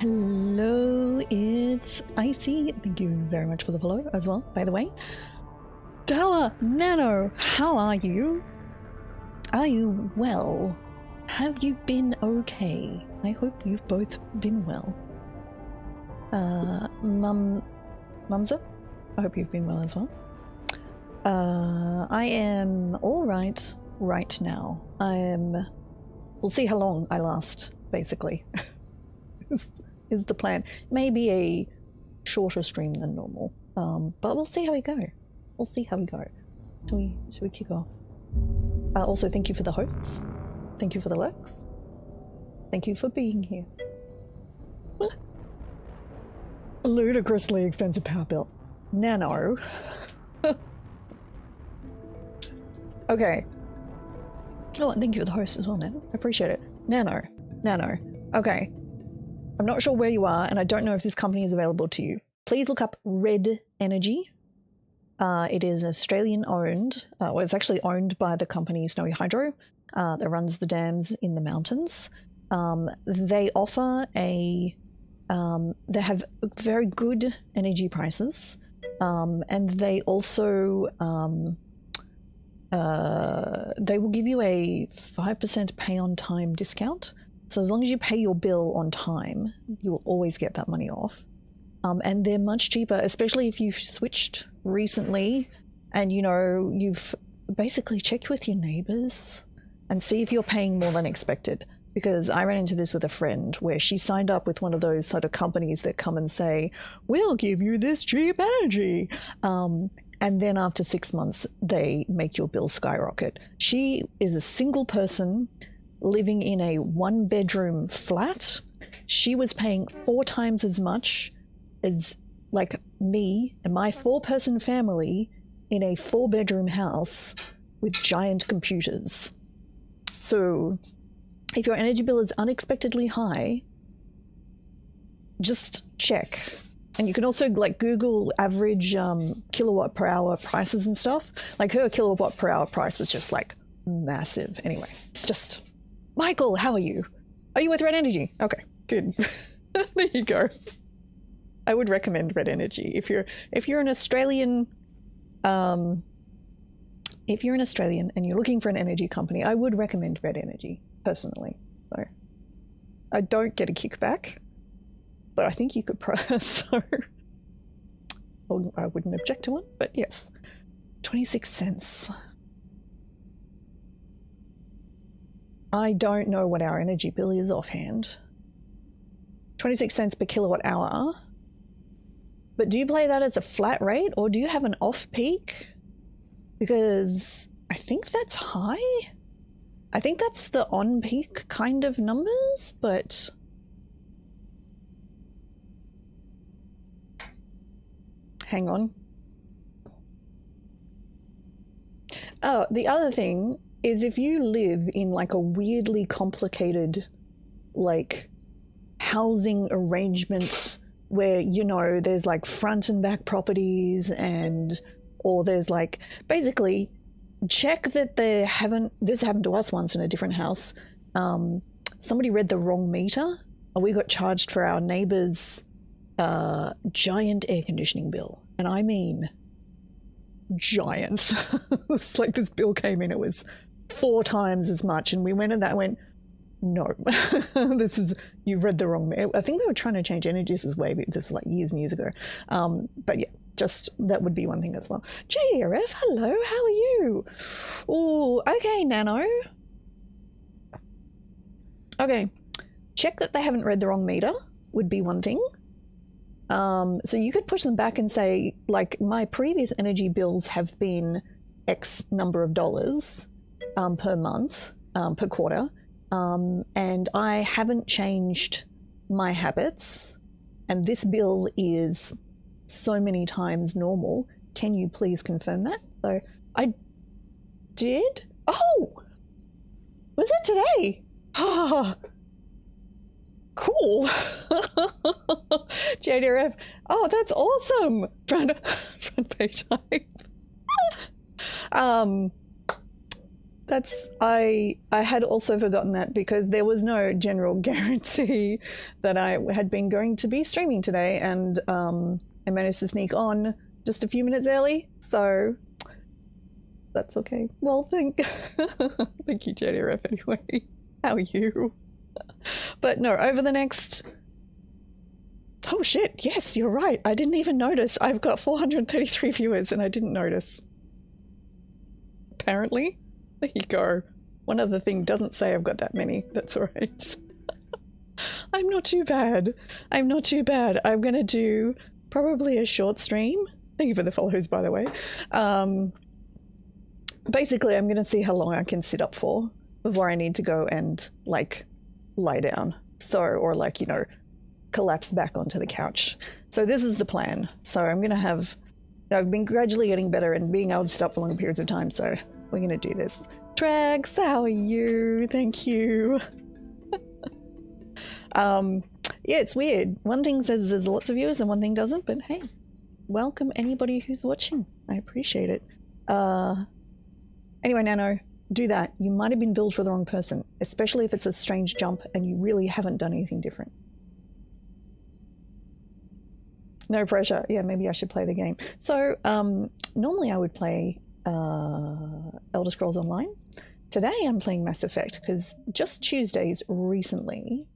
Hello, it's Icy. Thank you very much for the follow as well, by the way. Della, Nano, how are you? Are you well? Have you been okay? I hope you've both been well. Mumsa, I hope you've been well as well. I am all right now. We'll see how long I last, basically. Is the plan. Maybe a shorter stream than normal. But we'll see how we go. We'll see how we go. Should we kick off? Also, thank you for the hosts. Thank you for the lurks. Thank you for being here. A ludicrously expensive power bill. Nano. Okay. Oh, and thank you for the host as well, man. I appreciate it. Nano. Okay. I'm not sure where you are, and I don't know if this company is available to you. Please look up Red Energy. It is Australian owned. Well, it's actually owned by the company Snowy Hydro that runs the dams in the mountains. They offer they have very good energy prices, and they also they will give you a 5% pay on time discount. So as long as you pay your bill on time, you will always get that money off. And they're much cheaper, especially if you've switched recently and, you know, you've basically checked with your neighbors and see if you're paying more than expected. Because I ran into this with a friend where she signed up with one of those sort of companies that come and say, we'll give you this cheap energy. And then after 6 months, they make your bill skyrocket. She is a single person living in a 1-bedroom flat. She was paying 4 times as much as like me and my 4-person family in a 4-bedroom house with giant computers. So if your energy bill is unexpectedly high, just check. And you can also like Google average kilowatt per hour prices and stuff. Like her kilowatt per hour price was just like massive. Anyway, just Michael, how are you? Are you with Red Energy? Okay, good. There you go. I would recommend Red Energy if you're an Australian. If you're an Australian and you're looking for an energy company, I would recommend Red Energy personally. So I don't get a kickback, but I think you could press. So I wouldn't object to one. But yes, 26 cents. I don't know what our energy bill is offhand. 26 cents per kilowatt hour. But do you play that as a flat rate or do you have an off-peak? Because I think that's high. I think that's the on-peak kind of numbers, but hang on. Oh, the other thing is if you live in like a weirdly complicated like housing arrangement where, you know, there's like front and back properties or there's like, basically check that this happened to us once in a different house. Somebody read the wrong meter and we got charged for our neighbor's giant air conditioning bill. And I mean giant. It's like this bill came in, it was 4 times as much, and we went and no, you've read the wrong. I think we were trying to change energy this was like years and years ago. But yeah, just that would be one thing as well. JDRF, hello, how are you? Oh, okay, Nano. Okay, check that they haven't read the wrong meter would be one thing. So you could push them back and say, like, my previous energy bills have been X number of dollars per month, per quarter, and I haven't changed my habits, and this bill is so many times normal. Can you please confirm that? So I did. Oh, was it today? Ah. Cool. JDRF. Oh, that's awesome. Front page hype. I had also forgotten that because there was no general guarantee that I had been going to be streaming today, and I managed to sneak on just a few minutes early, so that's okay. Well, thank you, JDRF, anyway. How are you? But no, over the next... Oh shit, yes, you're right. I didn't even notice. I've got 433 viewers and I didn't notice. Apparently. There you go. One other thing doesn't say I've got that many. That's all right. I'm not too bad. I'm not too bad. I'm going to do probably a short stream. Thank you for the follows, by the way. Basically, I'm going to see how long I can sit up for before I need to go and, like, lie down. So, or like, you know, collapse back onto the couch. So this is the plan. So I'm going to have... I've been gradually getting better and being able to sit up for longer periods of time, so we're going to do this. Trax, how are you? Thank you. Yeah, it's weird. One thing says there's lots of viewers and one thing doesn't, but hey, welcome anybody who's watching. I appreciate it. Anyway, Nano, do that. You might have been billed for the wrong person, especially if it's a strange jump and you really haven't done anything different. No pressure. Yeah, maybe I should play the game. So, normally I would play Elder Scrolls Online. Today I'm playing Mass Effect because just Tuesdays recently,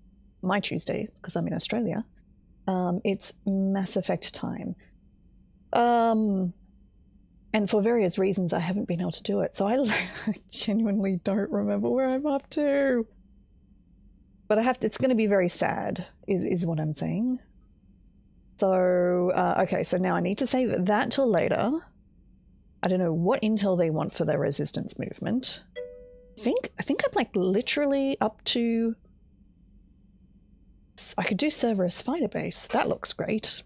my Tuesdays, because I'm in Australia, it's Mass Effect time. And for various reasons I haven't been able to do it. So I genuinely don't remember where I'm up to. But I have to, it's going to be very sad, is what I'm saying. So, okay, so now I need to save that till later. I don't know what intel they want for their resistance movement. I think I'm like literally up to... I could do Cerberus Fighter Base. That looks great.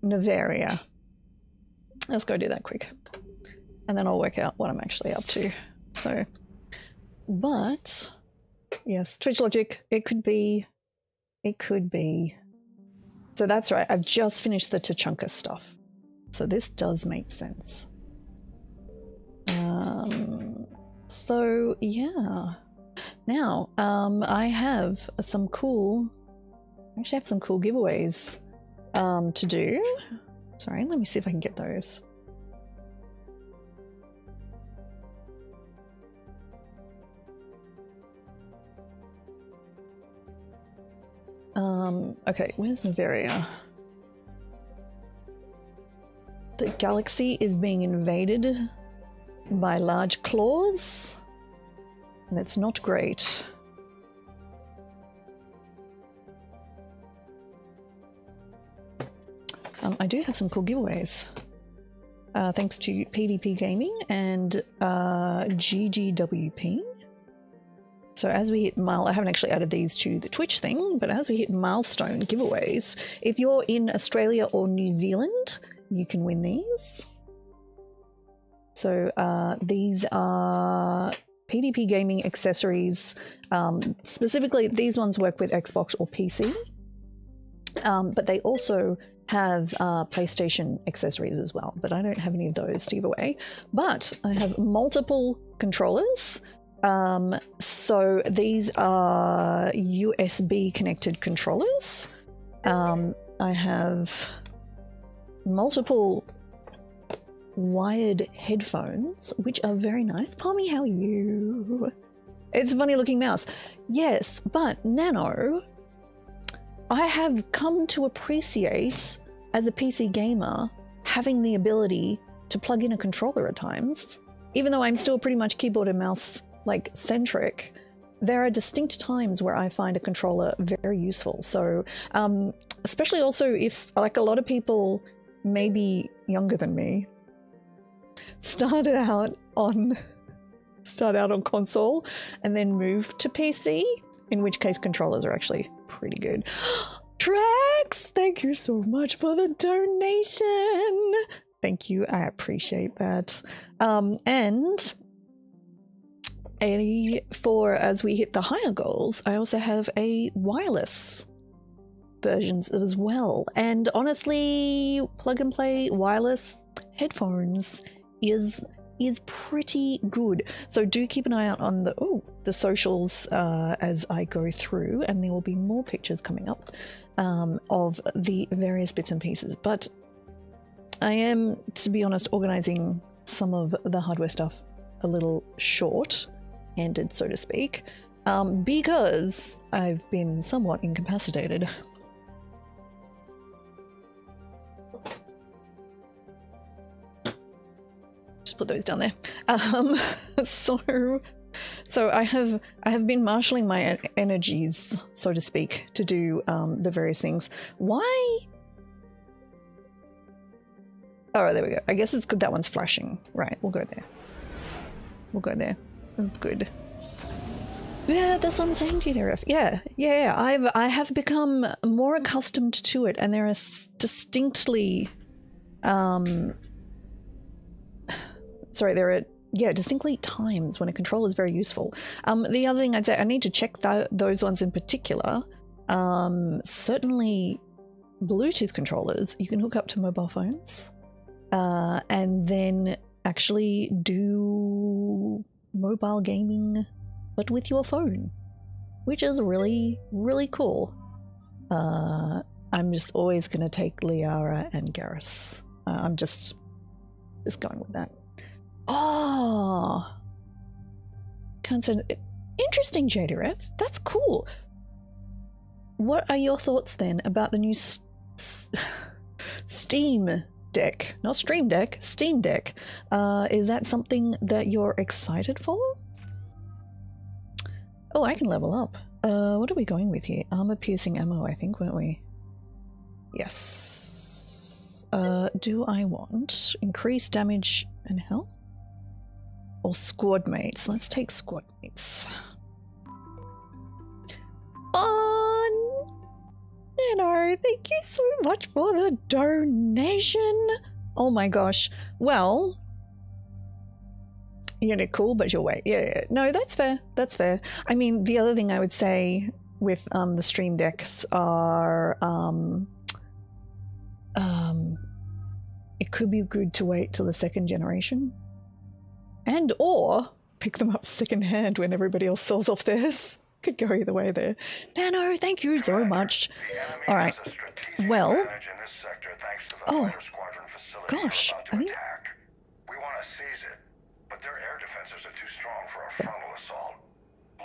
Novaria. Let's go do that quick. And then I'll work out what I'm actually up to. So, but, yes, Twitch Logic, it could be. So that's right, I've just finished the Tachanka stuff. So this does make sense. So yeah. Now, I have some cool, actually have some cool giveaways to do. Sorry, let me see if I can get those. Okay, where's Novaria? The galaxy is being invaded by large claws, and it's not great. I do have some cool giveaways. Thanks to PDP Gaming and GGWP. So as we hit I haven't actually added these to the Twitch thing, but as we hit milestone giveaways, if you're in Australia or New Zealand, you can win these. So these are PDP Gaming accessories. Specifically, these ones work with Xbox or PC, but they also have PlayStation accessories as well, but I don't have any of those to give away. But I have multiple controllers. So these are USB connected controllers. I have multiple wired headphones, which are very nice. Pommy, how are you? It's a funny looking mouse. Yes, but Nano, I have come to appreciate, as a PC gamer, having the ability to plug in a controller at times. Even though I'm still pretty much keyboard and mouse like centric, there are distinct times where I find a controller very useful. So especially also if, like, a lot of people maybe younger than me start out on console and then move to PC, in which case controllers are actually pretty good. Trax, thank you so much for the donation. Thank you, I appreciate that. And as we hit the higher goals, I also have a wireless versions as well. And honestly, plug and play wireless headphones is is pretty good. So do keep an eye out on the socials as I go through, and there will be more pictures coming up of the various bits and pieces. But I am, to be honest, organizing some of the hardware stuff a little short-handed, so to speak, because I've been somewhat incapacitated. Just put those down there. So I have been marshalling my energies, so to speak, to do the various things. Why? Oh, there we go. I guess it's good that one's flashing. Right, we'll go there. We'll go there. That's good. Yeah, that's what I'm saying to you there, Ref. Yeah. I have become more accustomed to it, and there are distinctly distinctly times when a controller is very useful. The other thing I'd say, I need to check those ones in particular. Certainly Bluetooth controllers, you can hook up to mobile phones, and then actually do mobile gaming, but with your phone, which is really, really cool. I'm just always going to take Liara and Garrus. I'm just going with that. Oh, interesting, JDRF. That's cool. What are your thoughts then about the new Steam Deck? Not Stream Deck, Steam Deck. Is that something that you're excited for? Oh, I can level up. What are we going with here? Armor piercing ammo, I think, weren't we? Yes. Do I want increased damage and health? Or squad mates? Let's take squad mates. Oh, Nano, thank you so much for the donation. Oh my gosh. Well, you're cool, but you'll wait. Yeah. No, that's fair. That's fair. I mean, the other thing I would say with the Stream Decks are it could be good to wait till the second generation. And or pick them up secondhand when everybody else sells off theirs. Could go either way there. Nano, thank you so much. All right. Well. Oh. Gosh. I think. We want to seize it, but their air defenses are too strong for a frontal assault.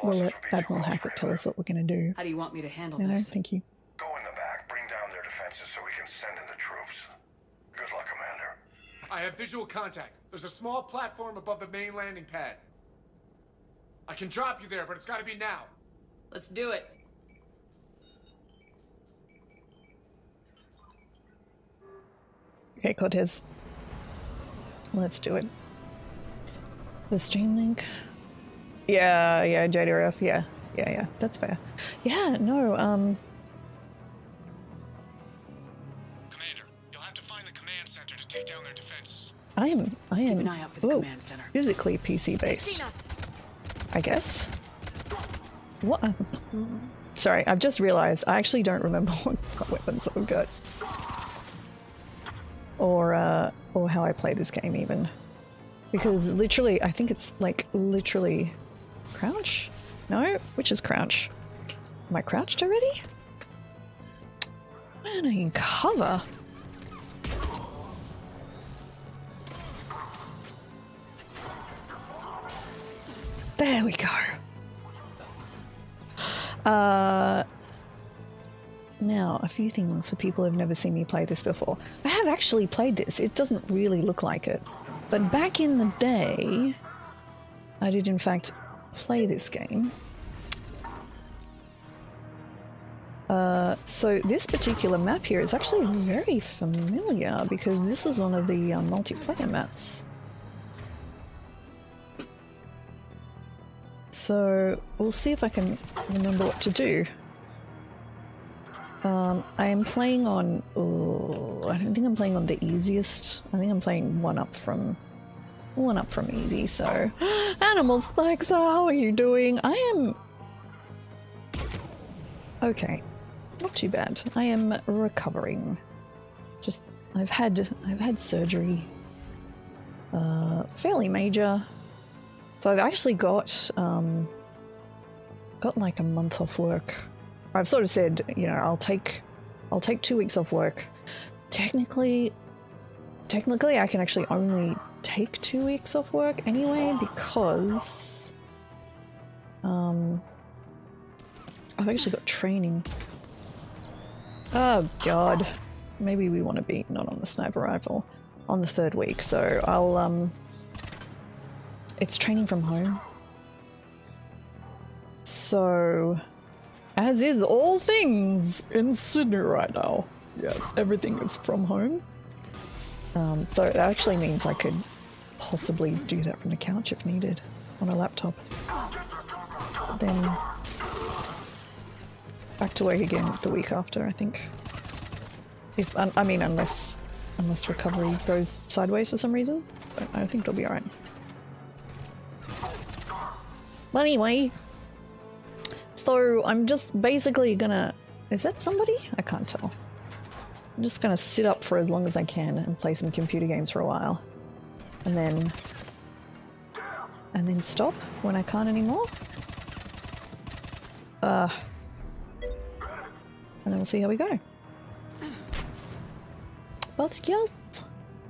We'll let Admiral Hackett tell us what we're going to do. How do you want me to handle Nano, this? thank you. Go in the back, bring down their defenses so we can send in the troops. Good luck, Commander. I have visual contact. There's a small platform above the main landing pad. I can drop you there, but it's got to be now. Let's do it. Okay, Cortez. Let's do it. The stream link. Yeah, JDRF, yeah. That's fair. Yeah, no, Commander, you'll have to find the command center to take down their defenses. I am Keep an eye out for the command center. physically PC based, I guess. What? Sorry, I've just realized I actually don't remember what weapons I've got. Or how I play this game even. Because literally, I think it's like literally crouch? No? Which is crouch? Am I crouched already? Man, I can cover. There we go. Now, a few things for people who've never seen me play this before. I have actually played this. It doesn't really look like it. But back in the day, I did in fact play this game. So this particular map here is actually very familiar because this is one of the multiplayer maps. So we'll see if I can remember what to do. I am playing on... Oh, I don't think I'm playing on the easiest. I think I'm playing one up from easy, so... Animal Spikes, how are you doing? I am... Okay. Not too bad. I am recovering. Just... I've had surgery. fairly major. So I've actually got like a month off work. I've sort of said, you know, I'll take 2 weeks off work. Technically I can actually only take 2 weeks off work anyway because I've actually got training. Oh god. Maybe we want to be not on the sniper rifle on the 3rd week, so I'll it's training from home. So as is all things in Sydney right now. Yes, everything is from home. So that actually means I could possibly do that from the couch if needed on a laptop. Then back to work again the week after, I think. If I mean, unless recovery goes sideways for some reason, but I think it'll be alright. But anyway, so I'm just basically gonna... Is that somebody? I can't tell. I'm just gonna sit up for as long as I can and play some computer games for a while. And then stop when I can't anymore. And then we'll see how we go. But yes.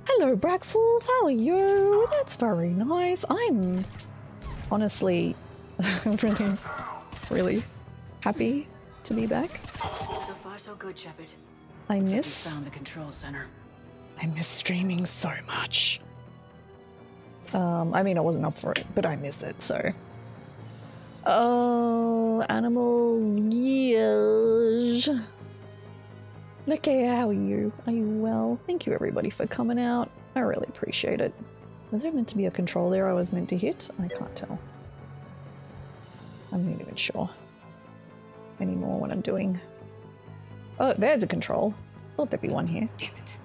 Hello, Braxwolf, how are you? That's very nice. I'm honestly really happy to be back. So far, so good, Shepard. I We miss found the control center. streaming so much. I mean, I wasn't up for it, but I miss it, so. Oh, animals, yes. Nicky, how are you? Are you well? Thank you everybody for coming out. I really appreciate it. Was there meant to be a control there I was meant to hit? I can't tell. I'm not even sure anymore what I'm doing. Oh, there's a control. Thought there'd be one here. Damn it.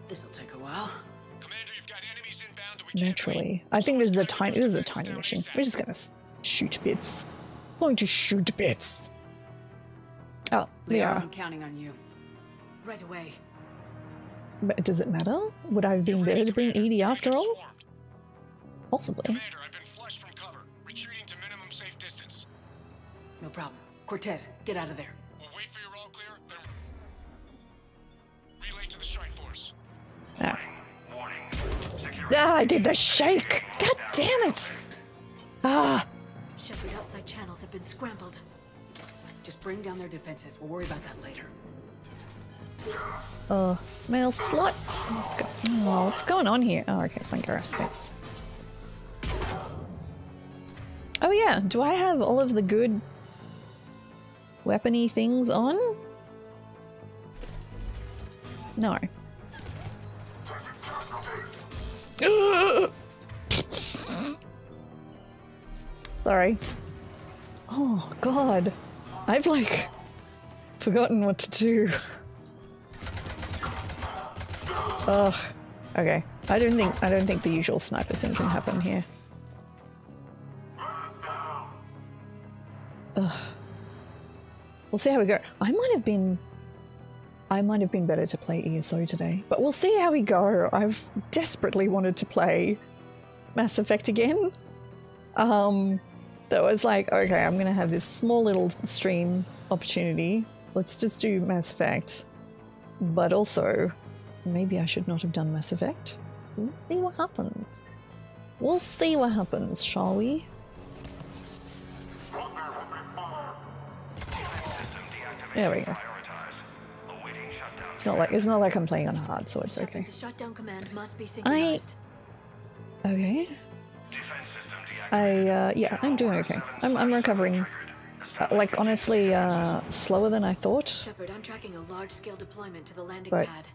This'll take a while. Commander, you've got enemies inbound that we can't Naturally. I think this is a tiny mission. We're just gonna shoot bits. Going to shoot bits. Oh, we Liara, are. I'm counting on you. Right away. But does it matter? Would I have been better to bring Edie after all? Swarmed. Possibly. Commander, I've been flushed from cover. Retreating to minimum safe distance. No problem. Cortez, get out of there. We'll wait for your all clear, then relay to the strike force. Ah. Warning. Ah, I did the shake! God damn it! Ah! Shepard, outside channels have been scrambled. Just bring down their defenses. We'll worry about that later. Oh, male slut! What's going on here? Oh, okay, fine, Garrus, thanks. Oh yeah, do I have all of the good weapony things on? No. Sorry. Oh god. I've like forgotten what to do. Ugh. Okay. I don't think the usual sniper thing can happen here. Ugh. We'll see how we go. I might have been better to play ESO today, but we'll see how we go. I've desperately wanted to play Mass Effect again. That was like, okay, I'm gonna have this small little stream opportunity. Let's just do Mass Effect. But also, maybe I should not have done Mass Effect. We'll see what happens. We'll see what happens, shall we? There we go. It's not like I'm playing on hard, so it's okay. The shutdown command must be synchronized. Okay. Yeah, I'm doing okay. I'm recovering. Like, honestly, slower than I thought. Shepard, I'm tracking a large-scale deployment to the landing But, pad.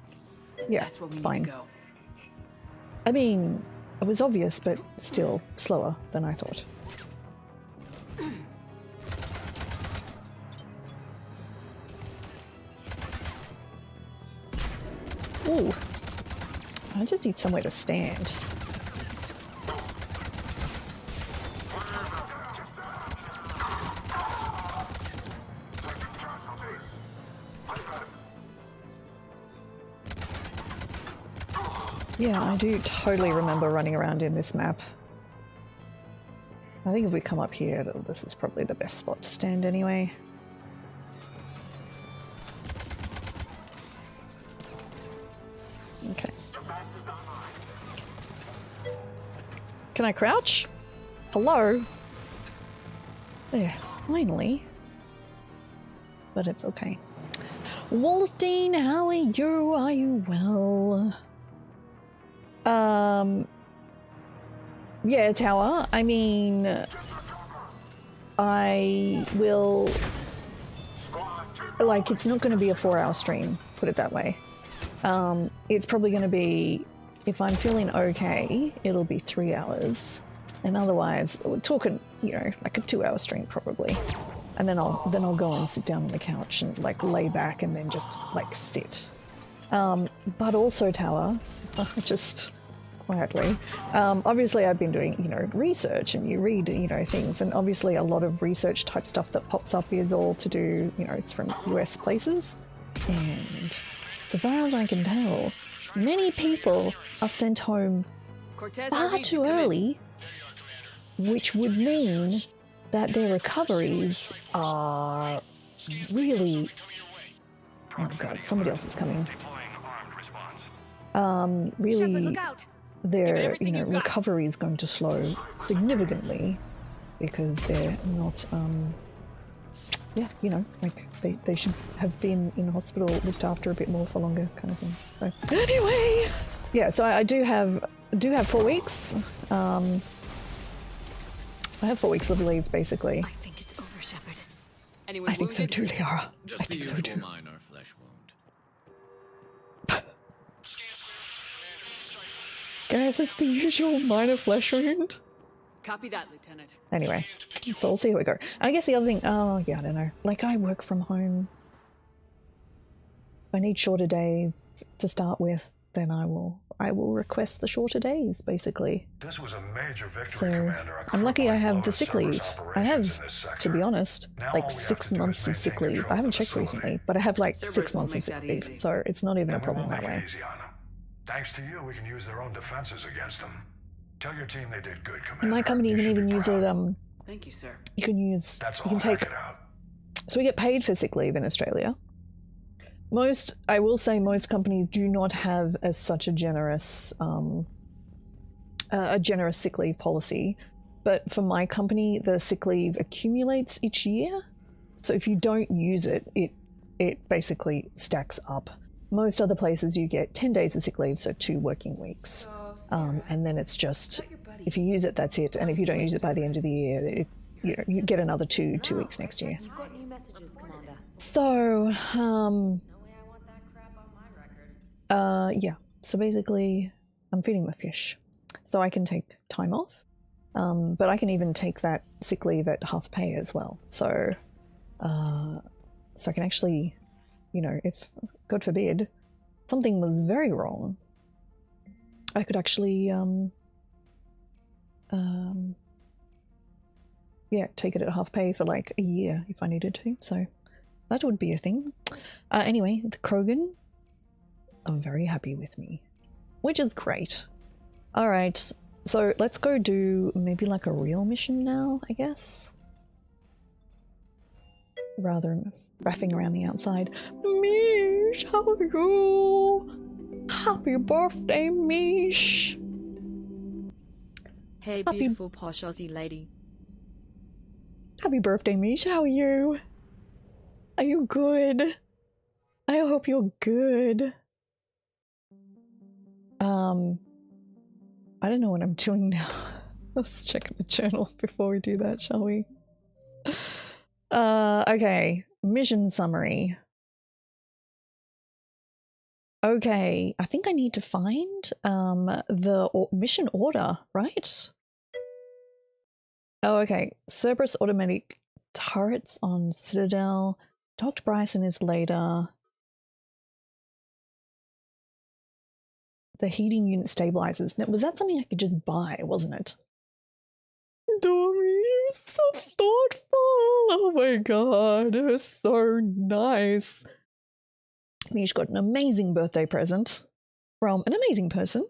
yeah, That's where we fine. need to go. I mean, it was obvious, but still slower than I thought. Ooh. I just need somewhere to stand. Yeah, I do totally remember running around in this map. I think if we come up here, this is probably the best spot to stand anyway. Okay. Can I crouch? Hello? There, finally. But it's okay. Wolfdean, how are you? Are you well? Yeah, Tower. I mean, I will... Like, it's not going to be a 4-hour stream, put it that way. It's probably going to be, if I'm feeling okay, it'll be 3 hours. And otherwise, we're talking, you know, like a 2-hour stream probably. And then I'll go and sit down on the couch and like lay back and then just like sit. But also, Tower, just quietly, obviously I've been doing, you know, research, and you read, you know, things, and obviously a lot of research type stuff that pops up is all to do, you know, it's from US places. And so far as I can tell, many people are sent home far too early, which would mean that their recoveries are really... Oh god, somebody else is coming. Really, their, you know, recovery is going to slow significantly because they're not, yeah, you know, like they should have been in hospital, looked after a bit more for longer, kind of thing. So anyway, yeah. So I do have 4 weeks. I have 4 weeks of leave, basically. I think it's over, Shepard. I think so too, Liara. I think so too. Minor flesh wound. Guys, it's the usual minor flesh wound. Copy that, Lieutenant. Anyway, so we'll see how we go. And I guess the other thing, oh yeah, I don't know. Like, I work from home. If I need shorter days to start with, then I will request the shorter days, basically. This was a major victory, So Commander. I'm lucky I have the sick leave. I have, to be honest, like 6 months of sick leave. I haven't checked recently, but I have like 6 months of sick leave, so it's not even a problem that way. Thanks to you, we can use their own defenses against them. Tell your team they did good, Commander. In my company, you can even use it. Thank you, sir. You can use. That's all. You can take. It out. So we get paid for sick leave in Australia. I will say, most companies do not have as such a generous sick leave policy. But for my company, the sick leave accumulates each year. So if you don't use it, it basically stacks up. Most other places you get 10 days of sick leave, so 2 working weeks. And then it's just, if you use it, that's it. And if you don't use it by the end of the year, you get another 2 weeks next year. You've got new messages, Commander. So, No way I want that crap on my record. yeah. So basically, I'm feeding the fish. So I can take time off. But I can even take that sick leave at half pay as well. So I can actually, you know, if, God forbid, something was very wrong, I could actually, yeah, take it at half pay for like a year if I needed to. So that would be a thing. Anyway, the Krogan are very happy with me, which is great. All right, so let's go do maybe like a real mission now, I guess, rather than raffing around the outside. Mish, how are you? Happy birthday, Mish. Hey, beautiful posh Aussie lady. Happy birthday, Mish. How are you? Are you good? I hope you're good. I don't know what I'm doing now. Let's check the journal before we do that, shall we? Okay. Mission summary. Okay, I think I need to find the mission order, right? Oh, okay. Cerberus automatic turrets on Citadel. Dr. Bryson is later. The heating unit stabilizers. Now, was that something I could just buy, wasn't it? Dory, you're so thoughtful. Oh my god, it was so nice. Mish got an amazing birthday present from an amazing person.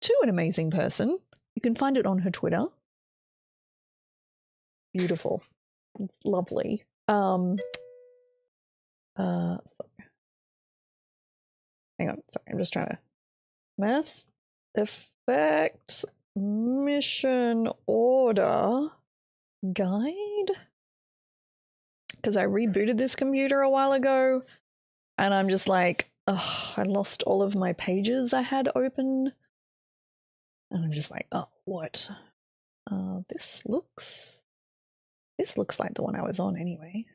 to an amazing person. You can find it on her Twitter. Beautiful. It's lovely. Sorry. Hang on, sorry, I'm just trying to Mass Effect Mission Order Guide? Because I rebooted this computer a while ago and I'm just like, ugh, I lost all of my pages I had open. And I'm just like, oh, what? This looks like the one I was on anyway.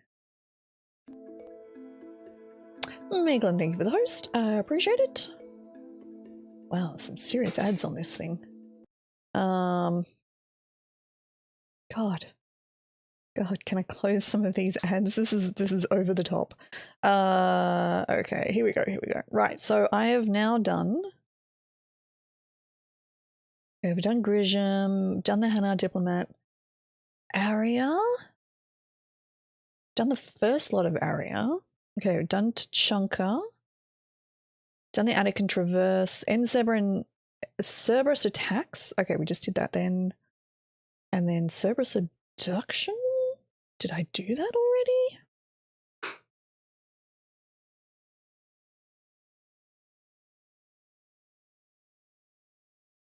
Megalyn, thank you for the host. I appreciate it. Wow, some serious ads on this thing. God, can I close some of these ads? This is over the top. Okay, here we go. Right, so I have now done. We've done Grisham, done the Hanar Diplomat, Aria. Done the first lot of Aria. Okay, we've done Tachanka. Done the Attican Traverse, and Cerberus Attacks. Okay, we just did that then. And then Cerberus Abduction? Did I do that already?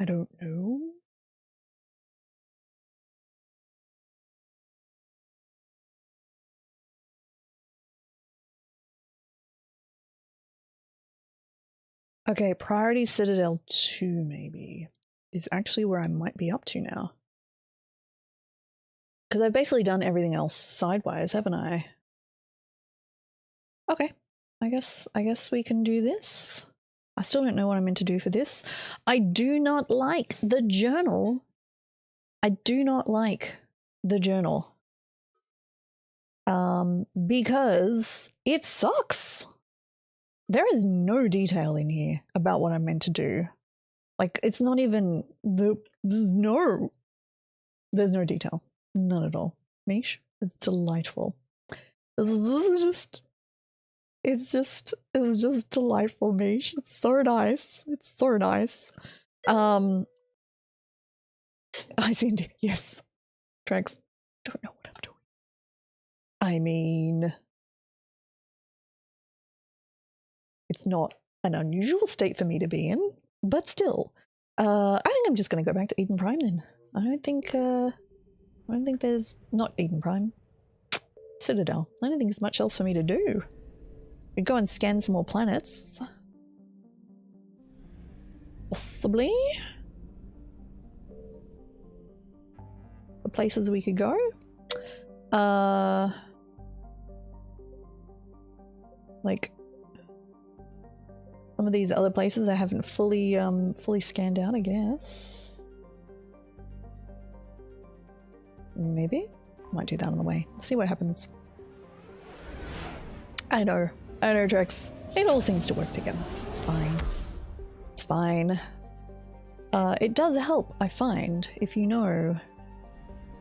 I don't know. Okay, Priority Citadel 2 maybe is actually where I might be up to now. Because I've basically done everything else sidewise, haven't I? Okay, I guess we can do this. I still don't know what I'm meant to do for this. I do not like the journal. I do not like the journal. Because it sucks. There is no detail in here about what I'm meant to do. Like, it's not even there's no detail. None at all. Mish, it's delightful. It's just delightful, Mish. It's so nice. It's so nice. I seem to, yes. Drax, don't know what I'm doing. I mean, it's not an unusual state for me to be in, but still. I think I'm just going to go back to Eden Prime then. I don't think there's not Eden Prime. Citadel. I don't think there's much else for me to do. We go and scan some more planets. Possibly. The places we could go. Like some of these other places I haven't fully scanned out, I guess. Maybe? Might do that on the way. See what happens. I know, Drex. It all seems to work together. It's fine. It's fine. It does help, I find, if you know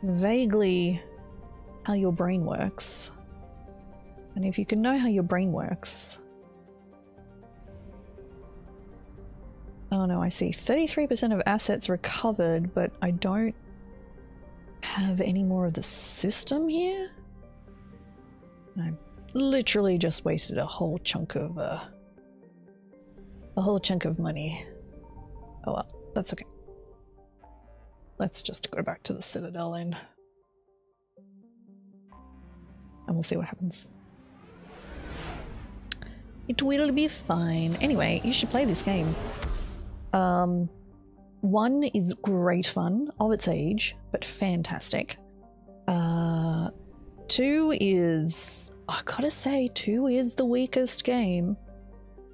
vaguely how your brain works. And if you can know how your brain works. Oh no, I see. 33% of assets recovered, but I don't have any more of the system here. I literally just wasted a whole chunk of money. Oh well, that's okay. Let's just go back to the Citadel then. And we'll see what happens. It will be fine. Anyway, you should play this game. 1 is great fun, of its age, but fantastic. 2 is, I gotta say, 2 is the weakest game.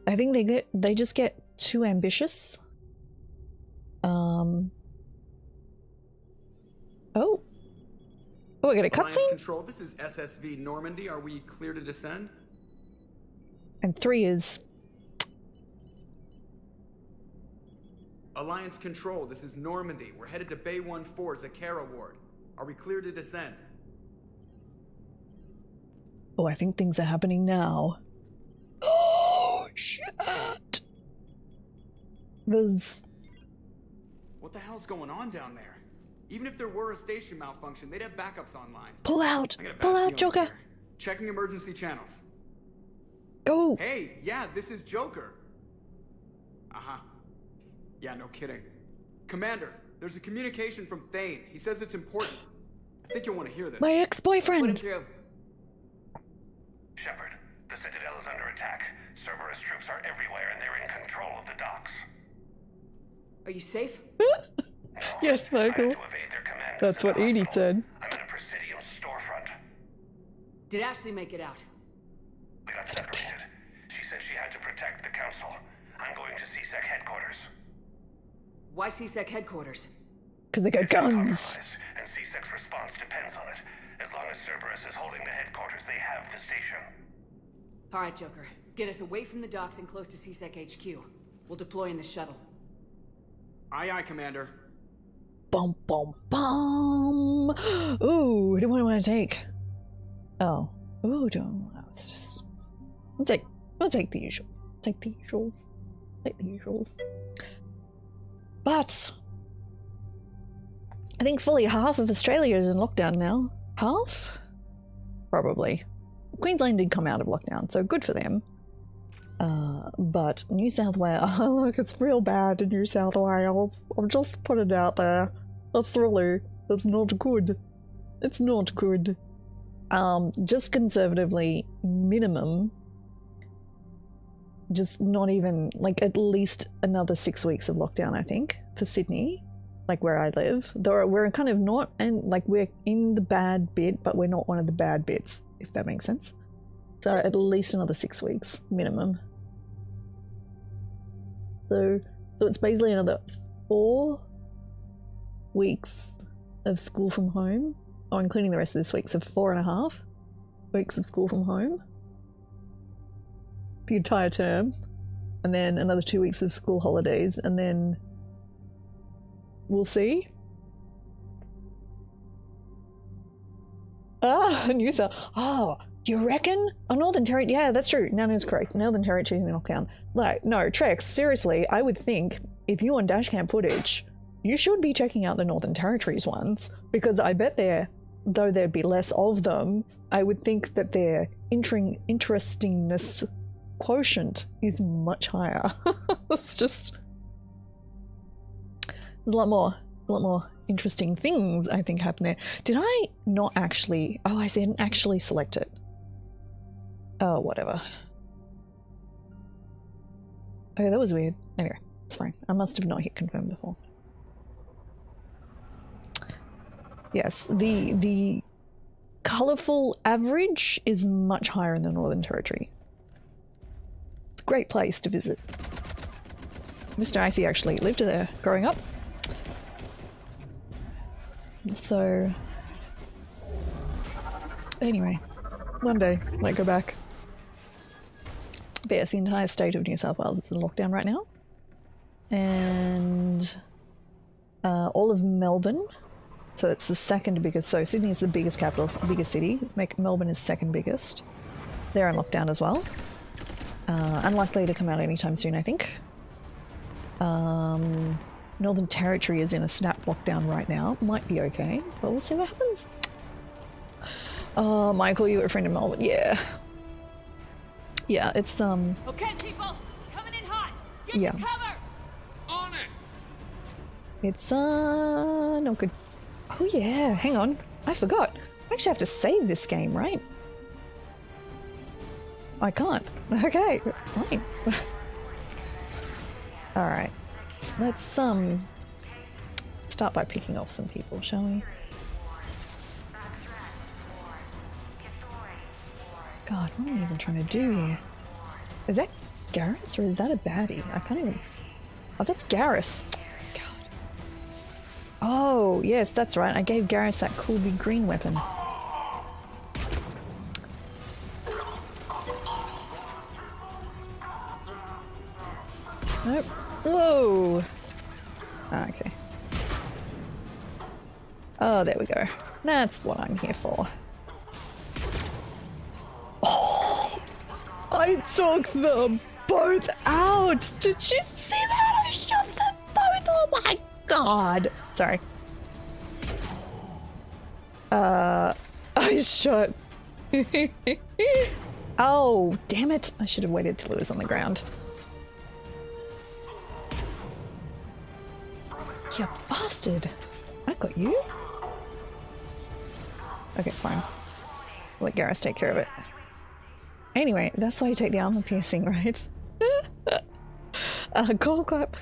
I think they just get too ambitious. Oh, I got a cutscene? Control, this is SSV Normandy. Are we clear to descend? And 3 is... Alliance Control, this is Normandy. We're headed to Bay 1-4, Zakara Ward. Are we clear to descend? Oh, I think things are happening now. Oh, shit! There's the hell's going on down there? Even if there were a station malfunction, they'd have backups online. Pull out! I got a bad Pull out, feeling Joker! here. Checking emergency channels. Go! Hey, yeah, this is Joker. Uh-huh. Yeah, no kidding. Commander, there's a communication from Thane. He says it's important. I think you'll want to hear this. My Put him ex-boyfriend! through. Shepard, the Citadel is under attack. Cerberus troops are everywhere and they're in control of the docks. Are you safe? No, Yes, I had Michael. to evade their commanders That's in what the Edie hospital. said. I'm in a Presidium storefront. Did Ashley make it out? We got separated. She said she had to protect the Council. I'm going to CSEC headquarters. Why CSEC headquarters? Because they got It's been guns. compromised, and CSEC's response depends on it. As long as Cerberus is holding the headquarters, they have the station. All right, Joker. Get us away from the docks and close to CSEC HQ. We'll deploy in the shuttle. Aye, aye, Commander. Bum, bum, bum! Ooh, who do I want to take? Oh. Ooh, don't. It's just... I'll take the usual. Take the usuals. Take the usuals. But... I think fully half of Australia is in lockdown now. Half? Probably. Queensland did come out of lockdown, so good for them. But New South Wales... Oh, look, it's real bad in New South Wales. I'm just putting it out there. That's not good. It's not good. Just conservatively, minimum, just not even, like, at least another 6 weeks of lockdown, I think, for Sydney, like where I live. Though we're kind of not, and like we're in the bad bit, but we're not one of the bad bits, if that makes sense. So at least another 6 weeks, minimum. So it's basically another 4 weeks of school from home, or including the rest of this week, so 4.5 weeks of school from home. The entire term. And then another 2 weeks of school holidays, and then we'll see. New South. Oh, you reckon? Oh, Northern Territory. Yeah, that's true. Nana is correct. Northern Territory is in lockdown. Like, no, Trex, seriously, I would think if you on dashcam footage, you should be checking out the Northern Territories ones, because I bet though there'd be less of them, I would think that their interestingness quotient is much higher. It's just... There's a lot more interesting things, I think, happen there. Did I not actually... Oh, I see, I didn't actually select it. Oh, whatever. Okay, that was weird. Anyway, it's fine. I must have not hit confirm before. Yes, the colourful average is much higher in the Northern Territory. It's a great place to visit. Mr. Icy actually lived there growing up. So... Anyway, one day, might go back. But yes, the entire state of New South Wales is in lockdown right now. And all of Melbourne, so it's the second biggest, so Sydney is the biggest capital, biggest city, Melbourne is second biggest. They're in lockdown as well. Unlikely to come out anytime soon, I think. Northern Territory is in a snap lockdown right now. Might be okay, but we'll see what happens. Oh, Michael, you were a friend in Melbourne. Yeah. Yeah, it's, Okay, people! Coming in hot! Get yeah. to cover! On it! It's, not good. Oh yeah, hang on. I forgot. I actually have to save this game, right? I can't. Okay, right. Alright. Let's, start by picking off some people, shall we? God, what am I even trying to do here? Is that Garrus or is that a baddie? I can't even... Oh, that's Garrus. God. Oh, yes, that's right. I gave Garrus that cool big green weapon. Nope. Whoa! Ah, okay. Oh, there we go. That's what I'm here for. Oh! I took them both out! Did you see that? I shot them both! Oh my God. Sorry. I shot. Oh, damn it. I should have waited till it was on the ground. You bastard. I got you. Okay, fine. Let Garrus take care of it. Anyway, that's why you take the armor piercing, right? Call clap.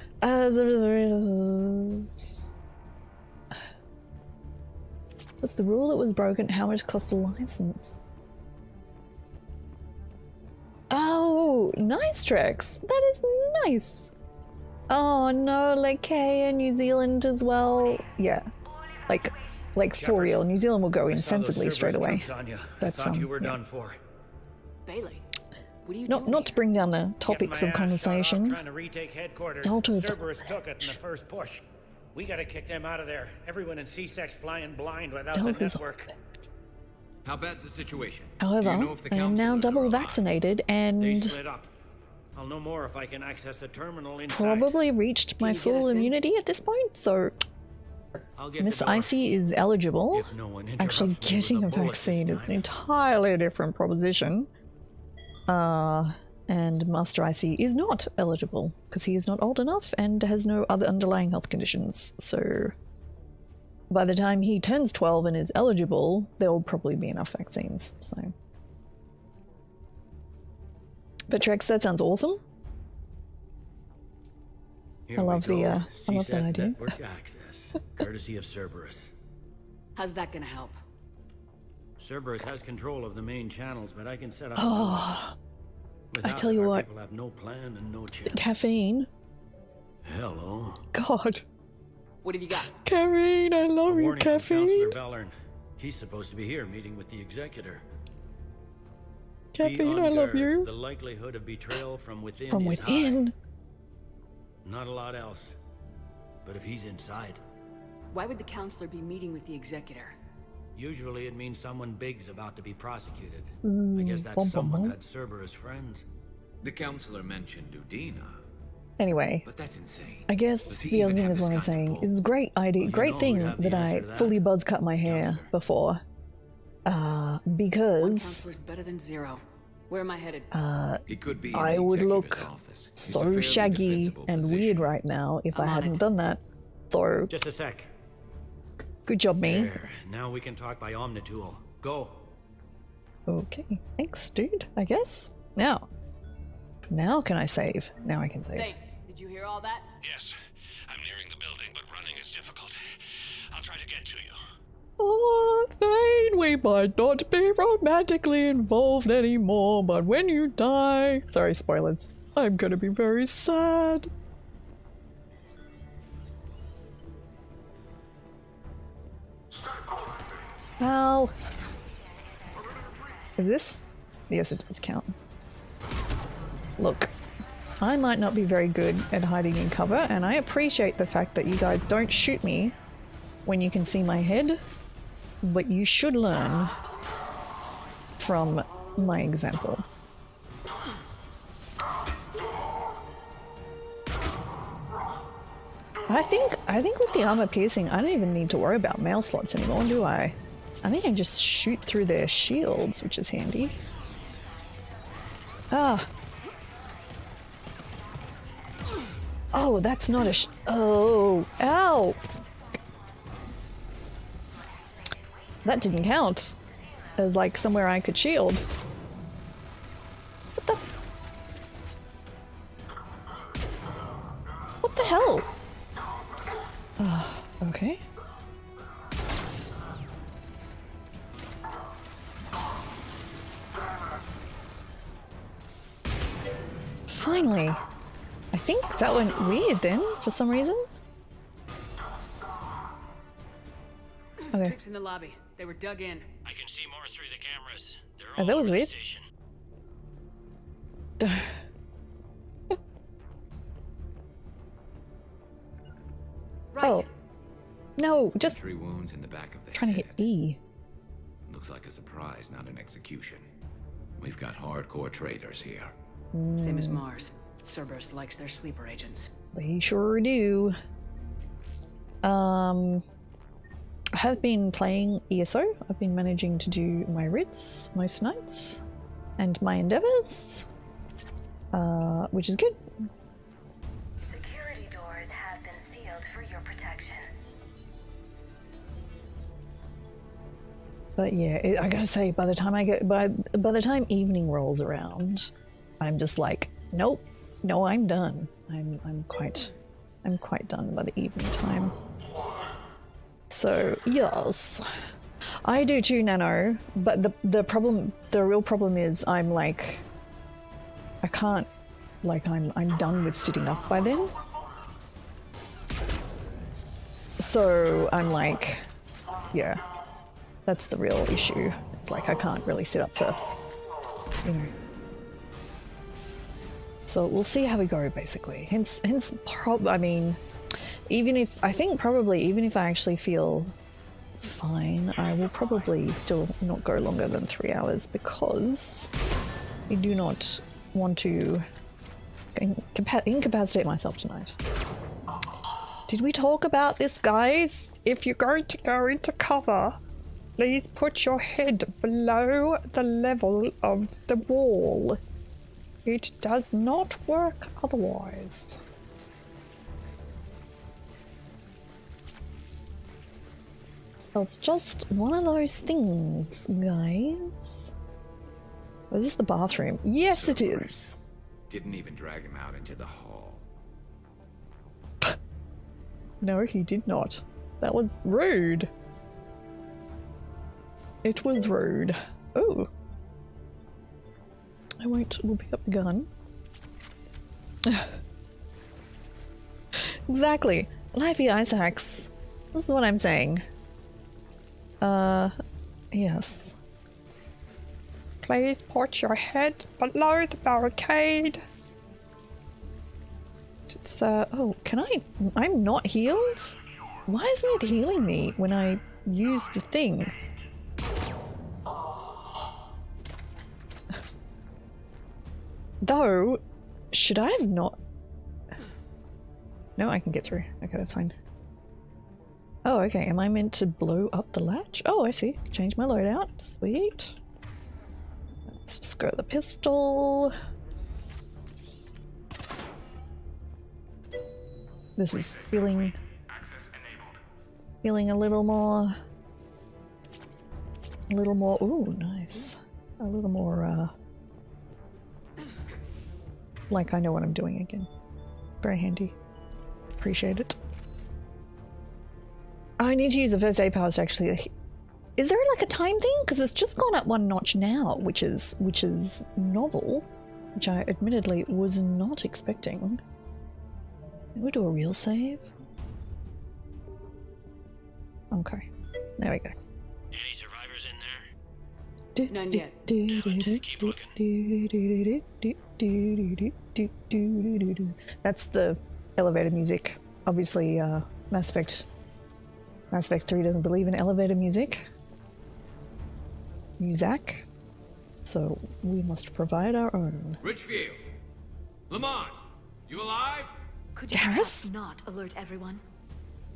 What's the rule that was broken? How much cost the license? Oh, nice, Trex. That is nice. Oh no, like Kay and New Zealand as well. Yeah, like for real. New Zealand will go insensibly straight away. That's you were done for. Bailey, what are you not to bring down the topics of conversation. Trying to retake headquarters. Delta's Cerberus took it in the first push. We gotta kick them out of there. Everyone in C-Sec's flying blind without the network. How bad's the situation? However, I am now double vaccinated They and split up. I'll know more if I can access the terminal inside. probably reached my full immunity at this point, so I'll get Miss the door. Icy is eligible. If no one Actually, interrupts me with getting a bullet vaccine this is an time. entirely different proposition. And Master Icy is not eligible because he is not old enough and has no other underlying health conditions. So by the time he turns 12 and is eligible, there will probably be enough vaccines. So, but Trex, that sounds awesome. Here I we love the go. I love that CSEC idea. Network access, courtesy of Cerberus. How's that gonna help? Cerberus has control of the main channels, but I can set up. Oh, Without tell it, you our what. people have no plan and no chance. caffeine. Hello. God, What have you got? caffeine. I love A you, warning from caffeine. Counselor Bellern. He's supposed to be here meeting with the executor. Be Caffeine, on I love guard. you. The likelihood of betrayal from within From is within. high. Not a lot else. But if he's inside, Why would the counselor be meeting with the executor? usually it means someone big's about to be prosecuted. I Mm, guess that's bum, bum, someone bum. that Cerberus friends. The counselor mentioned Udina, Anyway, but that's insane. I guess Does he the other even thing have is this what I'm gun to saying. pull? It's a great idea, Well, you great know thing who'd have the that I answer to that. fully buzz cut my hair Counselor. before. One Because counselor's better than zero. Where am I headed? He could be in I the would executive's look office. It's a so fairly shaggy defensible and position. weird right now if I I'm on hadn't it. done that. So, Just a sec. good job, me. There. Now we can talk by Omnitool. Go. Okay, thanks, dude, I guess. Now can I save? Now I can save. Hey, did you hear all that? Yes, I'm nearing the building, but running is difficult. I'll try to get to you. Oh, Thane, we might not be romantically involved anymore, but when you die... Sorry, spoilers. I'm gonna be very sad. Ow. Is this? Yes, it does count. Look, I might not be very good at hiding in cover, and I appreciate the fact that you guys don't shoot me when you can see my head, but you should learn from my example. I think with the armor piercing, I don't even need to worry about mail slots anymore, do I? I think I just shoot through their shields, which is handy. Ah. Oh, that's not a oh, ow! That didn't count as like somewhere I could shield. What the? What the hell? Okay. Finally. I think that went weird then, for some reason. Okay. Troops in the lobby. They were dug in. I can see more through the cameras. They're Oh, all that was over the weird. station. Right. Oh. No, just Three wounds in the back of the trying to hit head. E. Looks like a surprise, not an execution. We've got hardcore traitors here. Same as Mars. Cerberus likes their sleeper agents. They sure do. I have been playing ESO. I've been managing to do my writs most nights and my endeavors, which is good. Security doors have been sealed for your protection. But yeah, I gotta say, by the time I get by the time evening rolls around, I'm just like, nope, no, I'm done. I'm quite done by the evening time. So yes, I do too, Nano. But the real problem is I'm like, I can't, like I'm done with sitting up by then. So I'm like, yeah, that's the real issue. It's like I can't really sit up for, you know. So we'll see how we go, basically. Hence, I mean, even if I actually feel fine, I will probably still not go longer than 3 hours because I do not want to incapacitate myself tonight. Did we talk about this, guys? If you're going to go into cover, please put your head below the level of the wall. It does not work otherwise. It's just one of those things, guys. Oh, is this the bathroom? Yes, it is. Didn't even drag him out into the hall. No, he did not. That was rude. It was rude. Oh. We'll pick up the gun. Exactly. Lively ice axe. This is what I'm saying. Yes. Please put your head below the barricade. It's, oh, can I'm not healed? Why isn't it healing me when I use the thing? Though, should I have not? No, I can get through. Okay, that's fine. Oh, okay. Am I meant to blow up the latch? Oh, I see. Change my loadout. Sweet. Let's just go to the pistol. This is feeling a little more. Ooh, nice. A little more. Like I know what I'm doing again. Very handy. Appreciate it. I need to use the first aid powers to actually. Is there like a time thing? Because it's just gone up one notch now, which is novel, which I admittedly was not expecting. We'll do a real save. Okay, there we go. Any survivors in there? None yet. Keep looking. That's the elevator music. Obviously, Mass Effect 3 doesn't believe in elevator music. So we must provide our own. Richfield! Lamont! You alive? Could you Garrus? perhaps not alert everyone?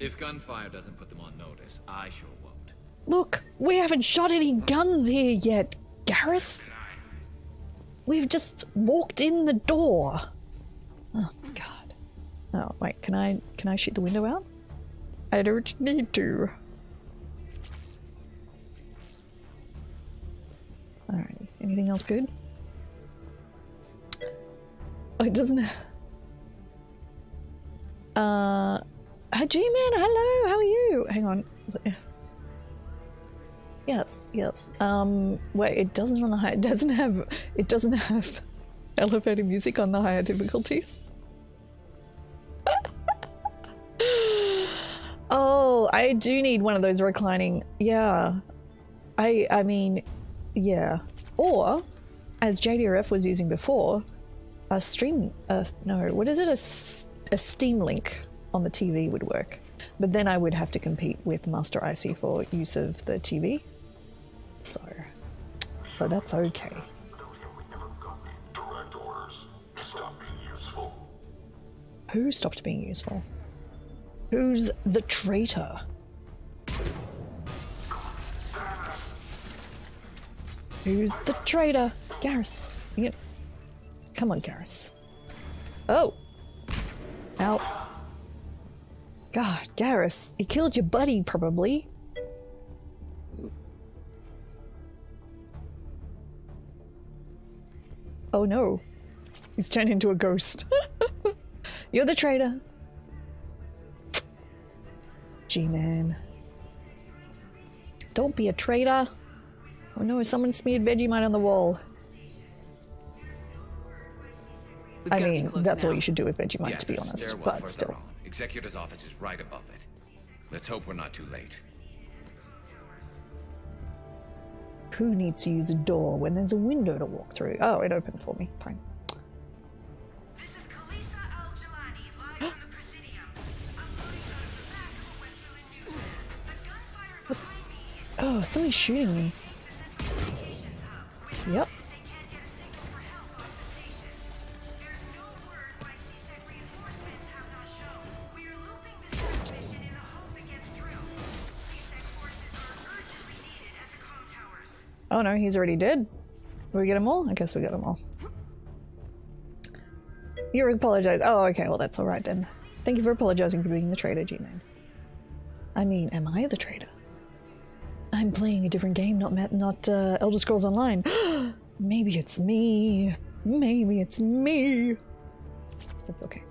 If gunfire doesn't put them on notice, I sure won't. Look, we haven't shot any guns here yet, Garrus. We've just walked in the door. Oh god. Oh wait, can I shoot the window out? I don't need to. Alright, anything else good? Oh, it doesn't. G-Man, hello, how are you? Hang on. Yes. Wait, it doesn't on the high. It doesn't have elevator music on the higher difficulties. Oh, I do need one of those reclining. Yeah, I mean, yeah. Or, as JDRF was using before, a stream. No, what is it? A Steam Link on the TV would work, but then I would have to compete with Master IC for use of the TV. So, but that's okay. Who stopped being useful? Who's the traitor? Who's the traitor? Garrus. Come on, Garrus. Oh. Ow. God, Garrus. He killed your buddy, probably. Oh no. He's turned into a ghost. You're the traitor. G-Man. Don't be a traitor. Oh no, someone smeared Vegemite on the wall. I mean, that's all you should do with Vegemite, to be honest, but still. Executor's office is right above it. Let's hope we're not too late. Who needs to use a door when there's a window to walk through? Oh, it opened for me. Fine. This is Khalifa Al-Jalani live from the Presidium. Uploading from Western News. The gunfire behind me is Oh, somebody's shooting me. the Central Communications Hub. Yep. They can't get a signal for help off the station. There's no word why CSEC reinforcements have not shown. We are looping this transmission in the hope it gets through. CSEC forces are urgently needed at the comm towers. Oh no, he's already dead. Did we get them all? I guess we got them all. You apologize. Oh, okay, well that's alright then. Thank you for apologizing for being the traitor, G-Man. I mean, am I the traitor? I'm playing a different game, not Elder Scrolls Online. Maybe it's me. Maybe it's me. That's okay.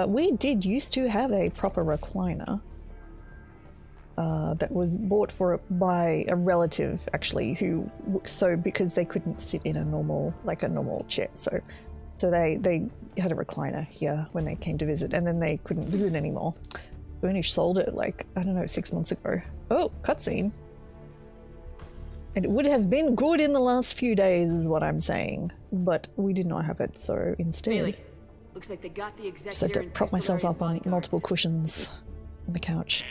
We did used to have a proper recliner. That was bought by a relative, actually, who because they couldn't sit in a normal chair, so they had a recliner here when they came to visit, and then they couldn't visit anymore. Burnish sold it like, I don't know, 6 months ago. Oh, cutscene. And it would have been good in the last few days, is what I'm saying, but we did not have it, so instead, Bailey, looks like they got the just had to executor prop myself up on multiple cushions on the couch.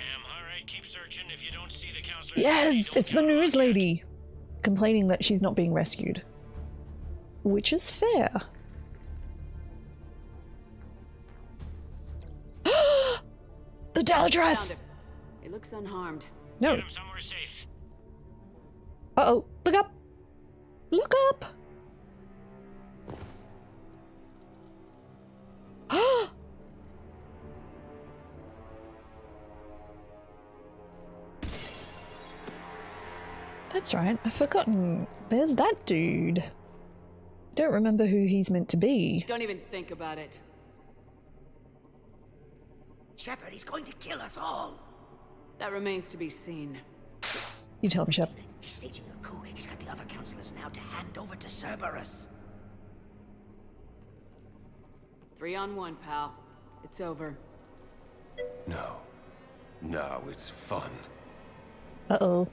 Keep searching. If you don't see the counselor, Yes, it's the news lady complaining that she's not being rescued, which is fair. The Daladress! It looks unharmed. No. Get him somewhere safe. Uh-oh. Look up! Look up! That's right, I've forgotten. There's that dude. Don't remember who he's meant to be. Don't even think about it. Shepard, he's going to kill us all. That remains to be seen. You tell him, Shep. He's staging a coup. He's got the other counselors now to hand over to Cerberus. 3-on-1, pal. It's over. No. No, it's fun. Uh-oh.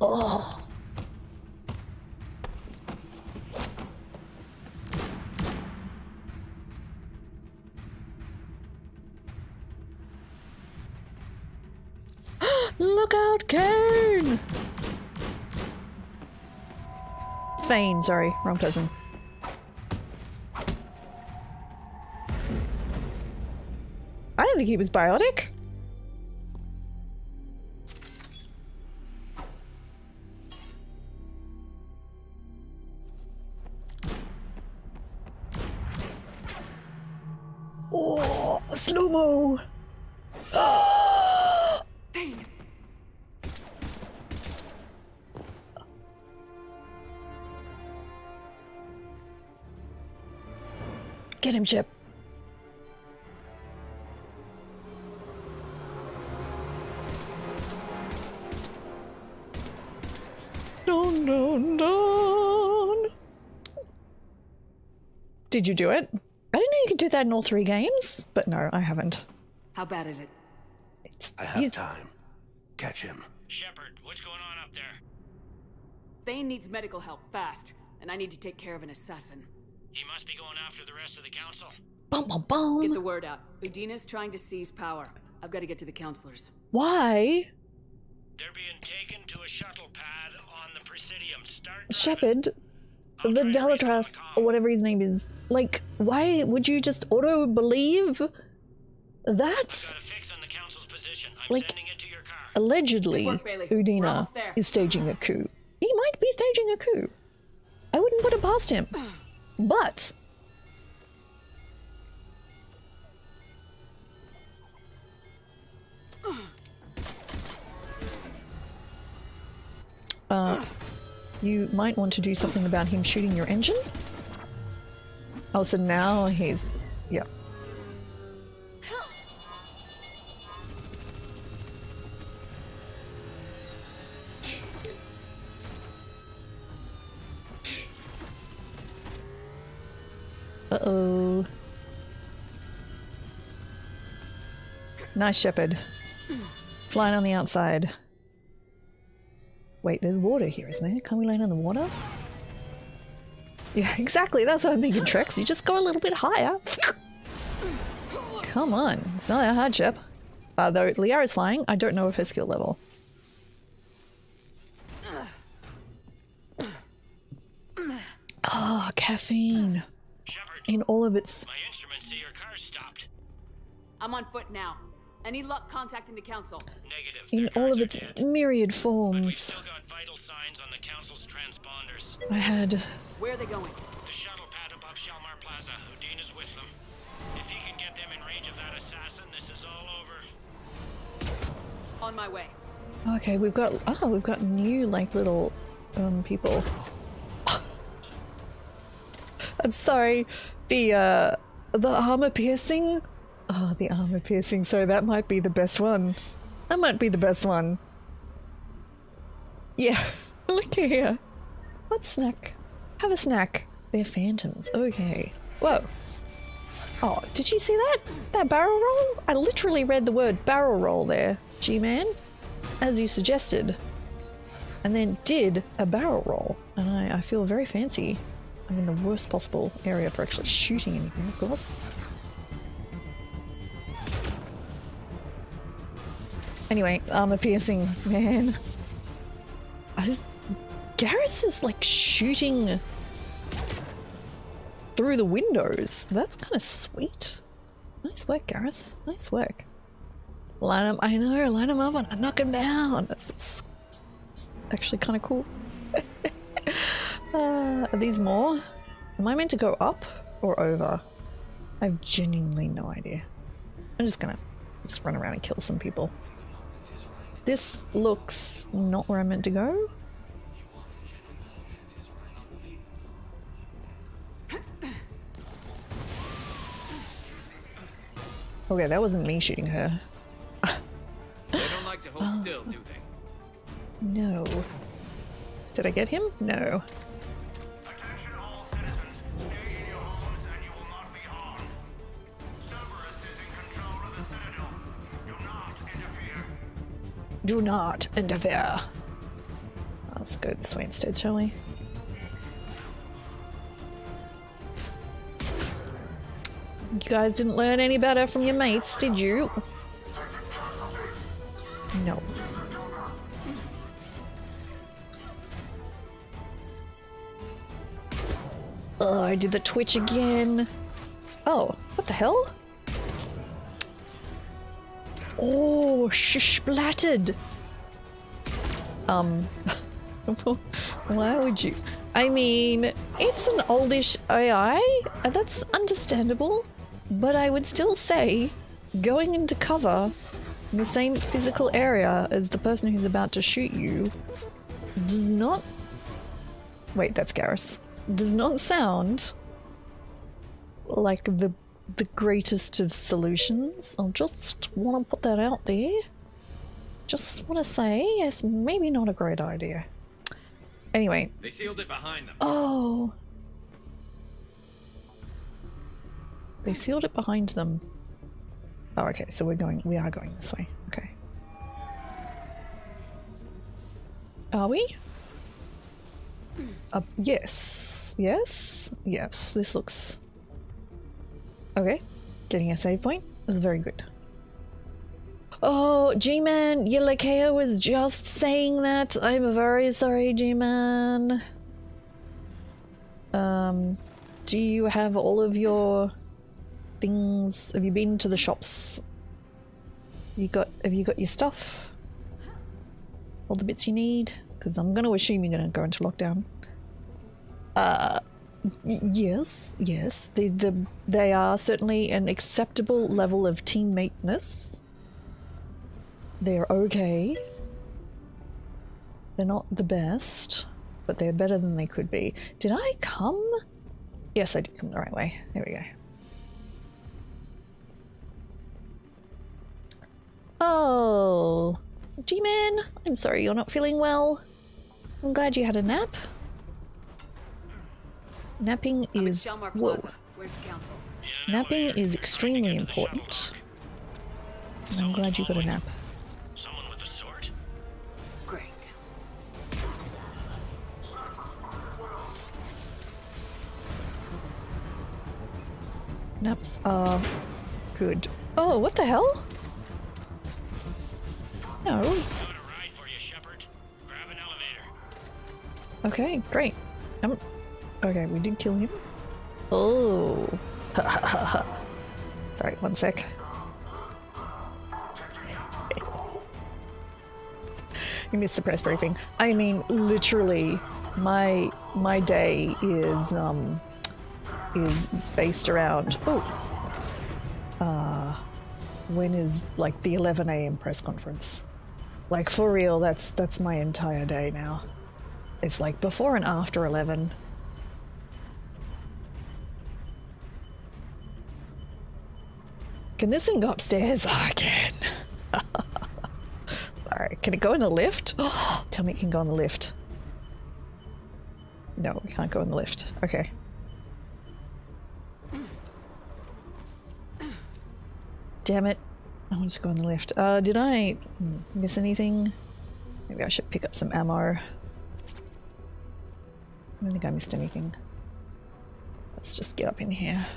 Oh. Look out, Kane! Thane, sorry, wrong person. I didn't think he was biotic. Oh, slow-mo! Ah! Thane! Get him, Chip. Dun, dun, dun. Did you do it? I didn't know you could do that in all 3 games, but no, I haven't. How bad is it? I have time. Catch him. Shepard, what's going on up there? Thane needs medical help, fast. And I need to take care of an assassin. He must be going after the rest of the council. Bum, bum, bum. Get the word out. Udina's trying to seize power. I've got to get to the counselors. Why? They're being taken to a shuttle pad on the Presidium. Start Shepard, the Dalatras, or whatever his name is, Like, why would you just auto believe that? Got a fix on the council's position. I'm Like, sending it to your car. allegedly, Good work, Bailey. We're Udina almost there. is staging a coup. He might be staging a coup. I wouldn't put it past him. But you might want to do something about him shooting your engine. Oh, so now he's... yeah. Uh-oh. Nice, Shepherd. Flying on the outside. Wait, there's water here, isn't there? Can't we land on the water? Yeah, exactly. That's what I'm thinking, Trex. You just go a little bit higher. Come on. It's not that hard, Shep. Though Liara's flying, I don't know of her skill level. Oh, caffeine. Shepard, In all of its... my instruments say your car's stopped. I'm on foot now. Any luck contacting the council? Negative. in Their all of cards its are dead. myriad But we forms. still got vital signs on the council's transponders. I had... Where are they going? The shuttle pad above Shalmar Plaza. Houdina's with them. If he can get them in range of that assassin, this is all over. On my way. Okay, we've got... oh, we've got new, like, little, people. I'm sorry. The armor piercing? Oh, the armor piercing. Sorry, that might be the best one. That might be the best one. Yeah. Look here. What snack? Have a snack. They're phantoms. Okay. Whoa. Oh, did you see that? That barrel roll? I literally read the word barrel roll there, G-Man. As you suggested. And then did a barrel roll. And I feel very fancy. I'm in the worst possible area for actually shooting anything, of course. Anyway, armor piercing, man. Garrus is like shooting through the windows. That's kind of sweet. Nice work, Garrus. Nice work. Line him, I know, line him up and knock him down. That's actually kind of cool. Are these more? Am I meant to go up or over? I have genuinely no idea. I'm just gonna run around and kill some people. This looks not where I'm meant to go. Okay, that wasn't me shooting her. They don't like to hold still, do they? No. Did I get him? No. Attention all citizens. Stay in your homes and you will not be harmed. Cerberus is in control of the Citadel. Do not interfere. Do not interfere. Let's go this way instead, shall we? You guys didn't learn any better from your mates, did you? No. Oh, I did the twitch again. Oh, what the hell? Oh, splattered. Why would you? I mean, it's an oldish AI, and that's understandable, but I would still say going into cover in the same physical area as the person who's about to shoot you does not... Wait, that's Garrus. Does not sound like the greatest of solutions. I'll just want to put that out there. Just want to say, yes, maybe not a great idea. Anyway. They sealed it behind them. Oh. They sealed it behind them. Oh, okay, so we are going this way. Okay. Are we? Yes. Yes. Yes. This looks... Okay. Getting a save point is very good. Oh, G-Man, Yelakea was just saying that. I'm very sorry, G-Man. Do you have all of your things? Have you been to the shops? Have you got your stuff? All the bits you need? Because I'm going to assume you're going to go into lockdown. Yes. They are certainly an acceptable level of teammateness. They're okay. They're not the best, but they're better than they could be. Did I come? Yes, I did come the right way. There we go. Oh, G-Man, I'm sorry you're not feeling well. I'm glad you had a nap. Napping is... Whoa. Where's the council? Napping is extremely important. And I'm glad you got a nap. Someone with a sword? Great. Naps are good. Oh, what the hell? No. Got a ride for you, Shepard. Grab an elevator. Okay, great. Okay, we did kill him. Oh. Sorry, one sec. You missed the press briefing. I mean, literally, my day is based around. When is like the 11 a.m. press conference? Like for real, that's my entire day now. It's like before and after 11. Can this thing go upstairs? Oh, I can. Alright, can it go in the lift? Oh, tell me it can go in the lift. No, we can't go in the lift. Okay. Damn it. I want to go in the lift. Did I miss anything? Maybe I should pick up some ammo. I don't think I missed anything. Let's just get up in here.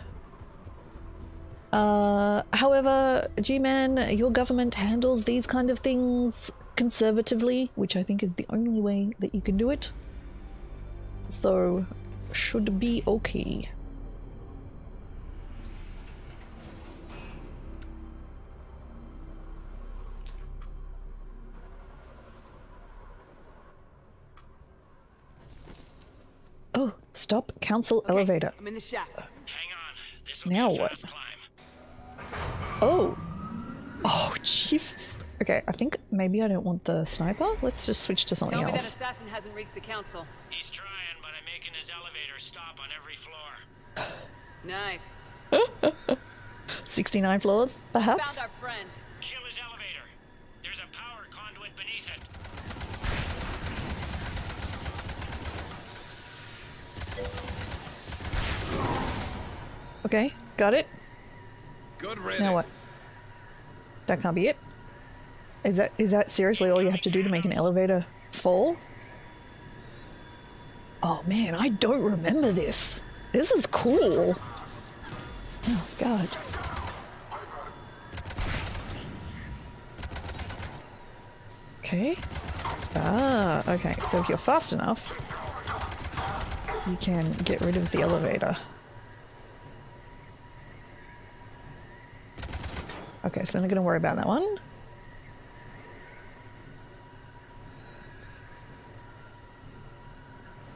However, G-Man, your government handles these kind of things conservatively, which I think is the only way that you can do it. So, should be okay. Oh, stop council elevator. I'm in the shaft. Hang on. This'll Now be a what? fast climb. Oh. Oh, Jesus. Okay, I think maybe I don't want the sniper. Let's just switch to something Tell me that else. assassin hasn't reached the council. He's trying, but I'm making his elevator stop on every floor. Nice. 69 floors, perhaps? Found our friend. Kill his elevator. There's a power conduit beneath it. Okay, got it. Good riddance. Now what? That can't be it. Is that seriously all you have to do to make an elevator fall? Oh man, I don't remember this. This is cool. Oh god. Okay. Ah, okay. So if you're fast enough, you can get rid of the elevator. Okay, so I'm not gonna worry about that one.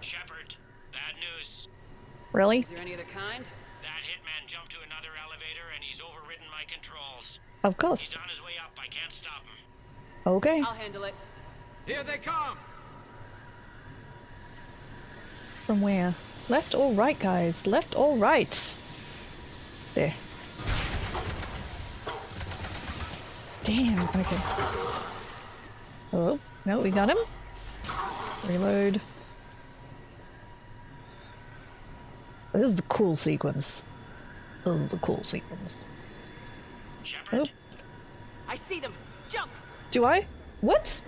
Shepard, bad news. Really? Is there any other kind? That hitman jumped to another elevator and he's overridden my controls. Of course. He's on his way up. I can't stop him. Okay. I'll handle it. Here they come. From where? Left or right, guys? Left or right? There. Damn, okay. Oh, no, we got him. Reload. This is the cool sequence. This is the cool sequence. Shepard, Oh, I see them. Jump. do I? What?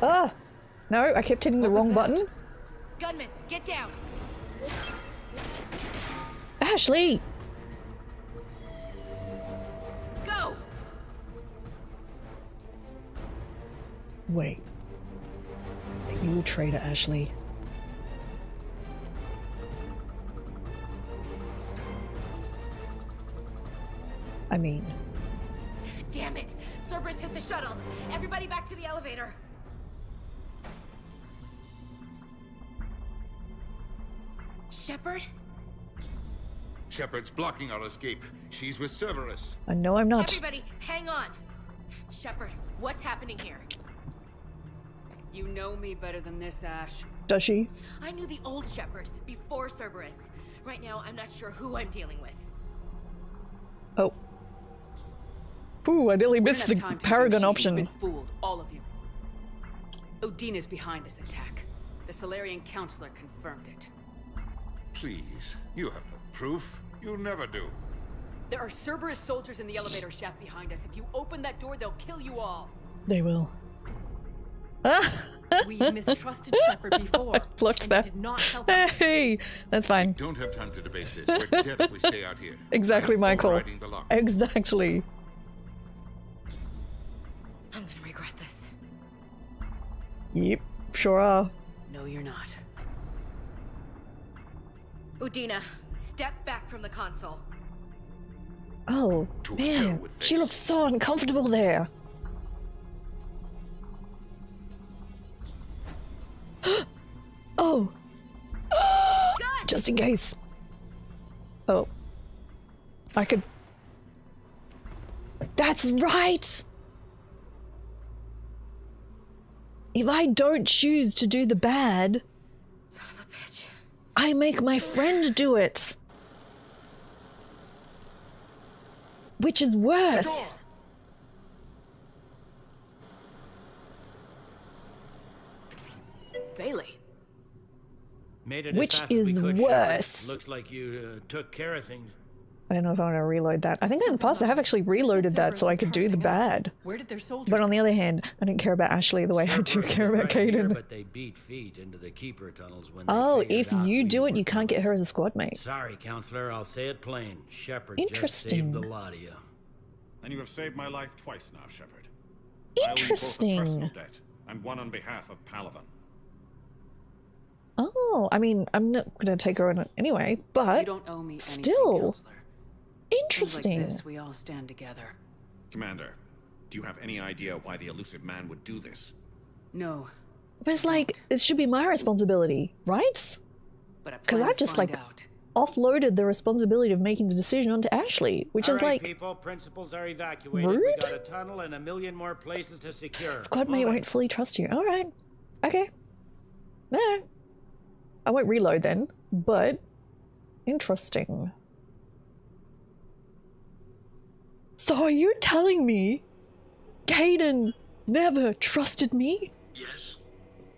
Ah! No, I kept hitting the What was wrong that? button. Gunman, get down. Ashley! Go. Wait. You traitor, Ashley. I mean, Damn it! Cerberus hit the shuttle. Everybody back to the elevator. Shepard? Shepard's blocking our escape. She's with Cerberus. no, I'm not. Everybody, hang on. Shepard, what's happening here? You know me better than this, Ash. Does she? I knew the old Shepard before Cerberus. Right now, I'm not sure who I'm dealing with. Oh. Ooh, I nearly missed the Paragon option. You've been fooled, all of you. Odina's behind this attack. The Solarian Counselor confirmed it. Please, you have no proof. You never do. There are Cerberus soldiers in the elevator shaft behind us. If you open that door, they'll kill you all. They will. We mistrusted Shepard before. Blocked that. Did not help us. Hey, that's fine. Don't have time to debate this. We're dead if we stay out here. Exactly, Michael. Overriding the lock. Exactly. I'm gonna regret this. Yep, sure are. No, you're not. Udina, step back from the console. Oh, To hell man. with She this. looks so uncomfortable there. Oh. Just in case. Oh. I could... That's right! If I don't choose to do the bad, Son of a bitch. I make my friend do it. Which is worse. Bailey. Made it Which as fast as we is could, worse. Shepard. Looks like you took care of things. I don't know if I want to reload that. I think in the past I have actually reloaded that so I could do the bad. Where did their soldiers But on the other hand, I don't care about Ashley the way I do Cerberus care was about right here, Caden. but they beat feet into the keeper tunnels when Oh, they figured if out you we do it, were you can't get her as a squad mate. Sorry, counselor. I'll say it plain. Shepard just Interesting. saved the lot of you. And you have saved my life twice now, Shepard. I owe you both a Interesting. personal debt, and one on behalf of Palaven. Oh, I mean, I'm not going to take her on anyway, You but don't owe me anything, still Counselor. interesting. Like this, we all stand together. Commander, do you have any idea why the elusive man would do this? No, But it's like, it should be my responsibility, right? but I Because plan I've to just find like out. offloaded the responsibility of making the decision onto Ashley, which All is right, like, people, principals are evacuated. rude? We got a tunnel and a million more places to secure. squad mate Move won't it. fully trust you. All right. Okay. No. I won't reload then, but interesting. So are you telling me Caden never trusted me? Yes.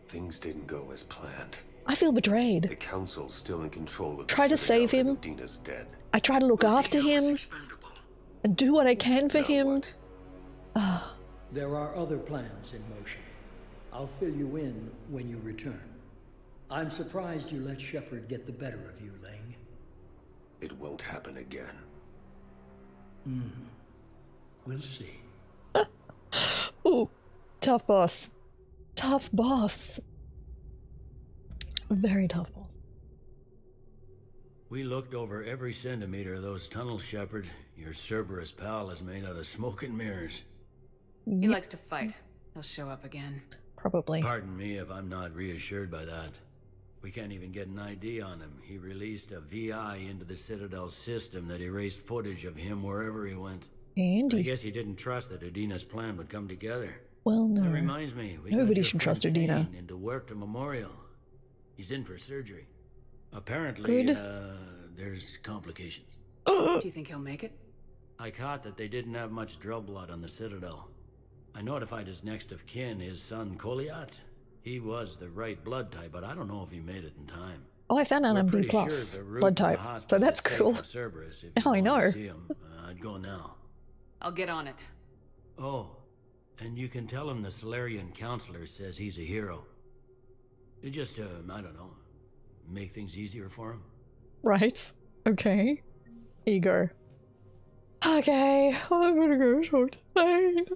Things didn't go as planned. I feel betrayed. The council's still in control of Try to the save Citadel, him. and Udina's dead. I try to look after him and do what I can for Now him. what? There are other plans in motion. I'll fill you in when you return. I'm surprised you let Shepard get the better of you, Ling. It won't happen again. We'll see. Ooh, tough boss. Tough boss. Very tough boss. We looked over every centimeter of those tunnels, Shepard. Your Cerberus pal is made out of smoke and mirrors. He likes to fight. He'll show up again. Probably. Pardon me if I'm not reassured by that. We can't even get an ID on him. He released a VI into the Citadel system that erased footage of him wherever he went. I Andy. guess he didn't trust that Udina's plan would come together. Well, no. That reminds me, we Nobody got your should trust friend Udina. Thane into work to Memorial. He's in for surgery. Apparently, Good. there's complications. Do you think he'll make it? I caught that they didn't have much drill blood on the Citadel. I notified his next of kin, his son Koliat. He was the right blood type, but I don't know if he made it in time. Oh, I found out We're I'm B pretty plus sure the route blood to the type, so hospital that's is safe cool. from Cerberus. If Now you I want to know. see him, I'd go now. I'll get on it. Oh, and you can tell him the Solarian Counselor says he's a hero. It just, I don't know, make things easier for him. Right. Okay. Ego. Okay, I'm gonna go talk to Thane.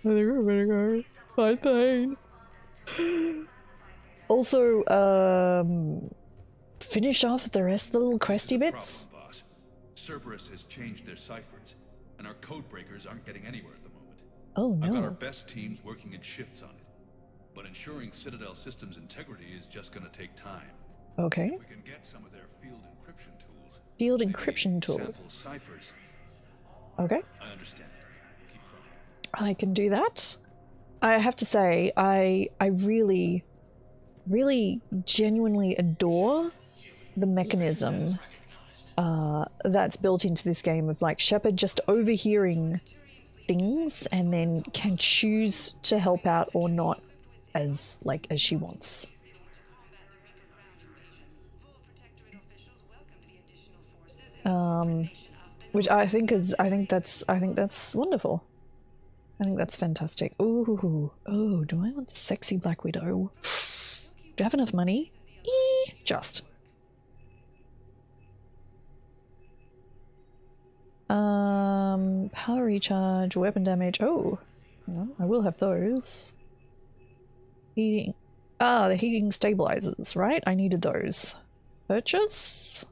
I think I'm gonna go find Thane. Also, finish off the rest of the little questy bits. Problem, boss. Cerberus has changed their ciphers, and our code breakers aren't getting anywhere at the moment. Oh I've got our no. best teams working in shifts on it, but ensuring Citadel systems integrity is just going to take time. Okay. If we can get some of their field encryption tools. Field encryption tools. Sample ciphers. Okay. I understand. Keep trying. I can do that. I have to say, I really, really genuinely adore the mechanism that's built into this game of like Shepard just overhearing things and then can choose to help out or not as she wants. Which I think that's wonderful. I think that's fantastic. Ooh, oh, do I want the sexy Black Widow? Do I have enough money? Just. Power recharge, weapon damage. Oh, well, I will have those. Heating. Ah, the heating stabilizers, right? I needed those. Purchase.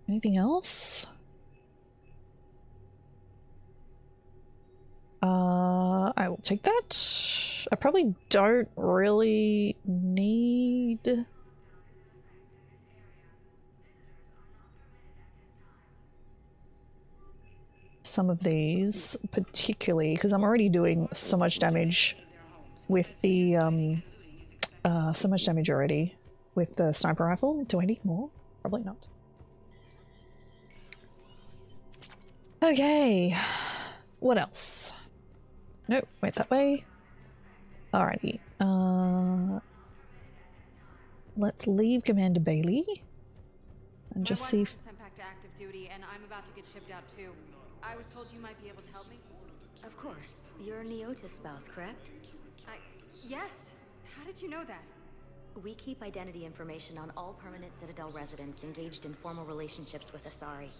Anything else? I will take that. I probably don't really need some of these, particularly because I'm already doing so much damage with the so much damage already with the sniper rifle. Do I need more? Probably not. Okay, what else? No, wait, that way. Alrighty. Let's leave Commander Bailey and just see if... sent back to active duty, and I'm about to get shipped out too. I was told you might be able to help me. Of course. You're Neota's spouse, correct? Yes. How did you know that? We keep identity information on all permanent Citadel residents engaged in formal relationships with Asari.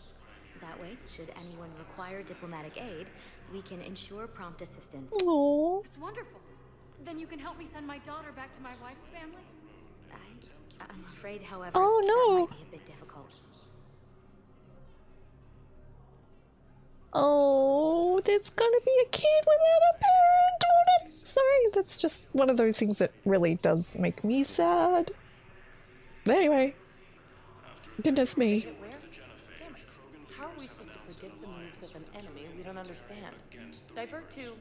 That way, should anyone require diplomatic aid, we can ensure prompt assistance. Aww. It's wonderful. Then you can help me send my daughter back to my wife's family? I'm afraid, however, oh, no. that might be a bit difficult. Oh, there's gonna be a kid without a parent. Oh, that's sorry. That's just one of those things that really does make me sad. Anyway, goodness me. How are we supposed to predict the moves of an enemy we don't understand? Divert to...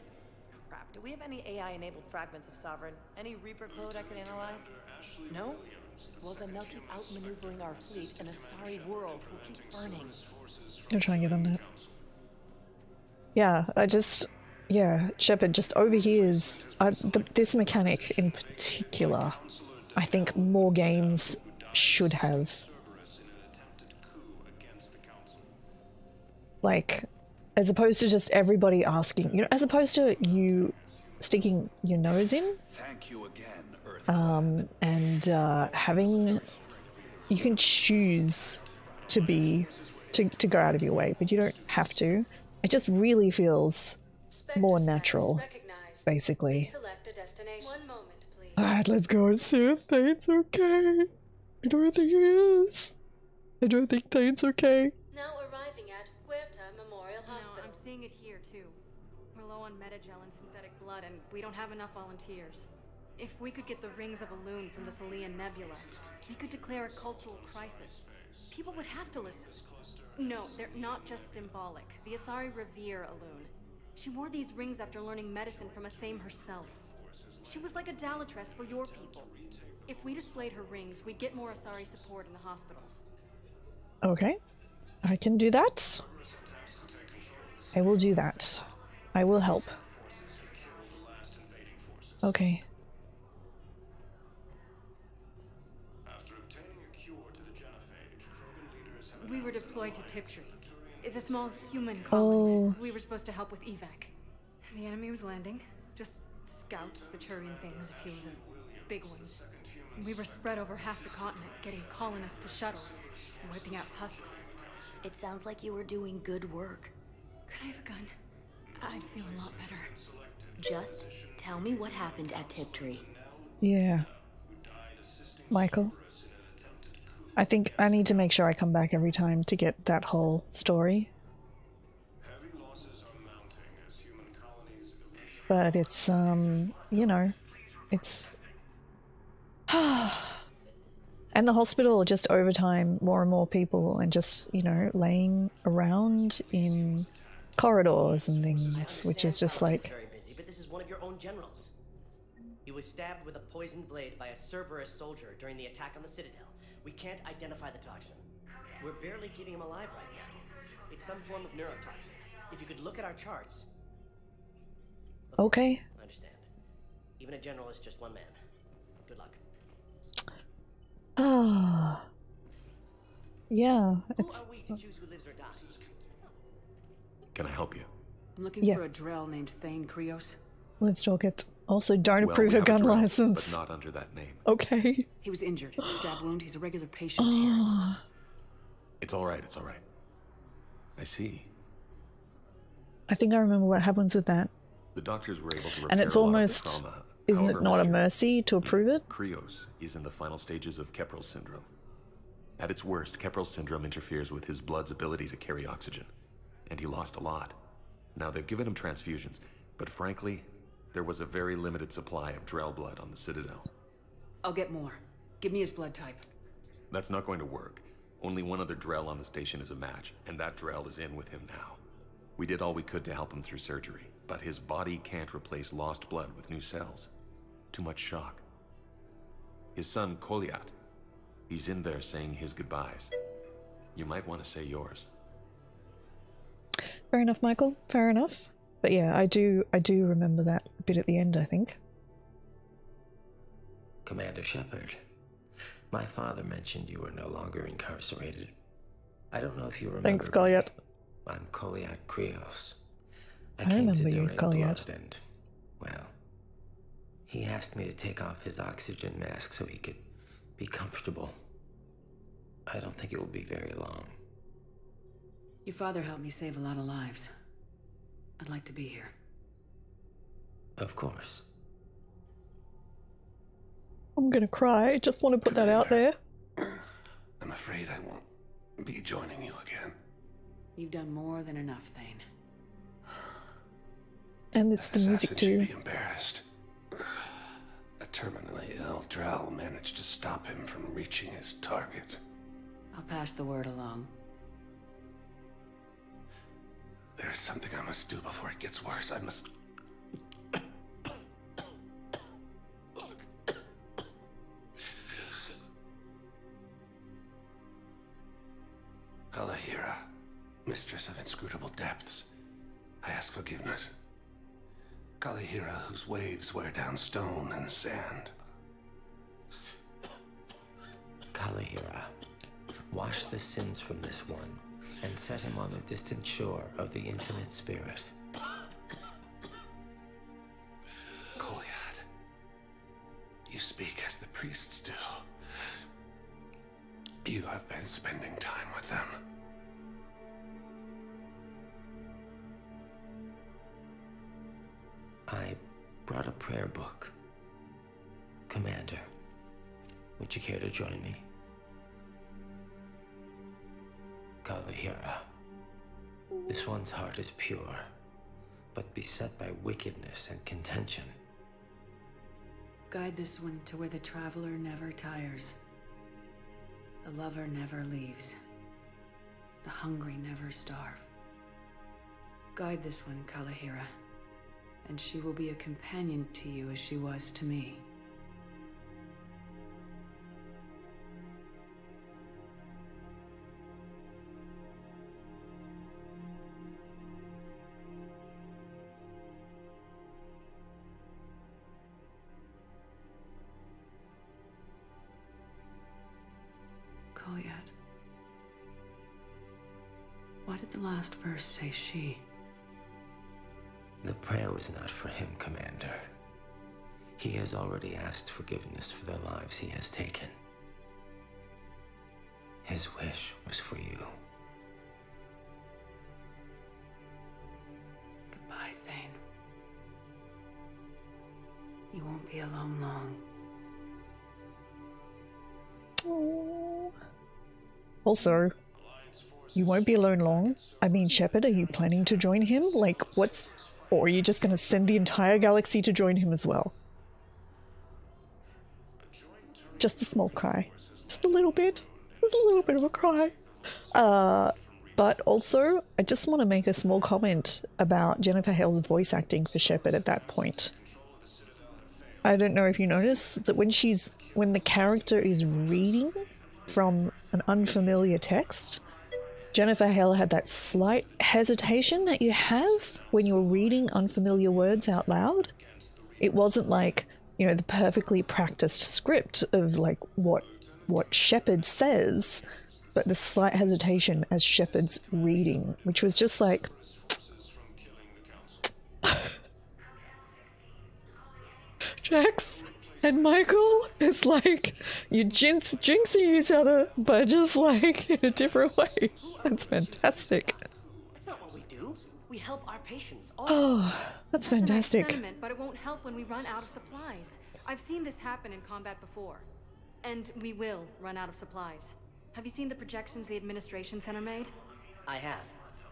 Crap, do we have any AI-enabled fragments of Sovereign? Any Reaper code I can analyze? No? Well, then they'll keep outmaneuvering our fleet in a sorry world will keep burning. I'll try and get on that. Yeah, Shepard just overhears this mechanic in particular. I think more games should have. Like, as opposed to just everybody asking, as opposed to you sticking your nose in. Thank you again, Earth. And having, you can choose to go out of your way, but you don't have to. It just really feels more natural, basically. Alright, let's go and see if Thane's okay. I don't think he is. I don't think Thane's okay. Now arriving at Huerta Memorial Hospital. No, I'm seeing it here too. We're low on metagel and synthetic blood, and we don't have enough volunteers. If we could get the rings of Elune from the Salian Nebula, we could declare a cultural crisis. People would have to listen. No, they're not just symbolic. The Asari revere Elune. She wore these rings after learning medicine from Athame herself. She was like a Dalatress for your people. If we displayed her rings, we'd get more Asari support in the hospitals. Okay, I can do that. I will do that. I will help. Okay. We were deployed to Tiptree. It's a small human colony. Oh. We were supposed to help with evac. The enemy was landing. Just scouts, the Turian things, a few of the big ones. We were spread over half the continent, getting colonists to shuttles, wiping out husks. It sounds like you were doing good work. Could I have a gun? I'd feel a lot better. Just tell me what happened at Tiptree. Yeah. Michael? I think I need to make sure I come back every time to get that whole story, but it's you know, it's and the hospital just overtime, more and more people, and just, you know, laying around in corridors and things, which is just like, very busy, but this is one of your own generals. He was stabbed with a poisoned blade by a Cerberus soldier during the attack on the Citadel. We can't identify the toxin. We're barely keeping him alive right now. It's some form of neurotoxin. If you could look at our charts. okay. I understand. Even a general is just one man. Good luck. Ah, yeah. Who are we to choose who lives or dies? Can I help you? I'm looking Yeah. for a Drell named Thane Krios. Let's talk it. Also, don't Well, approve we her have a gun drill, license. but not under that name. Okay. He was injured. Stab wound. He's a regular patient here. Oh, It's all right. It's all right. I see. I think I remember what happens with that. The doctors were able to repair And it's a lot of the almost, trauma. isn't However, it not a Mr. mercy to approve it? Krios is in the final stages of Keprel syndrome. At its worst, Keprel syndrome interferes with his blood's ability to carry oxygen, and he lost a lot. Now, they've given him transfusions, but frankly, there was a very limited supply of Drell blood on the Citadel. I'll get more. Give me his blood type. That's not going to work. Only one other Drell on the station is a match, and that Drell is in with him now. We did all we could to help him through surgery, but his body can't replace lost blood with new cells. Too much shock. His son, Koliat, he's in there saying his goodbyes. You might want to say yours. Fair enough, Michael. Fair enough. But yeah, I do remember that bit at the end, I think. Commander Shepard, my father mentioned you were no longer incarcerated. I don't know if you remember. Thanks, Goliath. I'm Koliat Krios. I came remember to you, donate Goliath. blood and, well, he asked me to take off his oxygen mask so he could be comfortable. I don't think it will be very long. Your father helped me save a lot of lives. I'd like to be here. Of course. I'm gonna cry. I just want to put that out there. I'm afraid I won't be joining you again. You've done more than enough, Thane. And it's the music Assassin too. should be embarrassed. A terminally ill Drell managed to stop him from reaching his target. I'll pass the word along. There's something I must do before it gets worse. I must... Kalahira, mistress of inscrutable depths, I ask forgiveness. Kalahira, whose waves wear down stone and sand. Kalahira, wash the sins from this one and set him on the distant shore of the infinite spirit. Koliat, you speak as the priests do. You have been spending time with them. I brought a prayer book. Commander, would you care to join me? Kalahira, this one's heart is pure, but beset by wickedness and contention. Guide this one to where the traveler never tires. The lover never leaves. The hungry never starve. Guide this one, Kalahira, and she will be a companion to you as she was to me. Koliat. Why did the last verse say she? The prayer was not for him, Commander. He has already asked forgiveness for the lives he has taken. His wish was for you. Goodbye, Thane. You won't be alone long. Also, you won't be alone long. I mean, Shepard, are you planning to join him? Like, what's Or are you just going to send the entire galaxy to join him as well? Just a small cry. Just a little bit. Just a little bit of a cry. But also, I just want to make a small comment about Jennifer Hale's voice acting for Shepard at that point. I don't know if you notice that when the character is reading from an unfamiliar text, Jennifer Hale had that slight hesitation that you have when you're reading unfamiliar words out loud. It wasn't like, you know, the perfectly practiced script of like what Shepard says, but the slight hesitation as Shepard's reading, which was just like... Jax and Michael, it's like you're jinxing each other, but just like in a different way. That's fantastic. That's not what we do. We help our patients. That's fantastic. A nice sentiment, but it won't help when we run out of supplies. I've seen this happen in combat before. And we will run out of supplies. Have you seen the projections the administration center made? I have.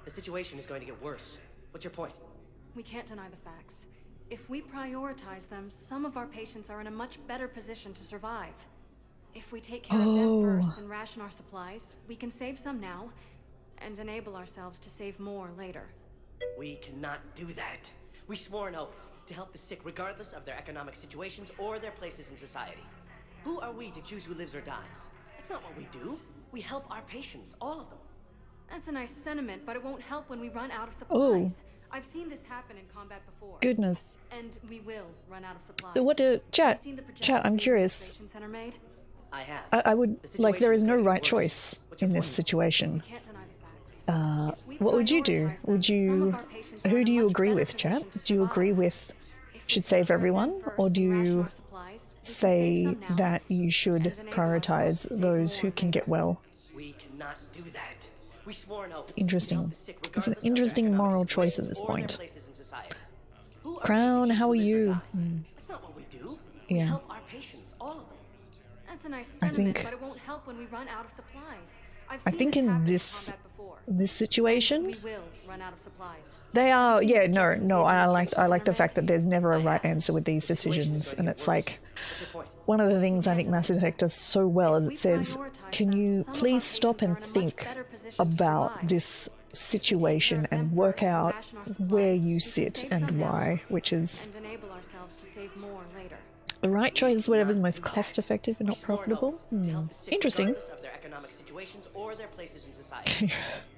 The situation is going to get worse. What's your point? We can't deny the facts. If we prioritize them, some of our patients are in a much better position to survive. If we take care of them first and ration our supplies, we can save some now and enable ourselves to save more later. We cannot do that. We swore an oath to help the sick regardless of their economic situations or their places in society. Who are we to choose who lives or dies? That's not what we do. We help our patients, all of them. That's a nice sentiment, but it won't help when we run out of supplies. I've seen this happen in combat before. Goodness. And we will run out of supplies. What do... Chat, I'm curious. I have. I would... Like, there is no right choice in this situation. What would you do? Would you... Who do you agree with, chat? Do you agree with should save everyone? Or do you say that you should prioritize those who can get well? We cannot do that. We swore an oath. Interesting. It's an interesting moral choice at this point. Crown, how are you? That's not what we do. Yeah. We help our patients, all of them. That's a nice sentiment, but it won't help when we run out of supplies. I think in this situation, we will run out of supplies. They are, yeah, no, I like the fact that there's never a right answer with these decisions, and it's like, one of the things I think Mass Effect does so well is it says, can you please stop and think about this situation and work out where you sit and why, which is the right choice is whatever's most cost effective and not profitable. Interesting.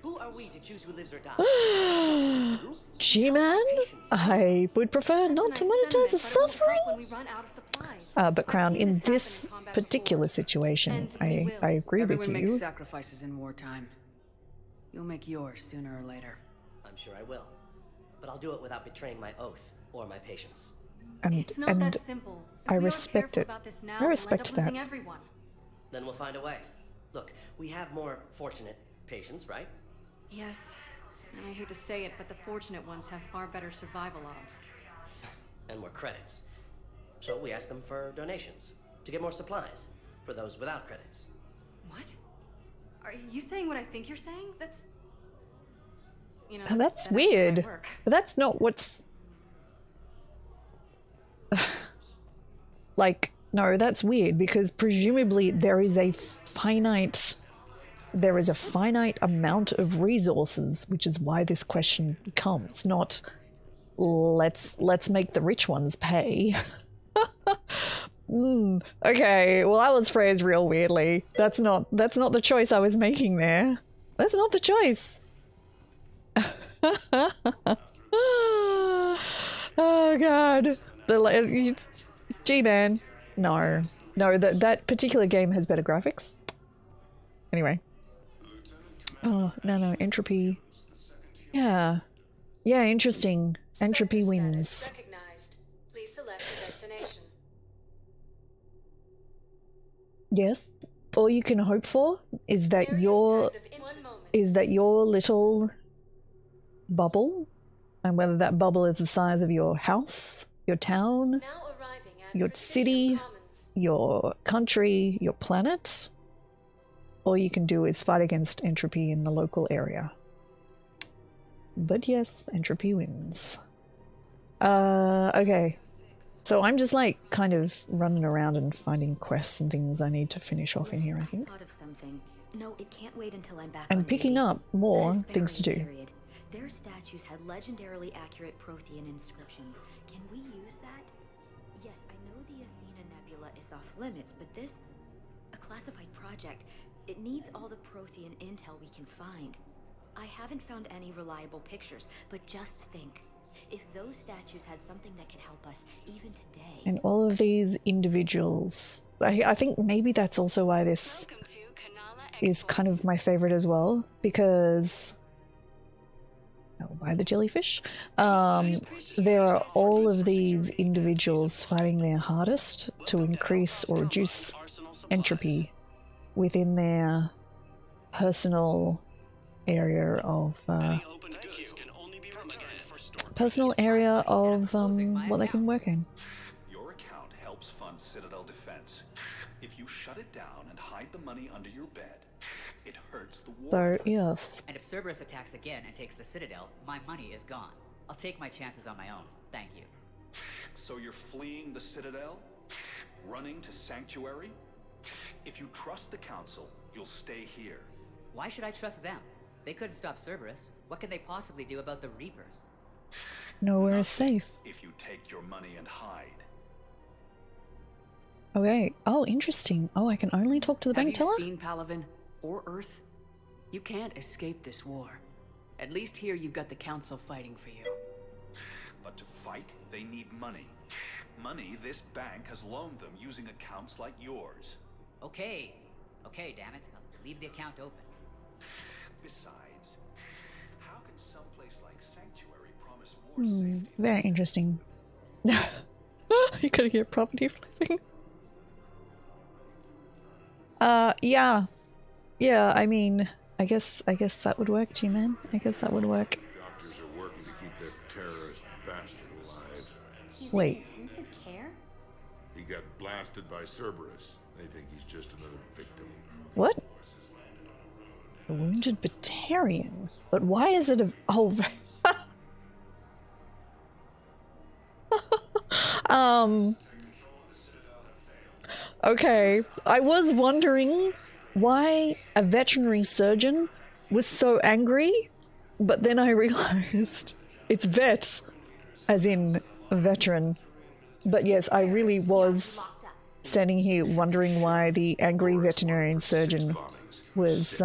Who are we to choose who lives or dies? G-Man, I would prefer not to monetize the suffering. But Crown, in this particular situation, I agree with Everyone you. makes sacrifices in wartime. You'll make yours sooner or later. I'm sure I will. But I'll do it without betraying my oath or my patients. And I respect it. I respect that. Then we'll find a way. Look, we have more fortunate patients, right? Yes. And I hate to say it, but the fortunate ones have far better survival odds. And more credits. So we ask them for donations to get more supplies for those without credits. What? Are you saying what I think you're saying? That's... You know, That's weird. But that's not what's... Like, no, that's weird because presumably there is a finite amount of resources, which is why this question comes, not let's make the rich ones pay. Okay, well that was phrased real weirdly. That's not the choice I was making there. That's not the choice. Oh god. G-Man. No, that particular game has better graphics. Anyway. Oh, no, entropy. Yeah, interesting. Entropy wins. Please select a destination. Yes. All you can hope for is that your little bubble, and whether that bubble is the size of your house, your town, your city, your country, your planet, all you can do is fight against entropy in the local area. But yes, entropy wins. Okay. So I'm just like kind of running around and finding quests and things I need to finish off in here, I think. Thought of something. No, it can't wait until I'm back. I'm on picking duty. up more The things to do. Hesperian period. Their statues had legendarily accurate Prothean inscriptions. Can we use that? Yes, I know the Athena Nebula is off limits, but this, a classified project, it needs all the Prothean intel we can find. I haven't found any reliable pictures, but just think. If those statues had something that could help us, even today. And all of these individuals, I think maybe that's also why this is kind of my favorite as well, because by the jellyfish, there are all of these individuals fighting their hardest to increase or reduce entropy within their personal area of what they can work in. Your account helps fund Citadel defense. If you shut it down and hide the money under your bed, it hurts the war. So yes. And if Cerberus attacks again and takes the Citadel, my money is gone. I'll take my chances on my own. Thank you. So you're fleeing the Citadel? Running to Sanctuary? If you trust the Council, you'll stay here. Why should I trust them? They couldn't stop Cerberus. What can they possibly do about the Reapers? Nowhere is safe. If you take your money and hide. Okay. Oh, interesting. Oh, I can only talk to the bank teller? Have you seen Palaven or Earth? You can't escape this war. At least here you've got the Council fighting for you. But to fight, they need money. Money this bank has loaned them using accounts like yours. Okay, damn it. I'll leave the account open. Besides, how can someplace like Sanctuary promise more safety? Very interesting. You gotta get property flipping. Yeah, I mean, I guess that would work, G-Man. I guess that would work. Doctors are working to keep that terrorist bastard alive. Wait. Intensive care? He got blasted by Cerberus. They think he's just another victim. What? A wounded Batarian? But why is it a... Oh... Okay, I was wondering why a veterinary surgeon was so angry, but then I realized it's vet, as in a veteran. But yes, I really was standing here wondering why the angry veterinarian surgeon was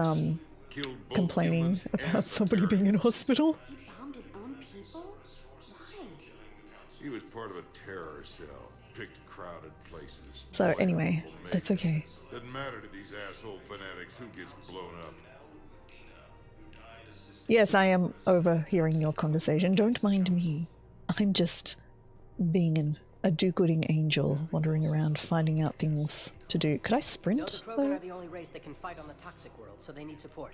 complaining about somebody being in hospital. He bombed his own people? Why? He was part of a terror cell, picked crowded places. So anyway, that's okay. Doesn't matter to these asshole fanatics who gets blown up. Yes, I am overhearing your conversation. Don't mind me. I'm just being a do-gooding angel, wandering around, finding out things to do. Could I sprint? No, the Krogan are the only race that can fight on the toxic world, so they need support.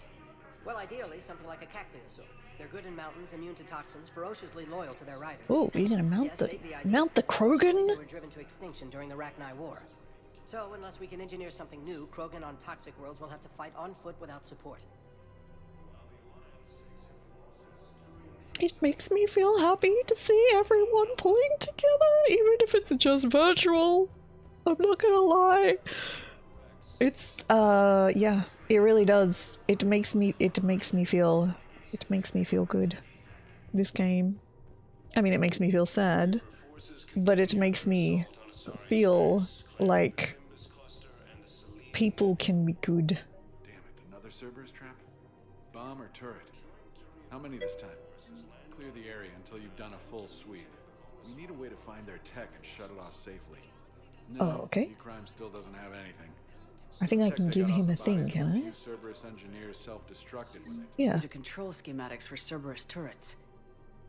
Well, ideally, something like a cactuosaur. They're good in mountains, immune to toxins, ferociously loyal to their riders. Oh, you're gonna mount Yes, the they'd be ideal. mount the Krogan? They were driven to extinction during the Rachni War. So, unless we can engineer something new, Krogan on toxic worlds will have to fight on foot without support. It makes me feel happy to see everyone pulling together, even if it's just virtual. I'm not gonna lie. It's yeah, it really does. It makes me feel good. This game. I mean, it makes me feel sad, but it makes me feel like people can be good. Damn it, another Cerberus trap? Bomb or turret? How many this time? Clear the area until you've done a full sweep. We need a way to find their tech and shut it off safely. No, Oh, okay. E-Crime still doesn't have anything. I think I can Tech they give got him off a the thing, bodies of can a I? few Cerberus engineers self-destructed with it. Yeah. These are control schematics for Cerberus turrets.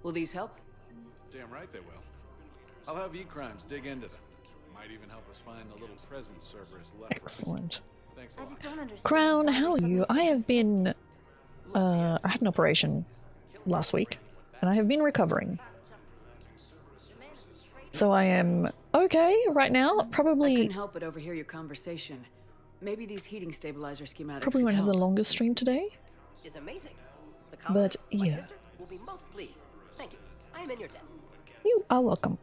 Will these help? Damn right they will. I'll have E-Crimes dig into them. Might even help us find the little present Cerberus left. Excellent. Thanks a lot. Crown, how are you? I have been I had an operation last week, and I have been recovering. So I am okay right now. I Probably couldn't help but overhear your conversation. Maybe these heating stabilizer schematics probably could won't have the help. longest stream today. Is amazing. The But colonists, my yeah. sister, will be most pleased. Thank you. I am in your debt. You are welcome.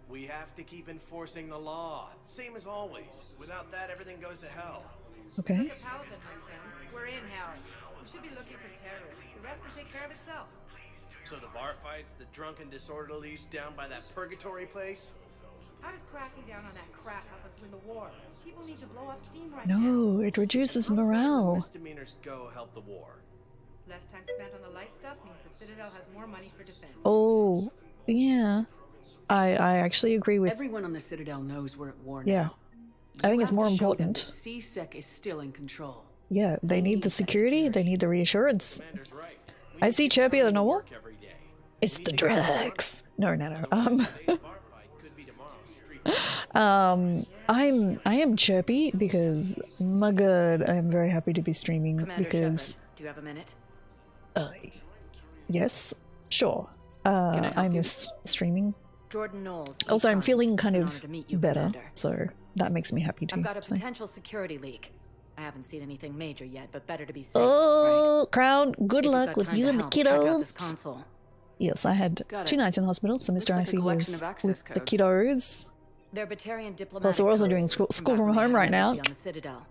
We have to keep enforcing the law, same as always. Without that, everything goes to hell. Okay. Look at Paladin, my friend. We're in hell. We should be looking for terrorists. The rest can take care of itself. So the bar fights, the drunken disorderlies down by that purgatory place? How does cracking down on that crap help us win the war? People need to blow off steam right now. No, it reduces morale. Misdemeanors go help the war. Less time spent on the light stuff means the Citadel has more money for defense. Oh, yeah. I actually agree with... Everyone on the Citadel knows we're at war Yeah. now. I think You it's have more to show them important. that C-Sec is still in control. Yeah, they need the security, they need the reassurance. I see chirpier than normal. It's the drugs. No. I am chirpy because, my god, I am very happy to be streaming. Commander because Shepard, do you have a minute? yes, sure. I miss streaming. Jordan Knowles. Also, I'm feeling kind It's an of honor to meet you, better, Commander. so that makes me happy too. I've got a so. potential security leak. I haven't seen anything major yet, but better to be safe. Oh, Crown, good If you've luck got with time you to and the help, check out kiddos. this console. Yes, I had Got 2 it. nights in hospital, so Mr. like a Icy collection was of access with the codes. kiddos. They're Batarian diplomatic Plus, we're also codes doing school from combined with home right the now. on the Citadel.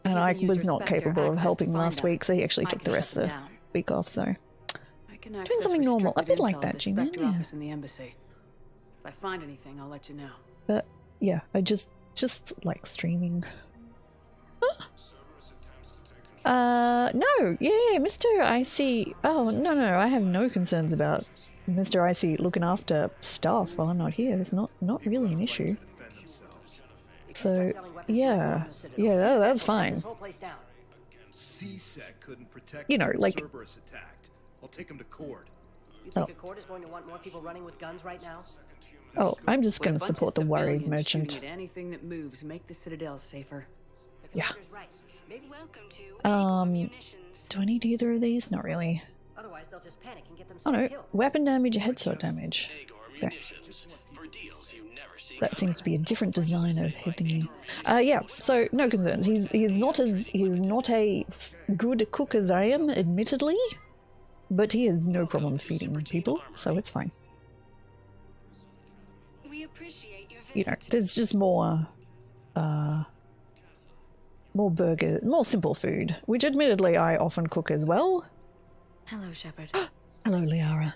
And You I can use was your not Spectre capable of access to helping find last them. week, so he actually I took can the shut rest of them the down. week off, so... I can Doing access something normal. I restricted did like intel that, at the G-Man, Spectre yeah. office in the embassy. If I find anything, I'll let you know. But, yeah, I just like streaming. No, yeah, Mr. Icy... Oh, no, I have no concerns about Mr. Icy looking after stuff while I'm not here. It's not really an issue. So, yeah, that's fine. C-Sec couldn't protect You know, us when like- Cerberus attacked. I'll take him to court. You think Accord is going to want more people running with guns right now? Oh, I'm just When a gonna bunch support of the worried civilians merchant. shooting at anything that moves, make the Citadel safer. Yeah. Right. Maybe Do I need either of these? Not really. otherwise they'll just panic and get Oh themselves no, killed. weapon damage, headshot damage. Okay. That seems to be a different design of head thingy. Yeah, so no concerns. He's not a good cook as I am, admittedly, but he has no problem feeding people, so it's fine. We appreciate your You know, there's just more more simple food, which admittedly I often cook as well. Hello, Shepard. Hello, Liara.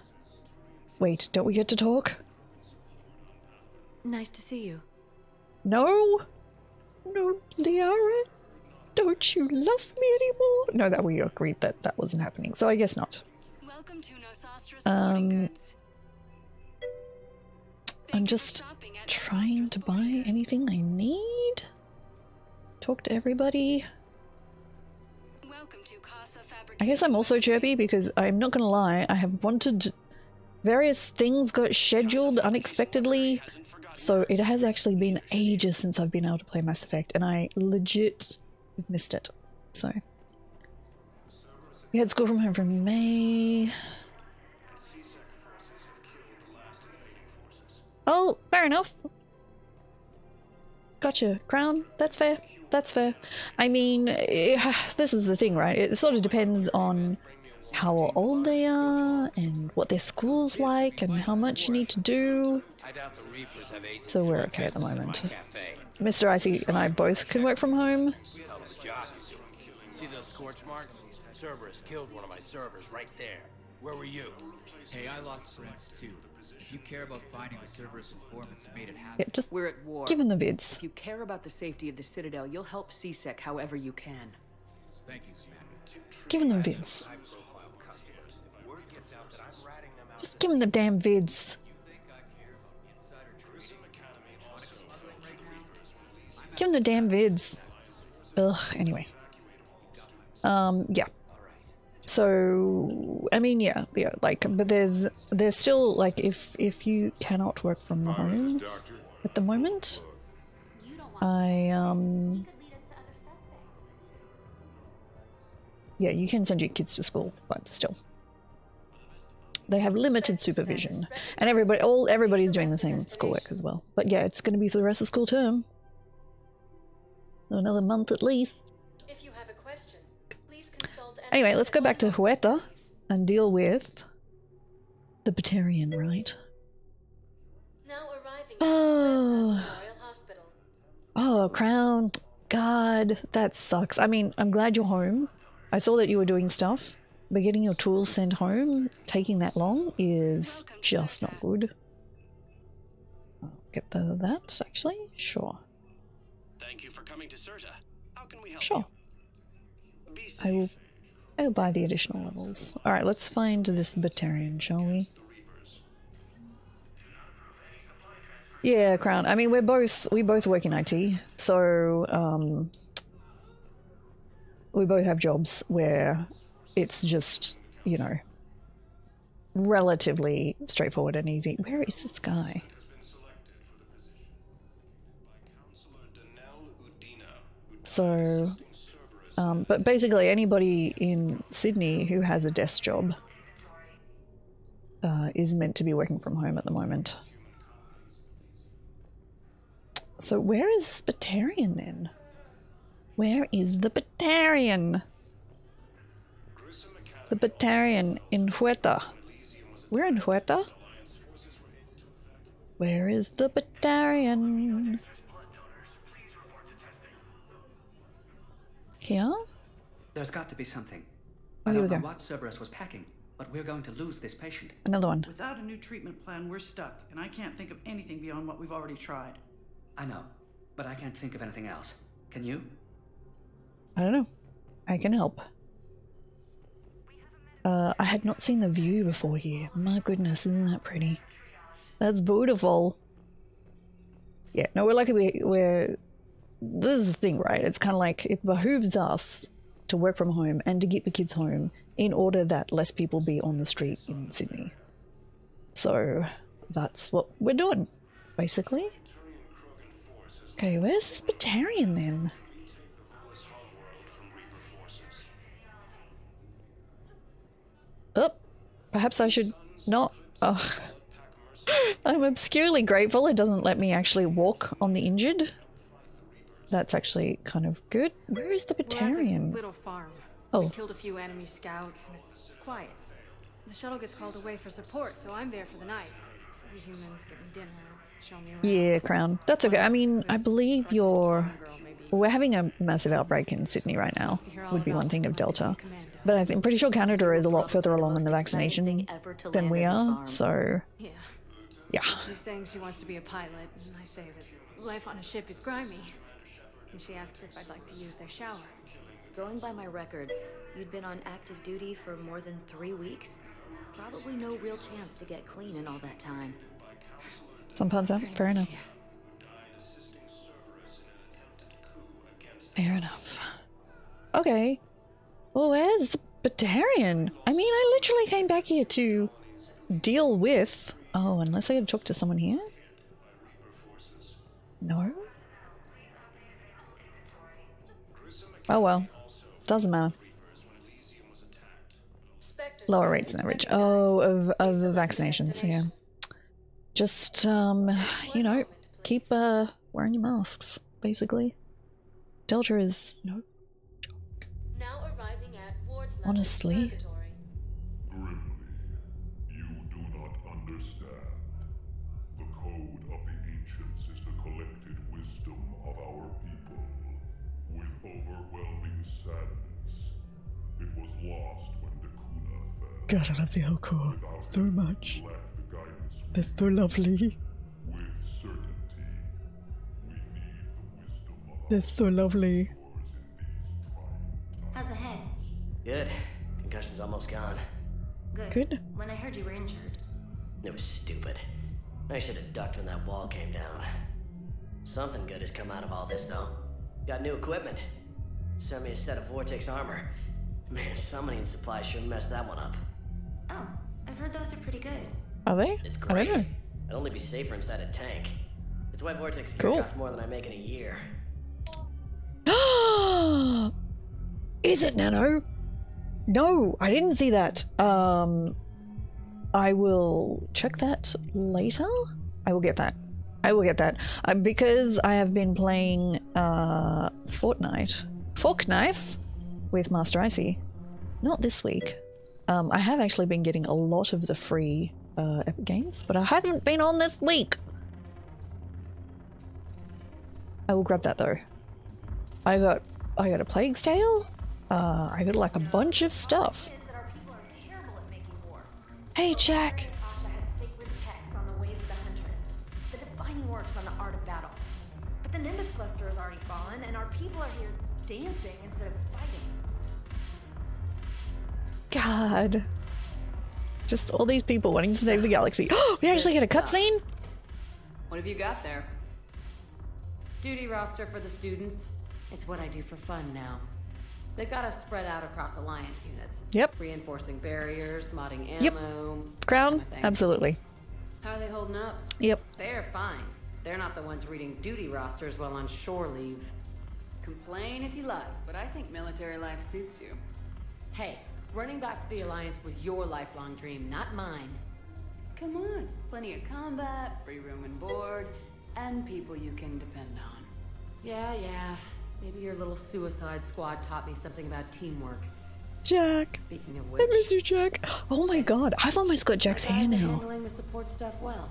Wait, don't we get to talk? Nice to see you. No, Liara, don't you love me anymore? No, that we agreed that that wasn't happening, so I guess not. Welcome to Nosastra's I'm just trying to buy anything I need. Talk to everybody. I guess I'm also chirpy because I'm not gonna lie, I have wanted various things got scheduled unexpectedly, so it has actually been ages since I've been able to play Mass Effect, and I legit missed it. So we had school from home from May. Oh, fair enough. Gotcha, Crown. That's fair. That's fair. I mean, this is the thing, right? It sort of depends on how old they are and what their school's like and how much you need to do. So we're okay at the moment. Mr. Icy and I both can work from home. Hell of a job you're doing. See those scorch marks? Cerberus killed one of my servers right there. Where were you? Hey, I lost friends too. If you care about finding the Cerberus informants who made it happen, Yeah, just We're at war. give him the vids. If you care about the safety of the Citadel, you'll help C-Sec however you can. thank you, Commander. Give him the vids. Just give him the damn vids. Give him the damn vids. Ugh, anyway. Yeah. So, I mean, yeah, like, but there's still, like, if you cannot work from home at the moment, yeah, you can send your kids to school, but still. They have limited supervision, and everybody's doing the same schoolwork as well. But yeah, it's going to be for the rest of school term. Another month at least. If you have a question, please consult Anyway, let's go back to Huerta and deal with the Batarian, right? Oh. Oh, Crown. God, that sucks. I mean, I'm glad you're home. I saw that you were doing stuff, but getting your tools sent home, taking that long, is just not good. I'll get that, actually? Sure. Thank you for coming to Serta. How can we help Sure. you? Be I will buy the additional levels. Alright, let's find this Batarian, shall we? Yeah, Crown. I mean, we both work in IT, so we both have jobs where it's just, you know, relatively straightforward and easy. Where is this guy? So, but basically anybody in Sydney who has a desk job is meant to be working from home at the moment. So where is this Batarian then? Where is the Batarian? The Batarian in Huerta. We're in Huerta. Where is the Batarian? Here? There's got to be something. Oh, I here we don't know go. what Cerberus was packing, but we're going to lose this patient. Another one. Without a new treatment plan, we're stuck, and I can't think of anything beyond what we've already tried. I know, but I can't think of anything else. Can you? I don't know. I can help. I had not seen the view before here. My goodness, isn't that pretty? That's beautiful. Yeah, no, we're lucky we're... This is the thing, right? It's kind of like it behooves us to work from home and to keep the kids home in order that less people be on the street in Sydney. So that's what we're doing, basically. Okay, where's this Batarian then? Oh, perhaps I should not. Oh. I'm obscurely grateful it doesn't let me actually walk on the injured. That's actually kind of good. Where is the Batarian? Little farm. Oh. We killed a few enemy scouts, and it's quiet. The shuttle gets called away for support, so I'm there for the night. The humans give me dinner, show me around. Yeah, Crown. That's okay. I mean, I believe we're having a massive outbreak in Sydney right now. Would be one thing of Delta. But I'm pretty sure Canada is a lot further along in the vaccination than we are, so... Yeah. She's saying she wants to be a pilot, and I say that life on a ship is grimy. And she asks if I'd like to use their shower. Going by my records, you'd been on active duty for more than 3 weeks. Probably no real chance to get clean in all that time. Sometimes that, fair enough. Fair enough. Okay. Well, where's the Batarian? I mean, I literally came back here to deal with... Oh, unless I had to talk to someone here? No? Oh well. Doesn't matter. Lower rates than average. Oh, of the vaccinations, yeah. Just, you know, keep wearing your masks, basically. Delta is no joke. Honestly. Grimly, you do not understand. The code of the ancients is the collected wisdom of our people. With overwhelming sadness, it was lost when Dakuna fell. God, I love the Alcor so much. They're so lovely. With certainty, we need the wisdom of They're so lovely. How's the head? Good. Concussion's almost gone. Good. When I heard you were injured. It was stupid. I should have ducked when that wall came down. Something good has come out of all this, though. Got new equipment. Sent me a set of Vortex armor. Man, summoning supply sure messed that one up. Oh, I've heard those are pretty good. Are they? It's I great. don't know. I'd only be safer inside a tank. That's why Vortex gear Cool. costs more than I make in a year. Is it Nano? No, I didn't see that. I will check that later. I will get that. I will get that. Because I have been playing Fortnite. Forkknife with Master Icy. Not this week. I have actually been getting a lot of the free Epic games, but I haven't been on this week. I will grab that though. I got a Plague's Tale. I got like a bunch of stuff. Hey, Jack. On the ways of the Huntress, the defining works on the art of battle. But the Nimbus cluster has already fallen, and our people are here dancing instead of fighting. God. Just all these people wanting to save the galaxy. Oh, we actually get a cutscene? What have you got there? Duty roster for the students. It's what I do for fun now. They've got us spread out across Alliance units. Yep. Reinforcing barriers, modding ammo. Yep. Crown? Kind of thing. Absolutely. How are they holding up? Yep. They're fine. They're not the ones reading duty rosters while on shore leave. Complain if you like, but I think military life suits you. Hey, running back to the Alliance was your lifelong dream, not mine. Come on, plenty of combat, free room and board, and people you can depend on. Yeah. Maybe your little suicide squad taught me something about teamwork. Jack. Speaking of which, I miss you, Jack. Oh my god, I've almost got Jack's hair now. Handling the support stuff well.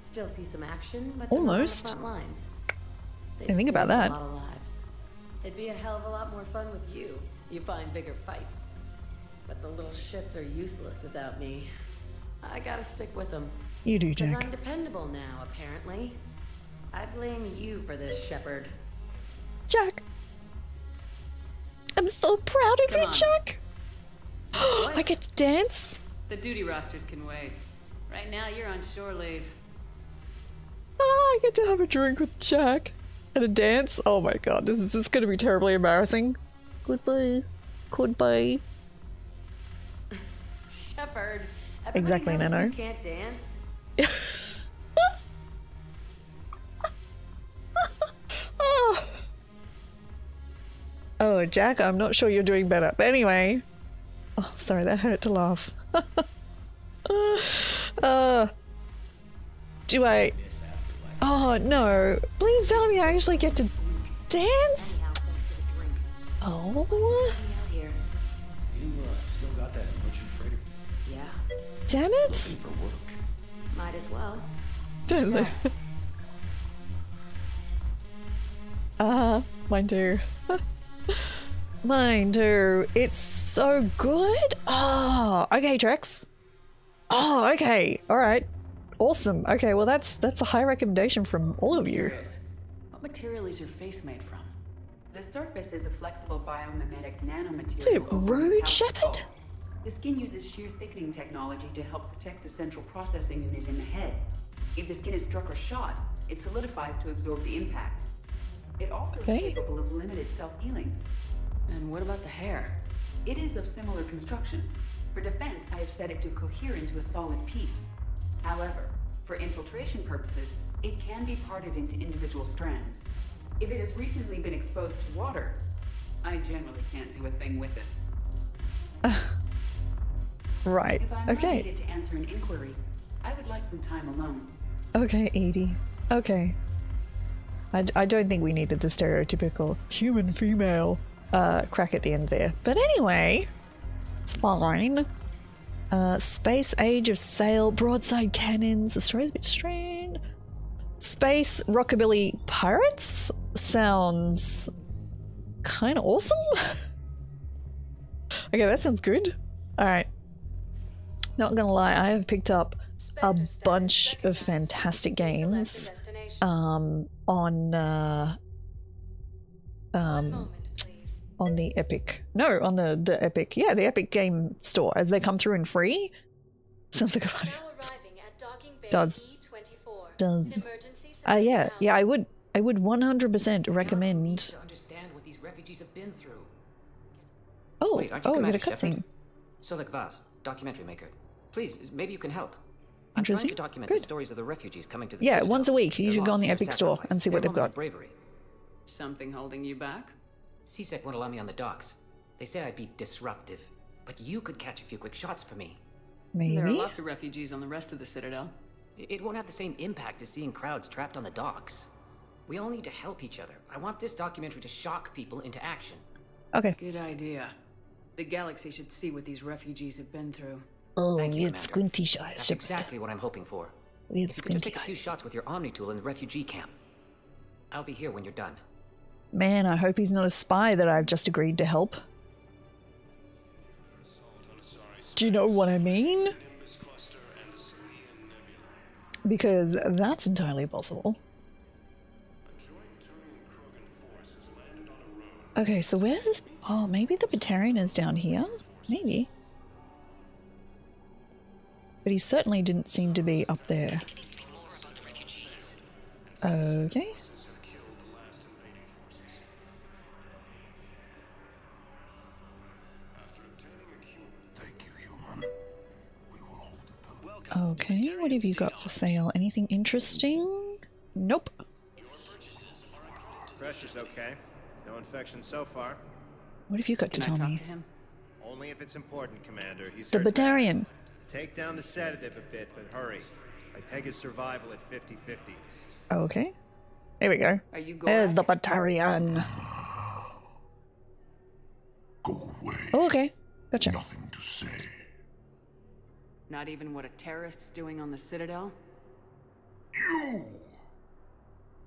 Still see some action, but they're Almost. not on the front lines. I think about that. A lot of lives. It'd be a hell of a lot more fun with you. You find bigger fights. But the little shits are useless without me. I gotta stick with them. You do, 'Cause Jack. I'm dependable now, apparently. I blame you for this, Shepard. Jack. I'm so proud of Come you, on. Jack. I get to dance. The duty rosters can wait. Right now, you're on shore leave. I get to have a drink with Jack and a dance. Oh my god, this is going to be terribly embarrassing. Goodbye. Goodbye. Shepard. Exactly, everybody knows Nano. You can't dance. Oh, Jack, I'm not sure you're doing better. But anyway. Oh, sorry, that hurt to laugh. Do I... Oh, no. Please tell me I actually get to dance? Oh. You still got that merchant trader? Yeah. Damn it. Might as well. Totally. Mine too. Mine too. It's so good. Oh, okay, Trex. Oh, okay. All right. Awesome. Okay, well that's a high recommendation from all of you. What material is your face made from? The surface is a flexible biomimetic nanomaterial. Dude, over rude, metallic Shepard? skull. The skin uses shear thickening technology to help protect the central processing unit in the head. If the skin is struck or shot, it solidifies to absorb the impact. It also is capable of limited self-healing. And what about the hair? It is of similar construction. For defense, I have set it to cohere into a solid piece. However, for infiltration purposes, it can be parted into individual strands. If it has recently been exposed to water, I generally can't do a thing with it. Right. If I'm not Okay. needed to answer an inquiry, I would like some time alone. Okay, Edie. Okay. I don't think we needed the stereotypical human female crack at the end there. But anyway, it's fine. Space Age of Sail, broadside cannons. The story's a bit strange. Space Rockabilly Pirates sounds kind of awesome. Okay, that sounds good. Alright. Not gonna lie, I have picked up a bunch of fantastic games on the Epic. No, on the Epic. Yeah, the Epic Game Store as they come through in free. Sounds like a funny. Does. Yeah, I would 100% recommend. To understand what these refugees have been through. Oh, Wait, aren't you we got a Commander cutscene. Shepard? Solek Vast, documentary maker. Please, maybe you can help. I'm trying Interesting. to document the stories of the refugees coming to the Yeah, Citadel. once a week. You Their should go on loss, the their Epic Store sacrifice, and see their what they've moments got. of bravery. Something holding you back? CSEC won't allow me on the docks. They say I'd be disruptive. But you could catch a few quick shots for me. There are Maybe. lots of refugees on the rest of the Citadel. It won't have the same impact as seeing crowds trapped on the docks. We all need to help each other. I want this documentary to shock people into action. Okay. Good idea. The galaxy should see what these refugees have been through. Oh, Thank you, you Commander. squinty eyes. That's exactly what I'm hoping for. We had If you could just squinty take a few eyes. shots with your Omni tool in the refugee camp. I'll be here when you're done. Man, I hope he's not a spy that I've just agreed to help. Do you know what I mean? Because that's entirely possible. Okay, so where's this? Oh, maybe the Batarian is down here? Maybe. But he certainly didn't seem to be up there. Okay. Okay, what have you got for sale? Anything interesting? Nope. Pressure's okay. No infection so far. What have you got to tell me? Only if it's important, Commander. He's The hurt bad. Batarian. Take down the sedative a bit, but hurry. I peg his survival at 50-50. Okay. There we go. Are you There's the Batarian. Go away. Oh, okay. Gotcha. Nothing to say. Not even what a terrorist's doing on the Citadel? You!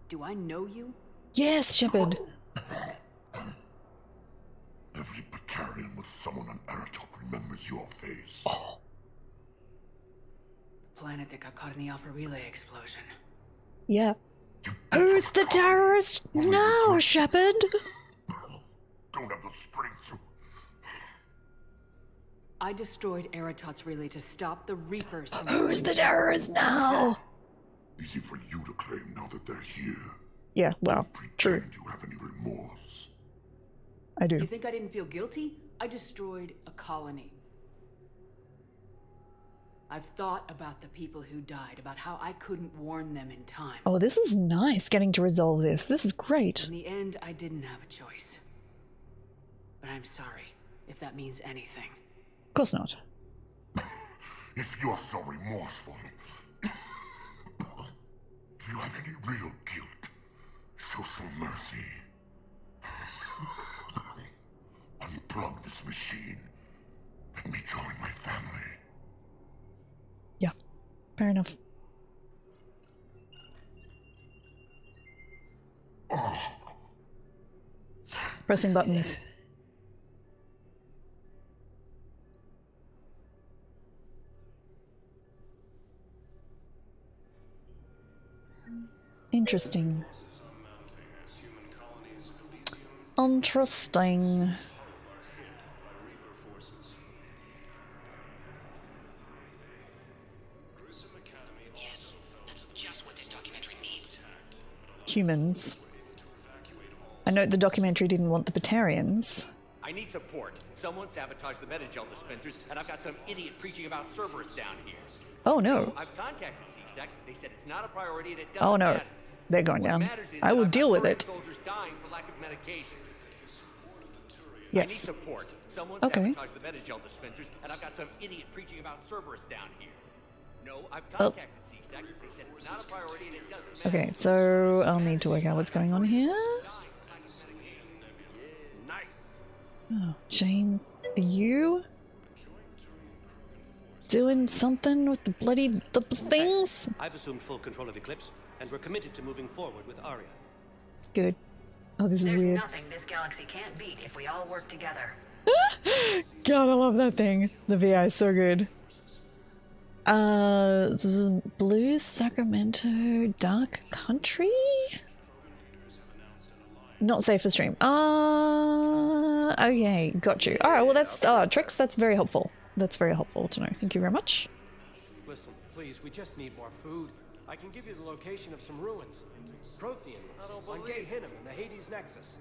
Do I know you? Yes, Shepard. Every Batarian with someone on Aratok remembers your face. Planet that got caught in the Alpha Relay explosion. Yeah. Who's the terrorist now, Shepard? Don't have the strength to... I destroyed Eratot's relay to stop the Reapers. Who's the terrorist now? Easy for you to claim now that they're here. Yeah, well, true. Do you have any remorse? I do. You think I didn't feel guilty? I destroyed a colony. I've thought about the people who died, about how I couldn't warn them in time. Oh, this is nice getting to resolve this. This is great. In the end, I didn't have a choice. But I'm sorry, if that means anything. Of course not. If you're so remorseful, if you have any real guilt, show some mercy. Unplug this machine. Let me join my family. Yeah, fair enough. Pressing buttons. Interesting. Interesting. Yes, that's just what this documentary needs. Humans. I know the documentary didn't want the Batarians. I need support. Someone sabotaged the Metagel dispensers, and I've got some idiot preaching about Cerberus down here. Oh no. I've contacted CSEC. They said it's not a priority and it doesn't Oh no. matter. They're going down. Matters is I will that deal with I've it. got soldiers dying for lack of medication. I need Yes. support. Someone Okay. sabotaged the Metagel dispensers, and I've got some idiot preaching about Cerberus down here. No, I've Oh. contacted CSEC. They said it's not a priority and it doesn't matter. Okay, so I'll need to work out what's going on here. Nice. Oh, James, are you doing something with the bloody things? I've assumed full control of Eclipse, and we're committed to moving forward with Arya. Good. Oh, this is There's weird. nothing this galaxy can't beat if we all work together. God, I love that thing. The VI is so good. This is Blue Sacramento Dark Country? Not safe for stream. Okay, got you. Alright, well that's, Trix, that's very helpful. That's very helpful to know. Thank you very much. Listen, please, we just need more food. I can give you the location of some ruins. Prothean ruins on Gay Hinnom in the Hades Nexus.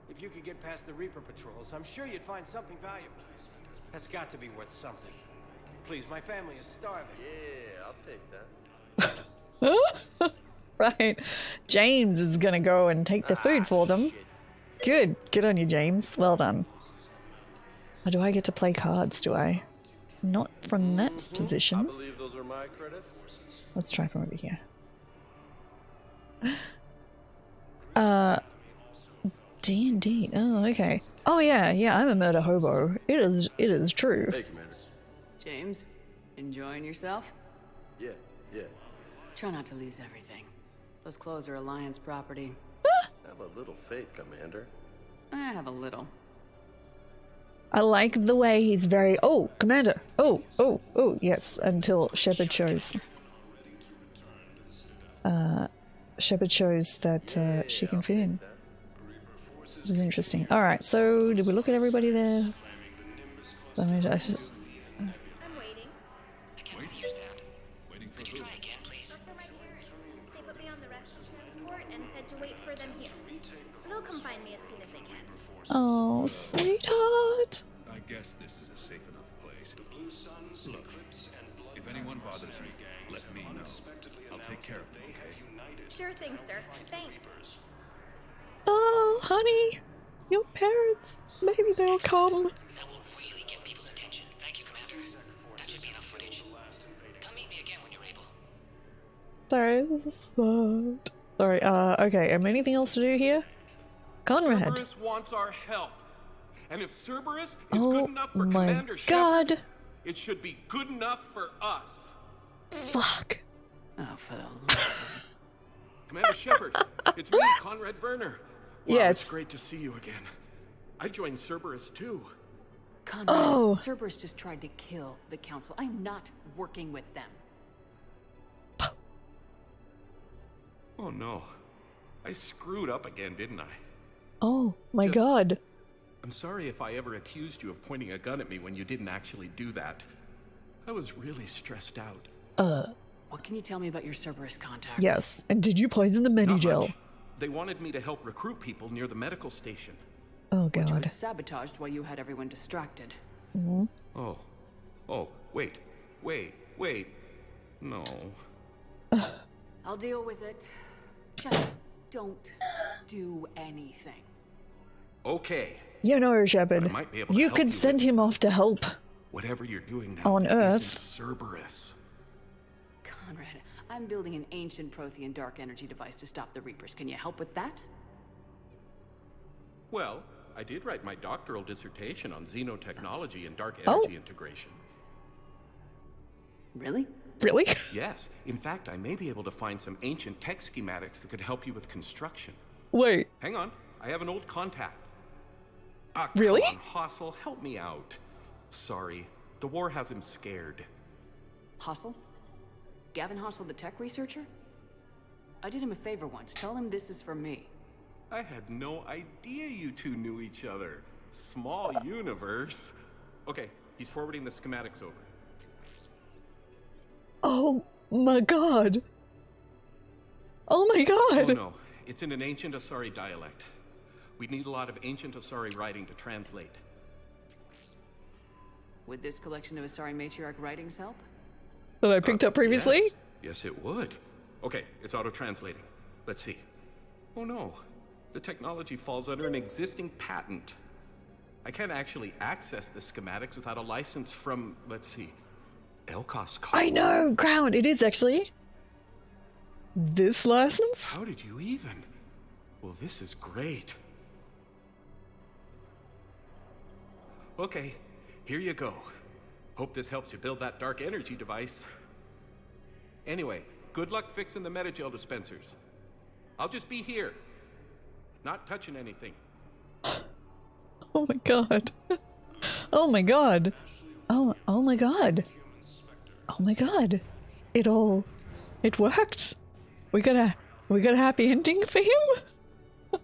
If you could get past the Reaper patrols, I'm sure you'd find something valuable. That's got to be worth something. Please, my family is starving. Yeah, I'll take that. Right. James is gonna go and take the food for them. Good. Good on you, James. Well done. Or do I get to play cards, do I? Not from that position. I believe those are my credits. Let's try from over here. D&D. Oh, okay. Oh yeah, yeah, I'm a murder hobo. It is true. Hey, Commander. James, enjoying yourself? Yeah. Try not to lose everything. Those clothes are Alliance property. Have a little faith, Commander. I have a little. I like the way he's very, oh, Commander, oh, yes, until Shepard shows. Shepard shows that she can fit in. Which is interesting. Alright, so did we look at everybody there? I'm waiting. I can't use that. Could you try again, please? They put me on the rescue transport and said to wait for them here. They'll come find me as soon as they can. Oh, sweetheart. I guess this is a safe enough place. Look, if anyone bothers you, let me know. I'll take care of them, okay? Sure thing, sir. Thanks. Oh, honey, your parents, maybe they'll come. That will really get people's attention. Thank you, Commander. That should be enough footage. Come meet me again when you're able. Sorry, this is sad. Sorry, okay, anything else to do here? Conrad. Cerberus wants our help. And if Cerberus is good enough for my Commander God. Shepard, it should be good enough for us. Fuck. Oh, Phil. Commander Shepard, it's me, Conrad Werner. Wow, Yes. It's great to see you again. I joined Cerberus too. Conrad, Cerberus just tried to kill the Council. I'm not working with them. Oh no. I screwed up again, didn't I? Oh my God. I'm sorry if I ever accused you of pointing a gun at me when you didn't actually do that. I was really stressed out. What can you tell me about your Cerberus contacts? Yes, and did you poison the Medigel? They wanted me to help recruit people near the medical station. Oh Which God. was sabotaged while you had everyone distracted. Mhm. Oh, wait. No. I'll deal with it. Just don't do anything. Okay. You know, Shepard, But I might be able to you help could you send him off to help Whatever you're doing now on isn't Earth. Cerberus. Conrad, I'm building an ancient Prothean dark energy device to stop the Reapers. Can you help with that? Well, I did write my doctoral dissertation on xenotechnology and dark energy integration. Really? Really? Yes. In fact, I may be able to find some ancient tech schematics that could help you with construction. Wait. Hang on. I have an old contact. Really? Come on, Hossel, help me out. Sorry. The war has him scared. Hossel? Gavin Hossel, the tech researcher? I did him a favor once. Tell him this is for me. I had no idea you two knew each other. Small universe. Okay, he's forwarding the schematics over. Oh my God. Oh my God. Oh no, it's in an ancient Asari dialect. We'd need a lot of ancient Asari writing to translate. Would this collection of Asari matriarch writings help? That I picked up previously? Yes, it would. Okay, it's auto-translating. Let's see. Oh no, the technology falls under an existing patent. I can't actually access the schematics without a license from, let's see, Elkos. I know, Crown, it is actually. This license? How did you even? Well, this is great. Okay, here you go. Hope this helps you build that dark energy device. Anyway, good luck fixing the Medigel dispensers. I'll just be here. Not touching anything. Oh my God. Oh my God. Oh my God. Oh my God. It worked. We got a happy ending for him?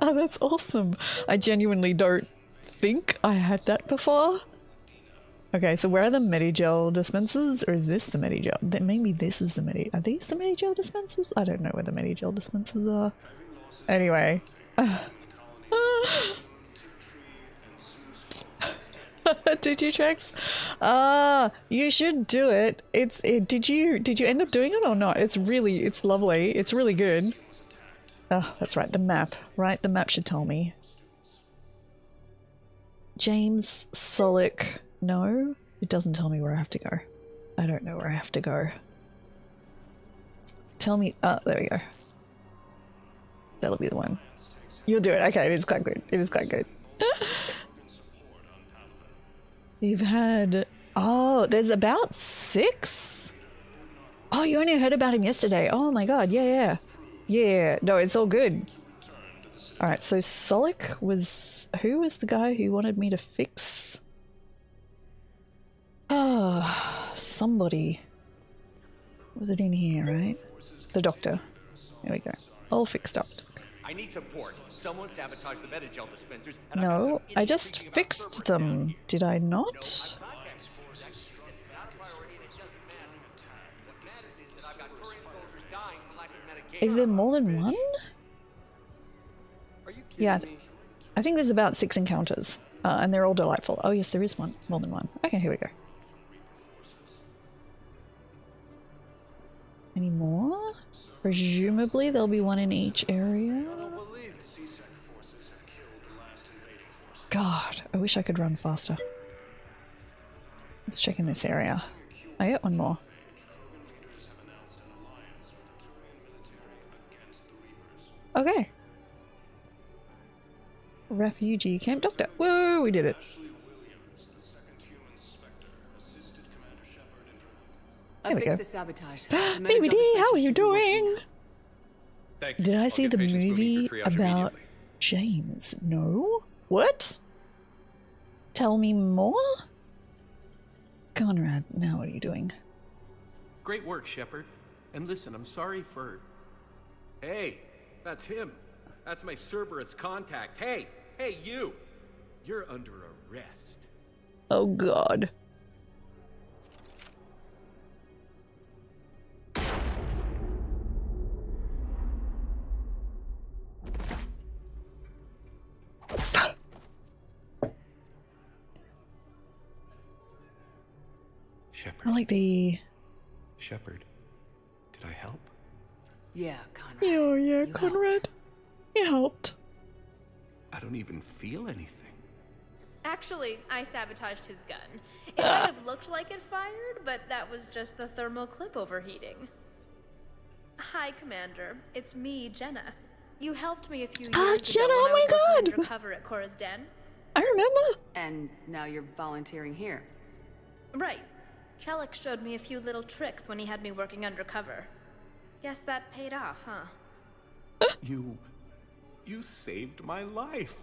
Oh, that's awesome. I genuinely don't think I had that before. Okay, so where are the Medigel dispensers? Or is this the Medigel? Maybe this is the Are these the Medigel dispensers? I don't know where the Medigel dispensers are. Anyway. Did you tracks? You should do it. Did you end up doing it or not? It's lovely. It's really good. Oh, that's right, the map. Right, the map should tell me. James Solik. No, it doesn't tell me where I have to go. I don't know where I have to go. Tell me. Oh, there we go. That'll be the one. You'll do it. Okay, it is quite good. It is quite good. You've had... Oh, there's about 6? Oh, you only heard about him yesterday. Oh my God, yeah. Yeah, no, it's all good. Alright, so Solik was... Who was the guy who wanted me to fix? Ah, somebody. Was it in here, right? The doctor. There we go. All fixed up. I need support. Someone sabotaged the Metagel dispensers. No, I just fixed them. Did I not? Is there more than one? Yeah, I think there's about 6 encounters, and they're all delightful. Oh yes, there is one. More than one. Okay, here we go. Any more? Presumably there'll be one in each area. God, I wish I could run faster. Let's check in this area. I get one more. Okay. Refugee camp doctor. Whoa, we did it. There we go. The sabotage. Baby D, how are you doing? Thank you. Did I I'll see get the patients moving movie for triage about immediately. James? No? What? Tell me more? Conrad, now what are you doing? Great work, Shepard. And listen, I'm sorry for... Hey, that's him. That's my Cerberus contact. Hey, you! You're under arrest. Oh God. Shepard. I like the... Shepard, did I help? Yeah, Conrad. Oh yeah, Conrad. You helped. I don't even feel anything. Actually, I sabotaged his gun. It might have looked like it fired, but that was just the thermal clip overheating. Hi, Commander. It's me, Jenna. You helped me a few years ago Jenna, when oh I was my working God. undercover at Cora's Den. I remember. And now you're volunteering here. Right. Chelik showed me a few little tricks when he had me working undercover. Guess that paid off, huh? You saved my life.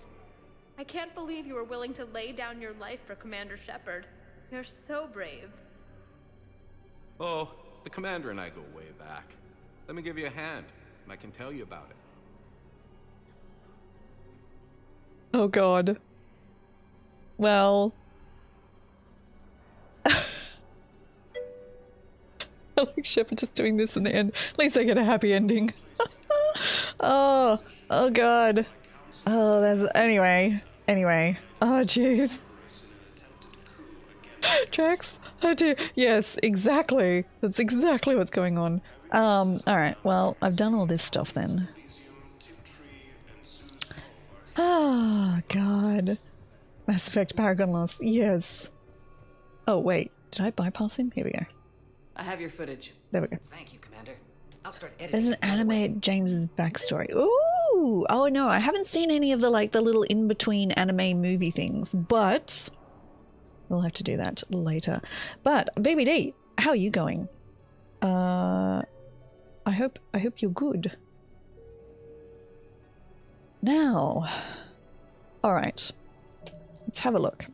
I can't believe you were willing to lay down your life for Commander Shepard. You're so brave. Oh, the commander and I go way back. Let me give you a hand, and I can tell you about it. Oh God. Well... I like Shepard just doing this in the end. At least I get a happy ending. Oh God. Oh, that's... Anyway. Oh, jeez. Drax? Oh dear. Yes, exactly. That's exactly what's going on. Alright. Well, I've done all this stuff then. Ah, God. Mass Effect Paragon Lost. Yes. Oh, wait. Did I bypass him? Here we go. I have your footage. There we go. Thank you, Commander. I'll start editing. There's an anime James's backstory. Ooh! Oh no, I haven't seen any of the the little in-between anime movie things, but we'll have to do that later. But Baby D, how are you going? I hope you're good. Now, all right, let's have a look.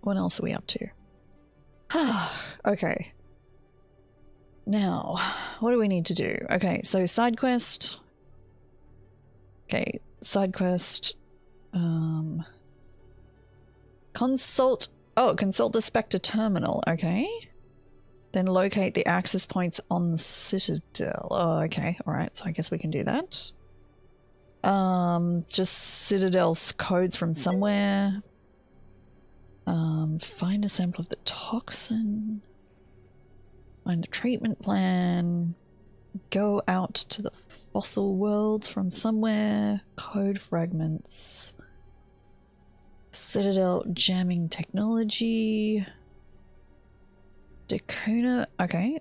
What else are we up to? Okay. Now, what do we need to do? Okay, so side quest. Okay, side quest. Consult the Spectre terminal. Okay. Then locate the access points on the Citadel. Oh, okay. All right. So I guess we can do that. Just Citadel's codes from somewhere. Find a sample of the toxin. Find a treatment plan. Go out to the fossil worlds from somewhere. Code fragments. Citadel jamming technology. Dakuna. Okay.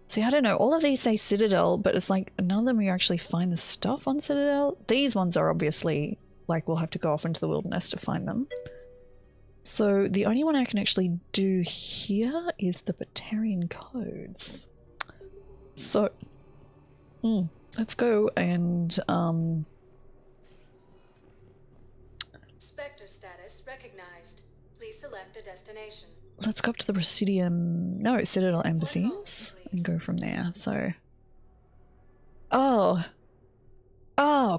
See, I don't know. All of these say Citadel, but it's like none of them you actually find the stuff on Citadel. These ones are obviously like we'll have to go off into the wilderness to find them. So the only one I can actually do here is the Batarian codes. So, let's go and Spectre status recognized. Please select a destination. let's go up to the Presidium, no, Citadel Embassies and go from there. So, oh,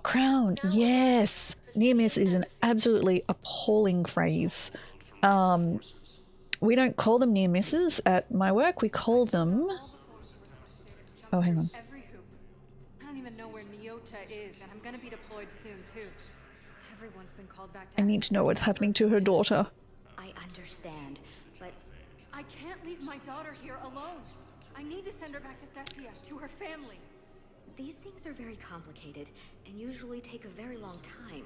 Crown, yes. Near miss is an absolutely appalling phrase. We don't call them near misses at my work. We call them. Oh, hang on. I don't even know where Neota is, and I'm gonna be deployed soon too. Everyone's been called back to. I need to know what's happening to her daughter. I understand, but I can't leave my daughter here alone. I need to send her back to Thessia, to her family. these things are very complicated and usually take a very long time.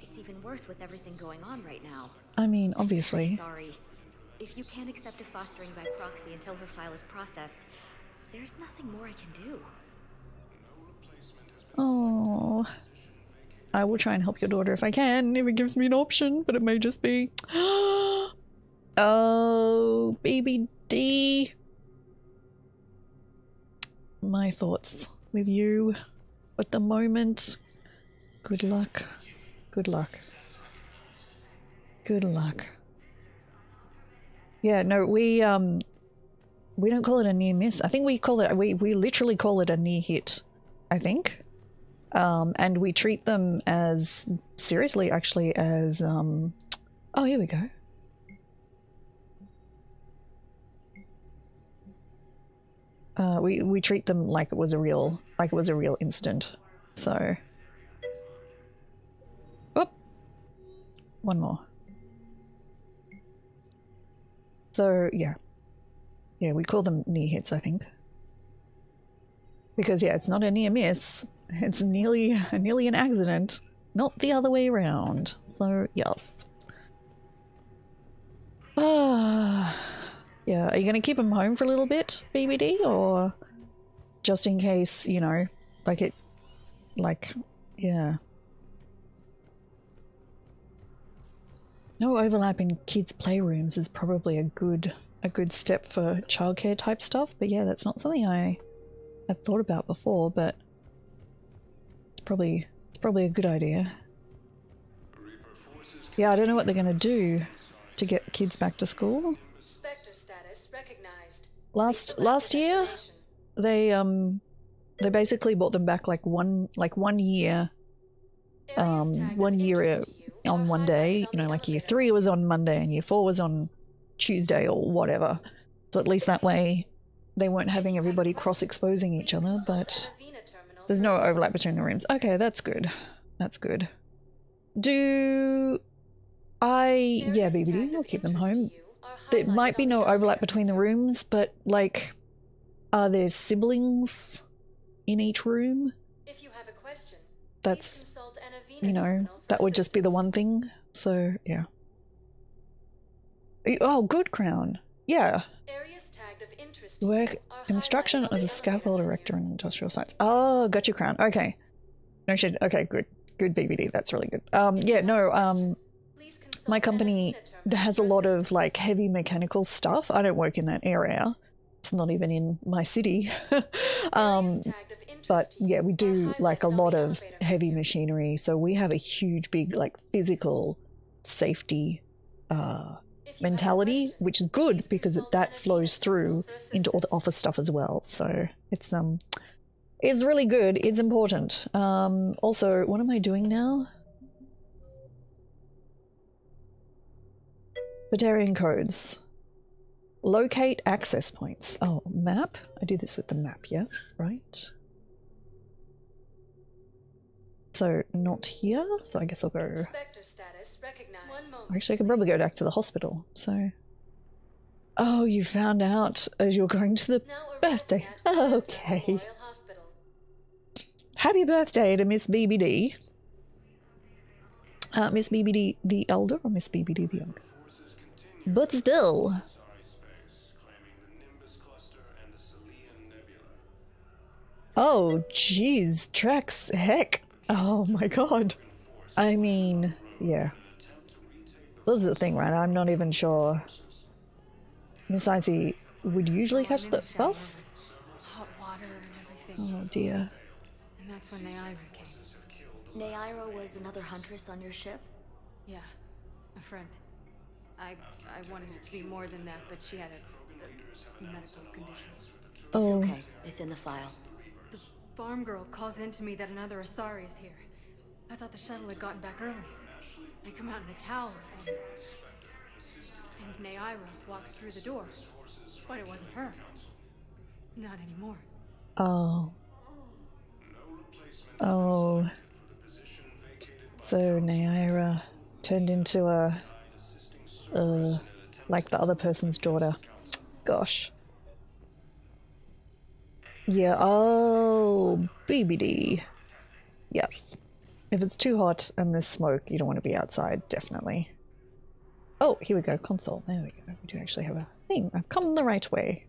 It's even worse with everything going on right now. I mean, obviously. I'm sorry. If you can't accept a fostering by proxy until her file is processed, there's nothing more I can do. Oh, I will try and help your daughter if I can, if it gives me an option, but it may just be... Oh, baby D. My thoughts with you at the moment. Good luck. Good luck. Good luck. Yeah, no, we don't call it a near miss. I think we call it, we literally call it a near hit, I think. And we treat them as, seriously, actually, as, oh, here we go. We treat them like it was a real, incident. So, oh, one more. So yeah, we call them near hits, I think, because yeah, it's not a near miss. It's nearly an accident, not the other way around. So yes. Yeah, are you gonna keep him home for a little bit, BBD, or just in case, you know, yeah. No overlap in kids' playrooms is probably a good step for childcare type stuff, but yeah, that's not something I had thought about before, but it's probably a good idea. Yeah, I don't know what they're gonna do to get kids back to school. Last year, they basically brought them back like one year on one day. You know, like year 3 was on Monday and year 4 was on Tuesday or whatever. So at least that way they weren't having everybody cross-exposing each other, but there's no overlap between the rooms. Okay, that's good. That's good. Yeah, BBD, we'll keep them home. There might be no overlap between the rooms, but like, are there siblings in each room? If you have a question, that's, you know, that would just be the one thing. So yeah. Oh, good, Crown. Yeah. Work construction as a scaffold erector in industrial sites. Oh, got you, Crown. Okay. No shit. Okay, good. Good, BBD. That's really good. Yeah, no, my company has a lot of like heavy mechanical stuff. I don't work in that area. It's not even in my city. But yeah, we do like a lot of heavy machinery. So we have a huge, big like physical safety mentality, which is good because that flows through into all the office stuff as well. So it's really good. It's important. Also, what am I doing now? Batarian codes. Locate access points. Oh, map? I do this with the map, yes, right? So, not here, so I guess I'll go... Actually, I could probably go back to the hospital, so... Oh, you found out as you're going to the birthday. Okay. Happy birthday to Miss BBD. Miss BBD the Elder or Miss BBD the Younger? But still. Oh, jeez, Trex, heck. Oh my god. I mean, yeah. This is the thing, right? I'm not even sure. Miss Icy would usually catch the bus? Hot water dear. And that's when Naira came. Naira was another huntress on your ship? Yeah, a friend. I wanted it to be more than that, but she had a medical condition. It's okay. It's in the file. The farm girl calls in to me that another Asari is here. I thought the shuttle had gotten back early. They come out in a tower, and Naira walks through the door. But it wasn't her. Not anymore. Oh. Oh. So Naira turned into a... like the other person's daughter. Gosh. Yeah, oh, BBD. Yes. If it's too hot and there's smoke, you don't want to be outside, definitely. Oh, here we go, console. There we go. We do actually have a thing. I've come the right way.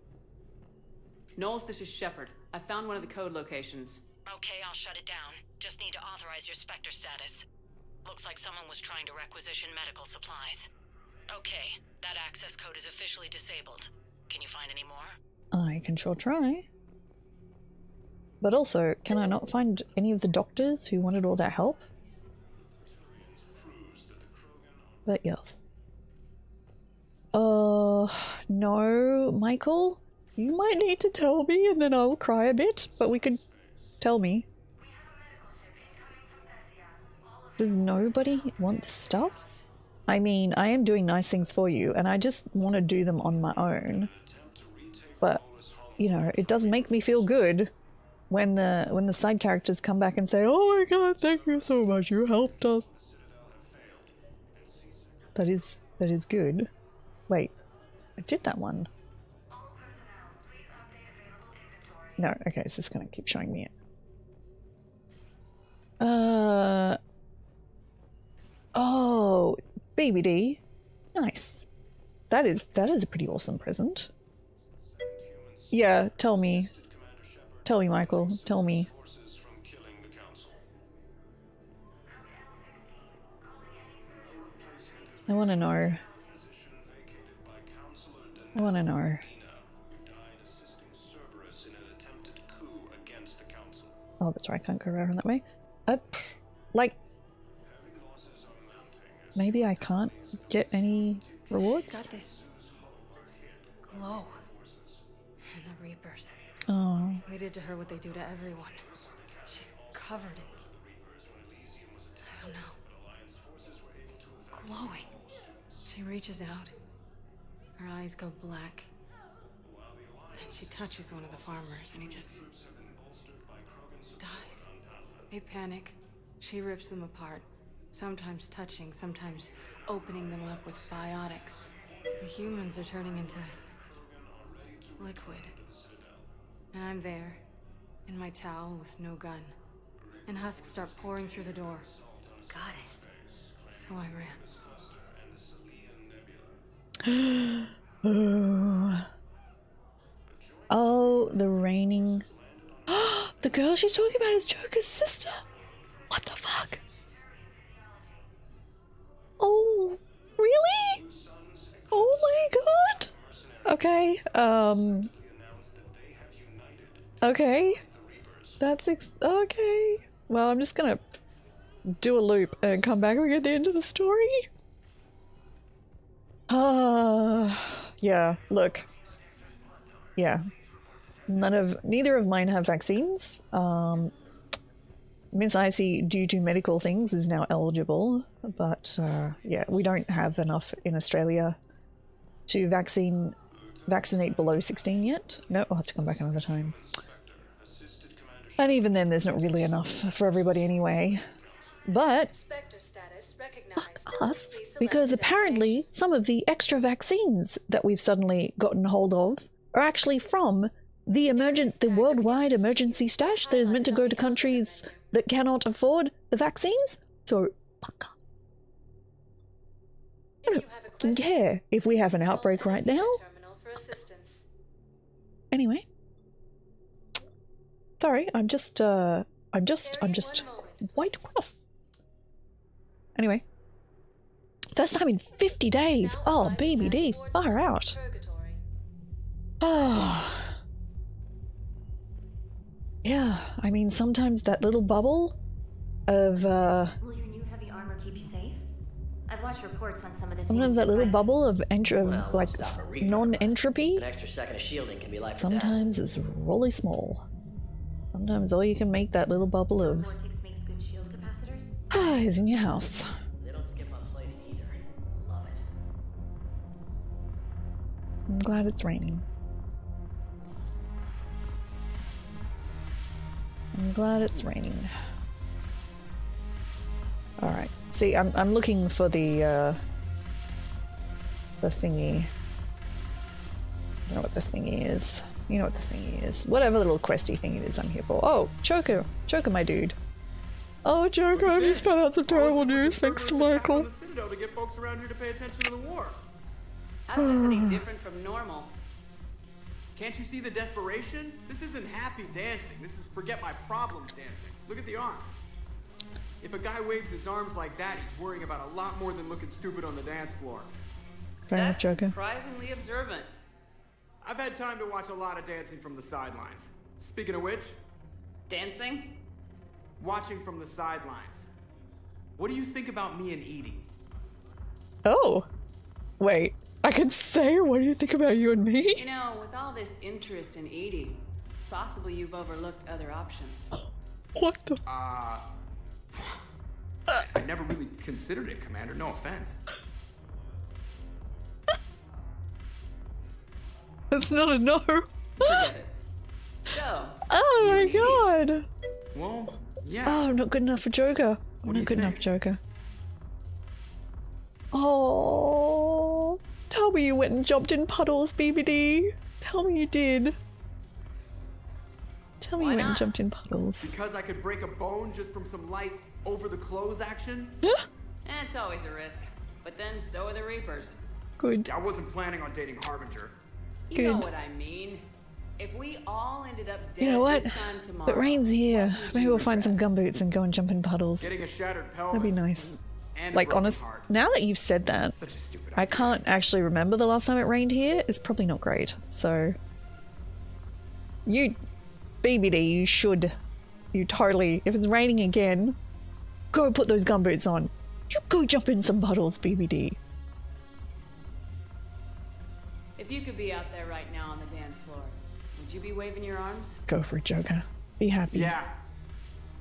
Knowles, this is Shepard. I found one of the code locations. Okay, I'll shut it down. Just need to authorize your Spectre status. Looks like someone was trying to requisition medical supplies. Okay, that access code is officially disabled. Can you find any more? I can sure try. But also, can I not find any of the doctors who wanted all that help? But yes. No, Michael? You might need to tell me and then I'll cry a bit, but we could tell me. Does nobody want this stuff? I mean, I am doing nice things for you and I just want to do them on my own. But, you know, it doesn't make me feel good when the side characters come back and say, "Oh my god, thank you so much, you helped us." That is good. Wait, I did that one. No, okay, it's just gonna keep showing me it. Oh, BBD. Nice. That is a pretty awesome present. Yeah, tell me. Tell me, Michael. Tell me. I want to know. I want to know. Oh, that's right. I can't go around that way. Like, maybe I can't get any rewards? She's got this glow. And the Reapers. Oh. They did to her what they do to everyone. She's covered in... I don't know. Glowing. She reaches out. Her eyes go black. And she touches one of the farmers and he just... dies. They panic. She rips them apart. Sometimes touching, sometimes opening them up with biotics. The humans are turning into... liquid. And I'm there, in my towel with no gun. And husks start pouring through the door. Goddess. So I ran. Oh, the raining. The girl she's talking about is Joker's sister. What the fuck? Oh, really? Oh my god. Okay, okay. That's okay. Well, I'm just gonna do a loop and come back at the end of the story. Yeah, look. Yeah. Neither of mine have vaccines. Miss Icy, due to medical things, is now eligible, but yeah, we don't have enough in Australia to vaccinate below 16 yet. No, I'll have to come back another time. And even then, there's not really enough for everybody anyway. But fuck us, because apparently some of the extra vaccines that we've suddenly gotten hold of are actually from the worldwide emergency stash that is meant to go to countries that cannot afford the vaccines. So fuck up. I don't fucking care if we have an outbreak right now. Anyway. Sorry, I'm just white cross. Anyway. First time in 50 days. Oh, baby D, far out. Ah. Yeah, I mean, sometimes that little bubble of, Will your new heavy armor keep you safe? I've watched reports on some of the things. sometimes that little bubble of Well, like stop a reaper. non-entropy, An extra second of shielding can be life or death. sometimes is really small. Sometimes all you can make that little bubble of Vortex makes good shield capacitors. is in your house. They don't skip on plating either. Love it. I'm glad it's raining. I'm glad it's raining. Alright. See, I'm looking for the thingy. I don't know what the thingy is. You know what the thingy is. Whatever little questy thing it is I'm here for. Oh, Choker! Choker, my dude. Oh, Choker, I just found out some terrible news thanks to Michael. The Citadel to get folks around here to pay attention to the war. How's this any different from normal? Can't you see the desperation? This isn't happy dancing. This is forget my problems dancing. Look at the arms. If a guy waves his arms like that, he's worrying about a lot more than looking stupid on the dance floor. Fair enough, Joker. Surprisingly observant. I've had time to watch a lot of dancing from the sidelines. Speaking of which... Dancing? Watching from the sidelines. What do you think about me and Edie? Oh. Wait. I could say, what do you think about you and me? You know, with all this interest in Edie, it's possible you've overlooked other options. What the I never really considered it, Commander. No offense. That's not a no. Forget it. So. Oh my god. Well, yeah. Oh, I'm not good enough for Joker. I'm not good enough for Joker. Oh. Tell me you went and jumped in puddles, BBD. Tell me you did. Tell me you went and jumped in puddles. Because I could break a bone just from some light over-the-clothes action? It's always a risk. But then so are the Reapers. Good. I wasn't planning on dating Harbinger. You know what I mean. If we all ended up dead You know what? this time tomorrow, It rains here. Maybe we'll find some gumboots and go and jump in puddles. Getting a shattered pelvis. That'd be nice. And Like, honest, now that you've said that, I can't actually remember the last time it rained here. It's probably not great. So, you, BBD, you should, you totally, if it's raining again, go put those gumboots on. You go jump in some puddles, BBD. if you could be out there right now on the dance floor, would you be waving your arms? Go for it, Joker. Be happy. Yeah.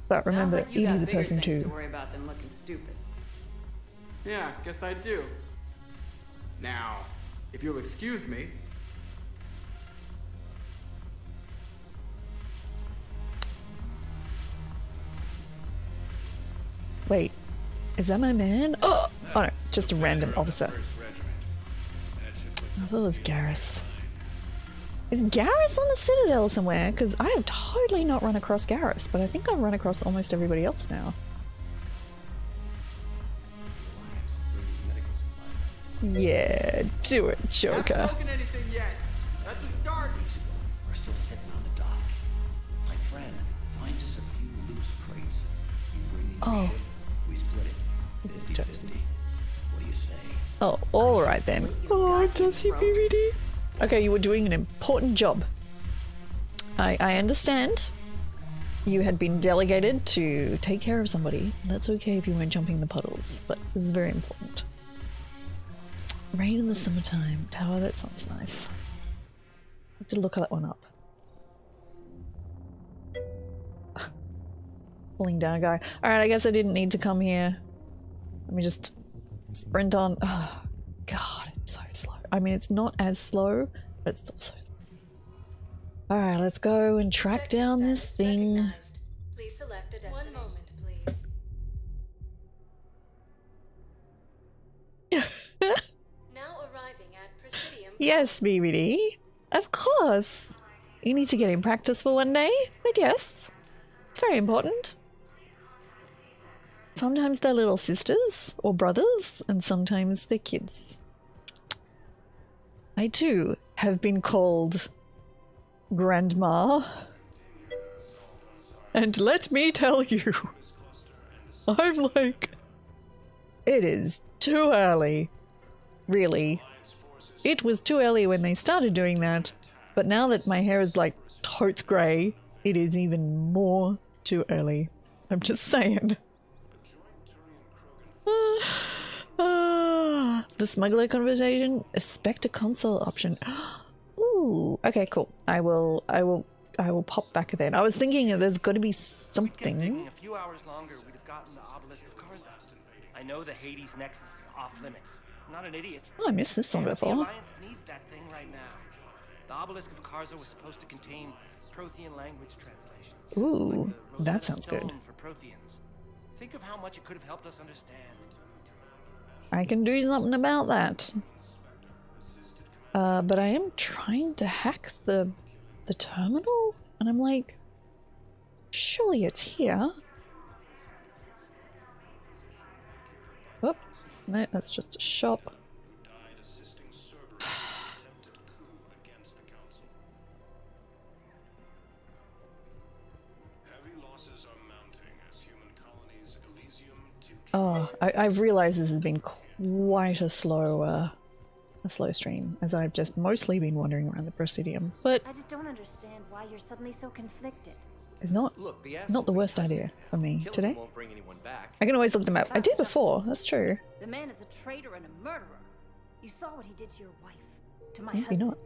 But remember, Sounds like you Edie's a got bigger person things too. to worry about than looking stupid. Yeah, guess I do. Now, if you'll excuse me. Wait, is that my man? Oh no, just a random officer. I thought it was Garrus. Is Garrus on the Citadel somewhere? Because I have totally not run across Garrus, but I think I've run across almost everybody else now. Yeah, do it, Joker. Haven't broken anything yet. That's a start. We're still sitting on the dock. My friend finds us a few loose crates. You bring the Oh. ship, we split it. 50-50. What do you say? Oh, alright then. Oh, does he, BBD? Okay, you were doing an important job. I understand. You had been delegated to take care of somebody. That's okay if you weren't jumping the puddles, but it's very important. Rain in the summertime. Tower, that sounds nice. I have to look that one up. Pulling down a guy. Alright, I guess I didn't need to come here. Let me just sprint on. Oh, God, it's so slow. I mean, it's not as slow, but it's still so slow. Alright, let's go and track down this thing. Please select a destination. 1 moment, please. Now arriving at Presidium. Yes, BBD. Of course. You need to get in practice for one day, but yes. It's very important. Sometimes they're little sisters or brothers, and sometimes they're kids. I too have been called Grandma. And let me tell you, I'm like, it is too early. Really. It was too early when they started doing that, but now that my hair is like totes grey, it is even more too early. I'm just saying. The smuggler conversation, a Spectre console option. Ooh, okay, cool. I will pop back then. I was thinking there's got to be something. Digging a few hours longer, we'd have gotten the obelisk of Karza. I know the Hades nexus is off limits. I'm not an idiot. Oh, I missed this one The before. Alliance needs that thing right now. The obelisk of Karza was supposed to contain Prothean language translations. Ooh, like that sounds good. For Protheans. Think of how much it could have helped us understand. I can do something about that. But I am trying to hack the terminal, and I'm like, surely it's here. Oh, no, that's just a shop. Oh, I've realized this has been quite a slow stream, as I've just mostly been wandering around the Presidium, but I just don't understand why you're suddenly so conflicted. it's not the worst idea for me today. Won't bring anyone back. I can always look them up. I did before, that's true. The man is a traitor and a murderer. You saw what he did to your wife, to my Maybe husband. not.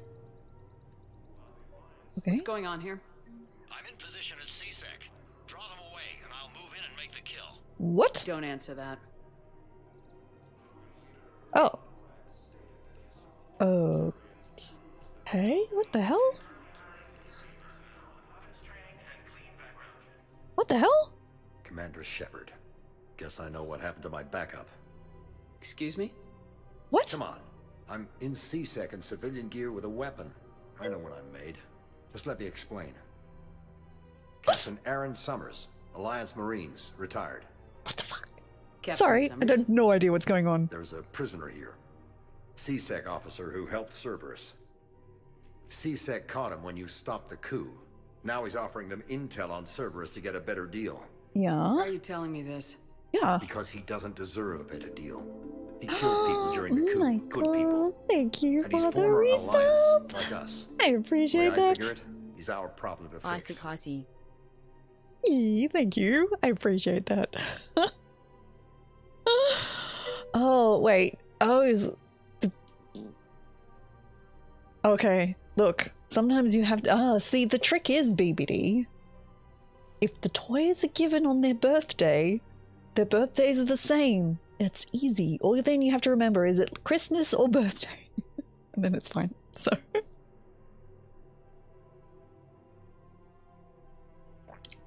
Okay. What's going on here? I'm in position at CSEC. Draw them away, and I'll move in and make the kill. What? Don't answer that. Oh. Okay, what the hell? What the hell? Commander Shepard. Guess I know what happened to my backup. Excuse me? What? Come on. I'm in CSEC in civilian gear with a weapon. I know what I'm made. Just let me explain. Captain Aaron Summers, Alliance Marines, retired. What the fuck? Captain Sorry, Summers? I had no idea what's going on. There's a prisoner here. CSEC officer who helped Cerberus. CSEC caught him when you stopped the coup. Now he's offering them intel on Cerberus to get a better deal. Yeah? Why are you telling me this? Yeah. Because he doesn't deserve a better deal. He killed people during the coup. Good people. Thank you And he's for the former resub. Alliance, like us. I appreciate The way I that. figure it, he's our problem to fix. Thank you. I appreciate that. Oh, wait. Oh, okay, look. Sometimes you have to... see, the trick is, BBD. If the toys are given on their birthdays are the same. It's easy. All then you have to remember is it Christmas or birthday? And then it's fine. So...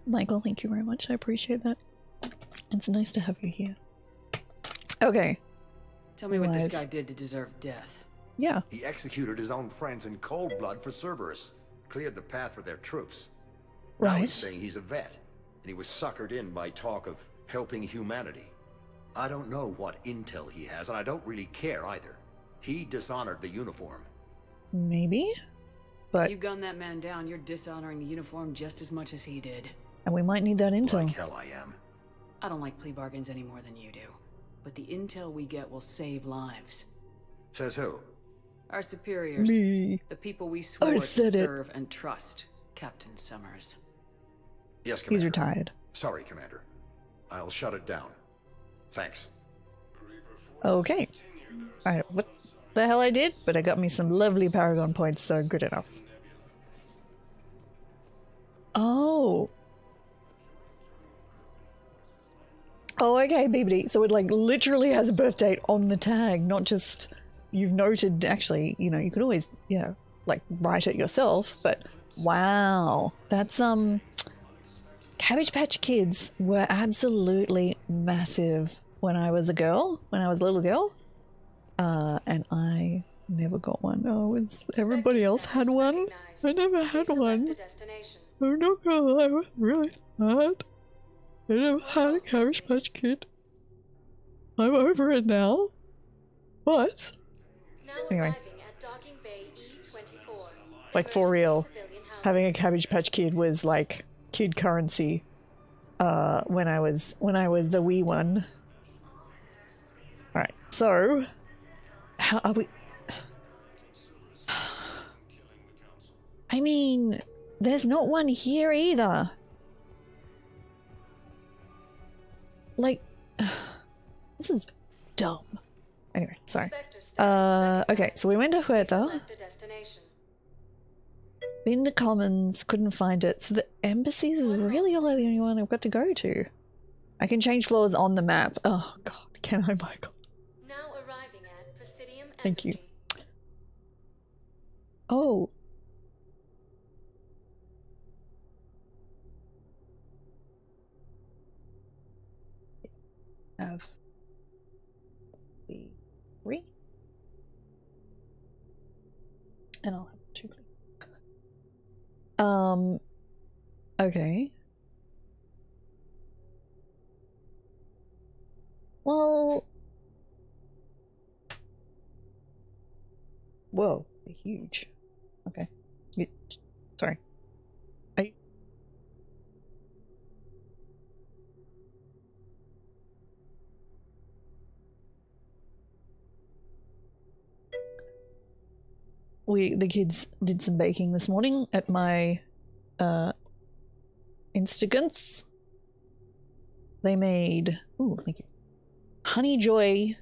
Michael, thank you very much. I appreciate that. It's nice to have you here. Okay. Tell me what this guy did to deserve death. Yeah. He executed his own friends in cold blood for Cerberus. Cleared the path for their troops. Now Right. he's saying he's a vet. And he was suckered in by talk of helping humanity. I don't know what intel he has, and I don't really care either. He dishonored the uniform. Maybe? But... If you gun that man down, you're dishonoring the uniform just as much as he did. And we might need that intel. Like hell I am. I don't like plea bargains any more than you do. But the intel we get will save lives. Says who? Our superiors. Me. The people we swore to said it. serve and trust. Captain Summers. Yes, Commander. He's retired. Sorry, Commander. I'll shut it down. Thanks. Okay. Alright, what the hell I did? But I got me some lovely Paragon points, so good enough. Oh. Oh, okay, BBD. So it like literally has a birth date on the tag, not just you've noted. Actually, you know, you could always, yeah, like write it yourself, but wow. That's, Cabbage Patch Kids were absolutely massive when I was a girl, when I was a little girl. And I never got one. Oh, everybody else had one? I never had one. Oh no, girl, I was really sad. I never had a Cabbage Patch Kid. I'm over it now. What? Anyway. Like, for real, having a Cabbage Patch Kid was like kid currency when I was the wee one. Alright, so how are we? I mean, There's not one here either. Like, this is dumb. Anyway, sorry. Okay, so we went to Huerta. Been to Commons, couldn't find it. So the embassies is really all the only one I've got to go to. I can change floors on the map. Oh god, can I, Michael? Now arriving at Presidium. Thank you. Oh. Have the 3. And I'll have 2. Okay. Well, whoa, they're huge. Okay. Sorry. The kids did some baking this morning at my Instagants. They made, ooh, thank you, honey joy,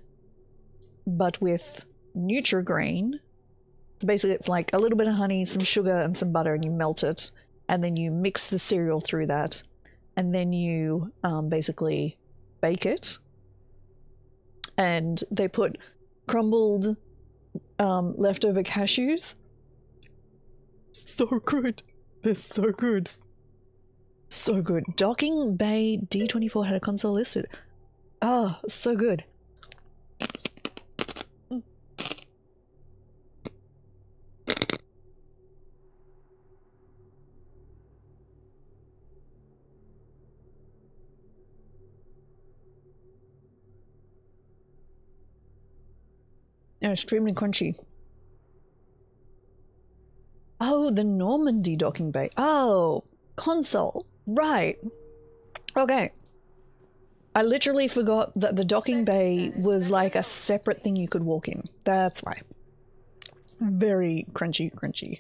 but with Nutri-Grain. So basically it's like a little bit of honey, some sugar and some butter, and you melt it, and then you mix the cereal through that, and then you basically bake it. And they put crumbled leftover cashews. So good. They're so good. So good. Docking Bay D24 had a console listed. Oh, so good. Yeah, extremely crunchy. Oh, the Normandy docking bay. Oh, console. Right. Okay. I literally forgot that the docking bay was like a separate thing you could walk in. That's why. Very crunchy, crunchy.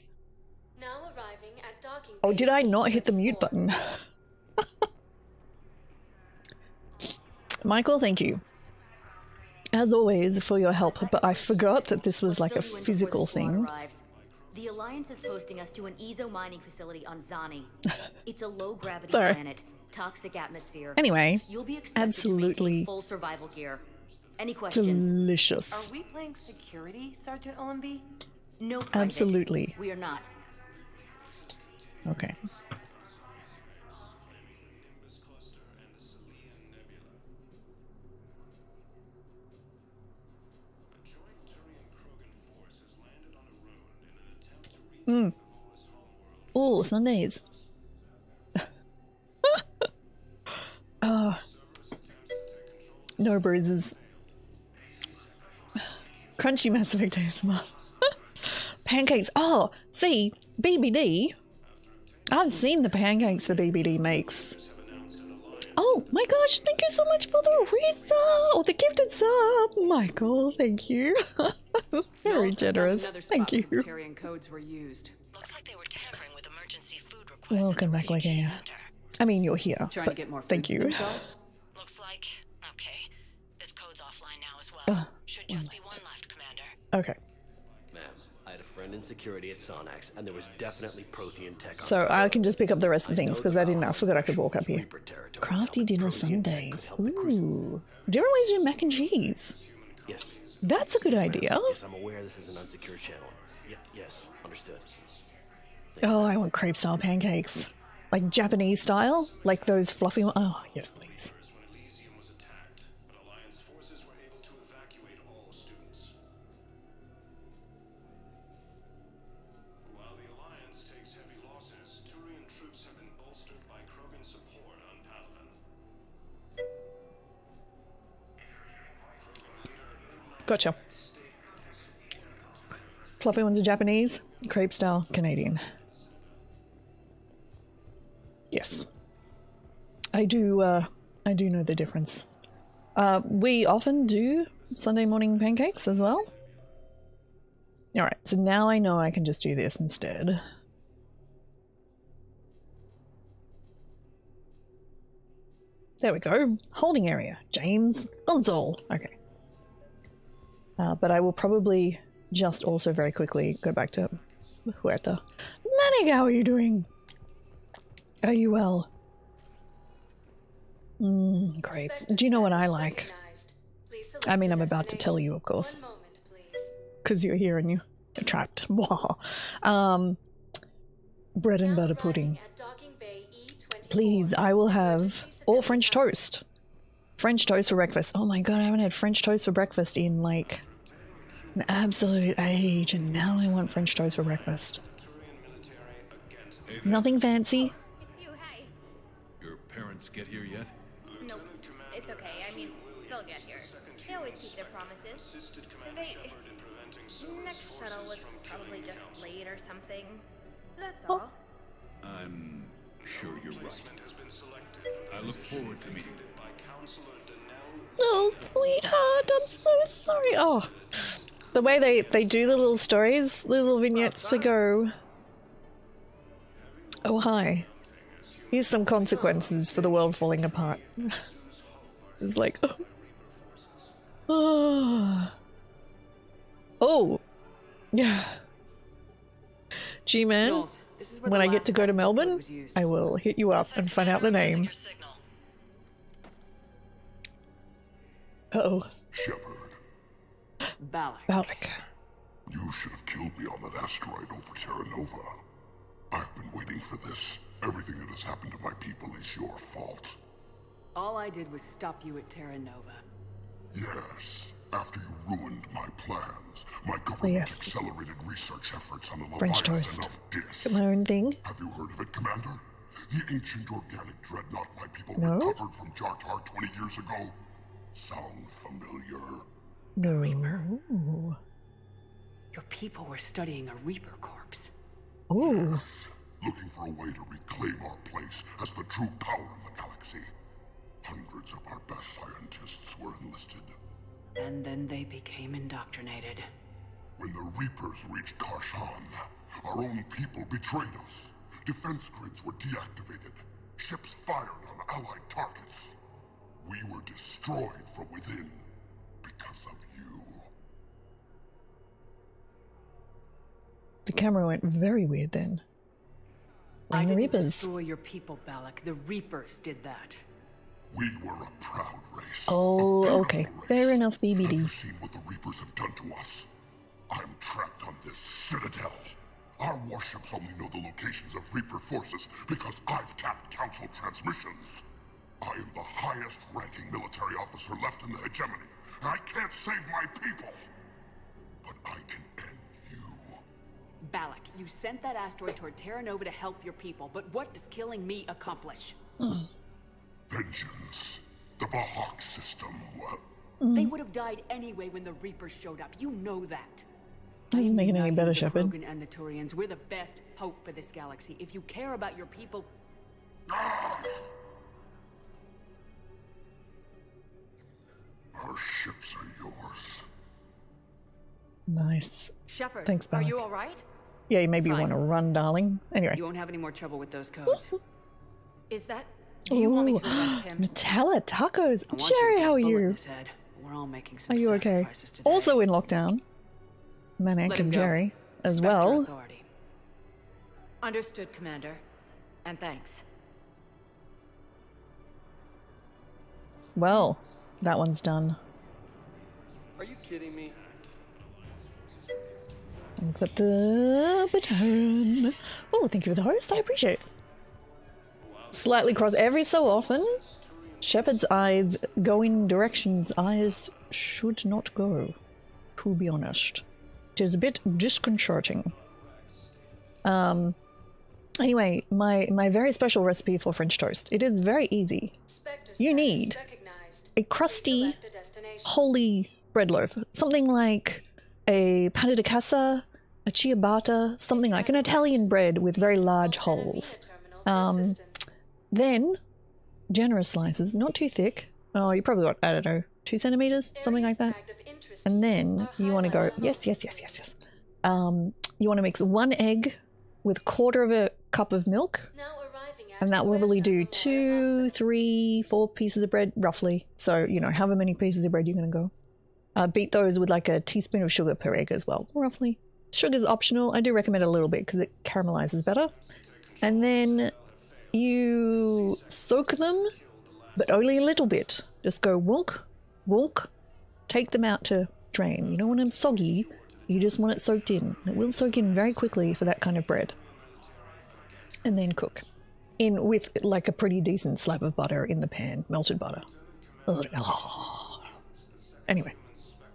Now arriving at docking. Oh, did I not hit the mute button? Michael, thank you. As always, for your help, but I forgot that this was like a physical thing. The Alliance is posting us to an ESO mining facility on Zani. It's a low-gravity planet, toxic atmosphere. Anyway, you'll be expected absolutely to maintain full survival gear. Any questions? Delicious. Are we playing security, Sergeant Ullenby? No, private. Absolutely. We are not. Okay. Oh, Sundays. No bruises. Crunchy Mass Effect ASMR. Pancakes. Oh, see, BBD. I've seen the pancakes the BBD makes. Oh my gosh, thank you so much for the resub or the gifted sub. Michael, thank you. Very generous. Thank you. Codes were used. Looks like they were tampering with emergency food requests. Welcome back, Legaia. I mean, you're here. Trying but to get more food thank you. Looks like, okay, this code's offline now as well. Should just be one left, Commander. Okay. Ma'am, I had a friend in security at Sonax, and there was definitely Prothean tech on So I can just pick up the rest of the things because I forgot I could walk up here. Crafty dinner Sundays. Ooh. Do you always do mac and cheese? Yes. That's a good idea. Yes, I'm aware this is an unsecured channel. Yes, understood. Oh, I want crepe style pancakes. Like Japanese style? Like those fluffy ones? Oh, yes, please. Gotcha. Fluffy ones are Japanese, crepe style Canadian. Yes. I do know the difference. We often do Sunday morning pancakes as well. Alright, so now I know I can just do this instead. There we go. Holding area. James Gonzal. Okay. But I will probably just also very quickly go back to Huerta. Manning, how are you doing? Are you well? Grapes. Do you know what I like? I mean, I'm about to tell you, of course. Because you're here and you're trapped. Bread and butter pudding. Please, I will have... Or French toast. French toast for breakfast. Oh my god, I haven't had French toast for breakfast in like an absolute age, and now I want French toast for breakfast. Nothing fancy. It's you, hey. Your parents get here yet? Nope. It's okay. I mean, they'll get here. They always keep their promises. Next shuttle was probably just late or something. That's all. I'm sure you're right. I look forward to meeting. Oh, sweetheart, I'm so sorry. Oh, the way they do the little stories, little vignettes to go. Oh, hi. Here's some consequences for the world falling apart. It's like, oh. Oh. Yeah. G-Man, when I get to go to Melbourne, I will hit you up and find out the name. Uh-oh. Shepard. Balak. You should have killed me on that asteroid over Terra Nova. I've been waiting for this. Everything that has happened to my people is your fault. All I did was stop you at Terra Nova. Yes. After you ruined my plans, my government accelerated research efforts on the French toast. Got my own thing. Have you heard of it, Commander? The ancient organic dreadnought my people recovered from Jartar 20 years ago? Sound familiar? No, Reamer. Your people were studying a Reaper corpse. Oh. Yes. Looking for a way to reclaim our place as the true power of the galaxy. Hundreds of our best scientists were enlisted. And then they became indoctrinated. When the Reapers reached Karshan, our own people betrayed us. Defense grids were deactivated. Ships fired on Allied targets. We were destroyed from within because of you. The camera went very weird then. I didn't Reapers. destroy your people, Balak. The Reapers did that. We were a proud race. Oh, okay. Fair enough, BBD. Have you seen what the Reapers have done to us? I'm trapped on this citadel. Our warships only know the locations of Reaper forces because I've tapped Council transmissions. I am the highest-ranking military officer left in the hegemony, and I can't save my people. But I can end you. Balak, you sent that asteroid toward Terra Nova to help your people, but what does killing me accomplish? Vengeance. The Bahak system, well... They would have died anyway when the Reapers showed up. You know that. Doesn't make it any better, Shepard. Rogan and the Turians, we're the best hope for this galaxy. If you care about your people... Our ships are yours. Nice. Shepard, thanks, are Balak. you all right? Yeah, maybe you want to run, darling. Anyway. You won't have any more trouble with those codes. Is that... Do you want me to arrest him? Nutella tacos. Jerry, how are you? We're all making some Are you okay? today. Also in lockdown. Manek and Jerry as well. Authority. Understood, Commander. And thanks. Well, that one's done. Are you kidding me? And put the baton. Oh, thank you for the host. I appreciate it. Slightly cross every so often. Shepard's eyes go in directions eyes should not go, to be honest. It is a bit disconcerting. Anyway, my very special recipe for French toast. It is very easy. You need a crusty, holy bread loaf. Something like a pane di casa, a ciabatta, something like an Italian bread with very large holes. Then, generous slices, not too thick. Oh, you probably got, I don't know, 2 centimeters, something like that. And then you want to go, yes. You want to mix 1 egg with 1/4 of a cup of milk, And that will probably do 2, 3, 4 pieces of bread, roughly. So, you know, however many pieces of bread you're going to go. Beat those with like a teaspoon of sugar per egg as well, roughly. Sugar's optional. I do recommend a little bit because it caramelizes better. And then you soak them, but only a little bit. Just go wonk, wonk, take them out to drain. You don't want them soggy, you just want it soaked in. It will soak in very quickly for that kind of bread. And then cook. In with like a pretty decent slab of butter in the pan, melted butter. Oh. Anyway,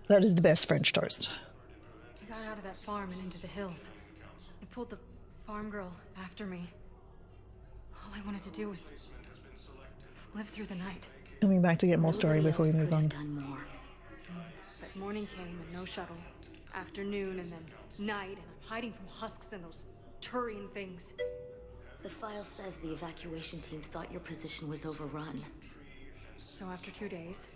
that is the best French toast. I got out of that farm and into the hills. I pulled the farm girl after me. All I wanted to do was live through the night. Coming back to get more story before we move on. But morning came and no shuttle. Afternoon and then night, and I'm hiding from husks and those Turian things. The file says the evacuation team thought your position was overrun. So after 2 days,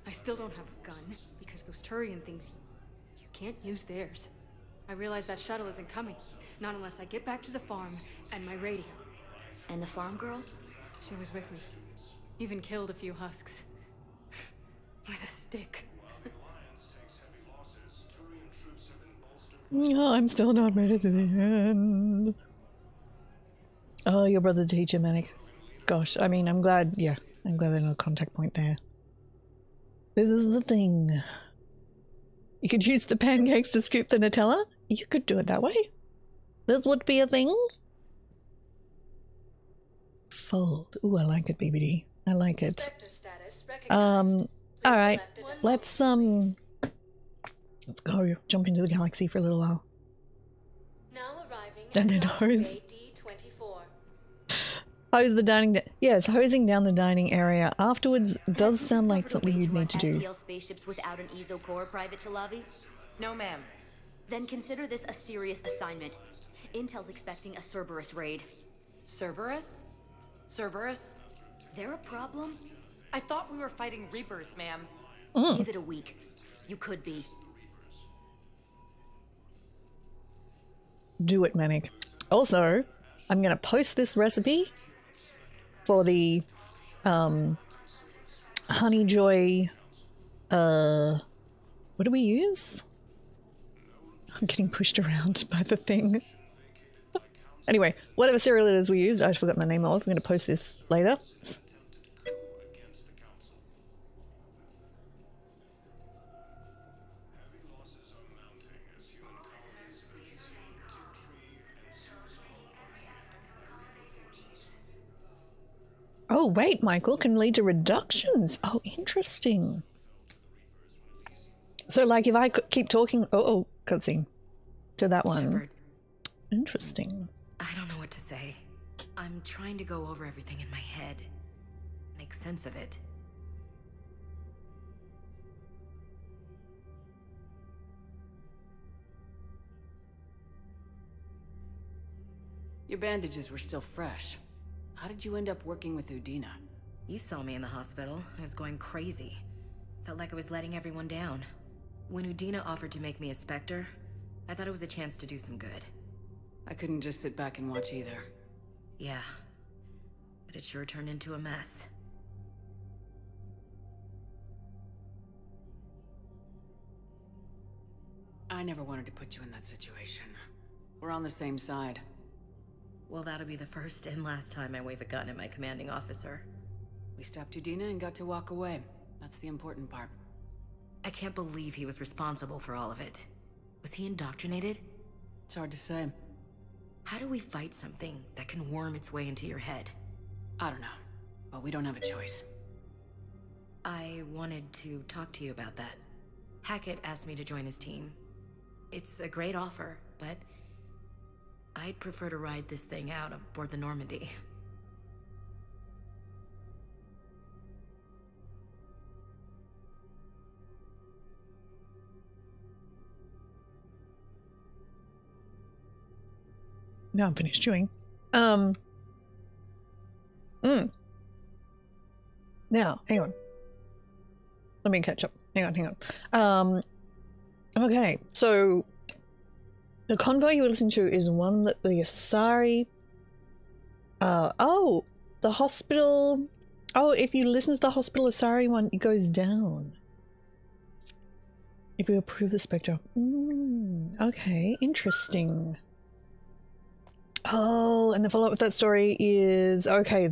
I still don't have a gun because those Turian things, you can't use theirs. I realize that shuttle isn't coming, not unless I get back to the farm and my radio. And the farm girl? She was with me. Even killed a few husks. With a stick. Oh, I'm still not made it to the end. Oh, your brother's teacher, Manic. Gosh, I mean, I'm glad, yeah, I'm glad there's no contact point there. This is the thing. You could use the pancakes to scoop the Nutella. You could do it that way. This would be a thing. Fold. Ooh, I like it, BBD. I like it. Alright. Let's go jump into the galaxy for a little while. And then hose the dining. Yes, hosing down the dining area afterwards does sound like something you'd need to do. FTL spaceships without an ESO core, Private Talavi? No, ma'am. Then consider this a serious assignment. Intel's expecting a Cerberus raid. Cerberus? Cerberus? They're a problem? I thought we were fighting Reapers, ma'am. Give it a week. You could be. Do it, Manic. Also, I'm going to post this recipe for the Honey Joy, what do we use? I'm getting pushed around by the thing. Anyway, whatever cereal it is we used, I've forgotten the name of. I'm going to post this later. Oh, wait, Michael, can lead to reductions. Oh, interesting. So, like, if I keep talking... Oh, cutscene. To that one. Shepard. Interesting. I don't know what to say. I'm trying to go over everything in my head. Make sense of it. Your bandages were still fresh. How did you end up working with Udina? You saw me in the hospital. I was going crazy. Felt like I was letting everyone down. When Udina offered to make me a Spectre, I thought it was a chance to do some good. I couldn't just sit back and watch either. Yeah. But it sure turned into a mess. I never wanted to put you in that situation. We're on the same side. Well, that'll be the first and last time I wave a gun at my commanding officer. We stopped Udina and got to walk away. That's the important part. I can't believe he was responsible for all of it. Was he indoctrinated? It's hard to say. How do we fight something that can worm its way into your head? I don't know, but we don't have a choice. I wanted to talk to you about that. Hackett asked me to join his team. It's a great offer, but I'd prefer to ride this thing out aboard the Normandy. Now I'm finished chewing. Now, hang on. Let me catch up. Hang on. Okay, so the convo you were listening to is one that the Asari... oh, The hospital... Oh, if you listen to the hospital Asari one, it goes down. If you approve the Spectre. Okay, interesting. Oh, and the follow-up with that story is... Okay,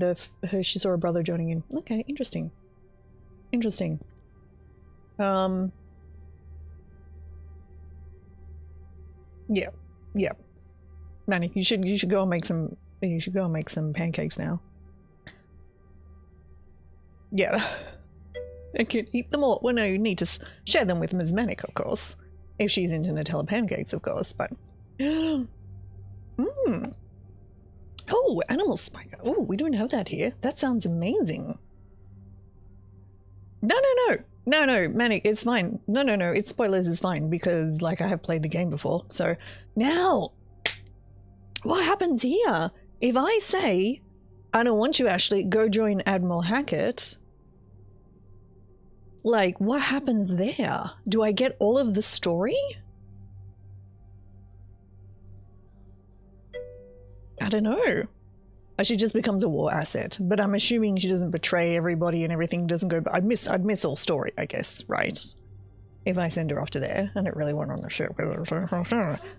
she saw her brother joining in. Okay, interesting. Interesting. Yeah. Manny, you should go and make some pancakes now. Yeah. I can eat them all. Well, no, you need to share them with Ms. Manic, of course. If she's into Nutella pancakes, of course, but... Oh, animal spiker. Oh, we don't have that here. That sounds amazing. No, Manic, it's fine. No, it's spoilers is fine, because, like, I have played the game before. So, now, what happens here? If I say, I don't want you, Ashley, go join Admiral Hackett... Like, what happens there? Do I get all of the story? I don't know. She just becomes a war asset, but I'm assuming she doesn't betray everybody and everything doesn't go... I'd miss all story, I guess, right? If I send her off to there. I don't really want her on the ship.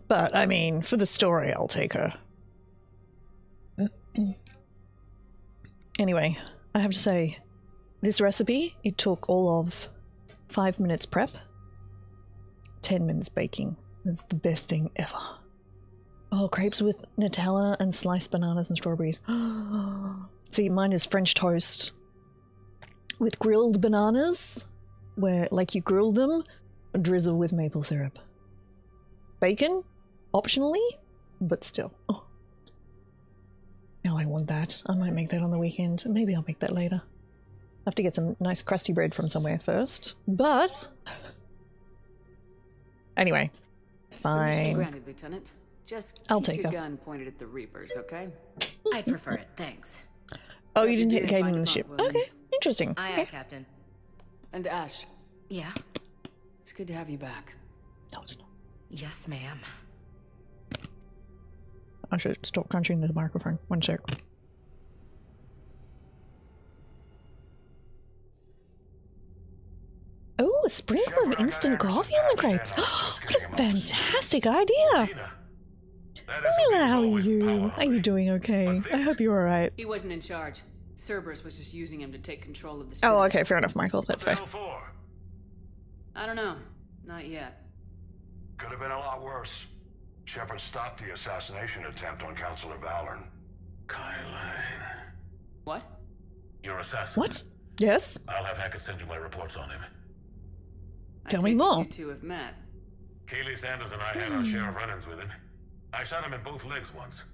But, I mean, for the story, I'll take her. Anyway, I have to say... This recipe, it took all of 5 minutes prep, 10 minutes baking. It's the best thing ever. Oh, crepes with Nutella and sliced bananas and strawberries. See, mine is French toast with grilled bananas, where, like, you grill them, drizzle with maple syrup. Bacon, optionally, but still. Oh. Now I want that. I might make that on the weekend. Maybe I'll make that later. I have to get some nice crusty bread from somewhere first, but anyway, fine. Granted, Lieutenant. Just I'll keep take your her. gun pointed at the Reapers, okay? I'd prefer it, thanks. Oh, you didn't hit Caden in the ship. Okay, interesting. Aye, Okay. Captain. And Ash. Yeah? It's good to have you back. No, it's not. Yes, ma'am. I should stop crunching the microphone. One sec. Oh, a sprinkle of instant coffee on the crepes. What a fantastic idea. Hello, how are you? Are you doing okay? I hope you're alright. He wasn't in charge. Cerberus was just using him to take control of the Oh, city. okay, fair enough, Michael. That's fair. I don't know. Not yet. Could have been a lot worse. Shepard stopped the assassination attempt on Counselor Valorn. Kylan. What? Your assassin. What? Yes? I'll have Hackett send you my reports on him. Tell me more. You two have met. Keeley Sanders and I had our share of run-ins with him. I shot him in both legs once.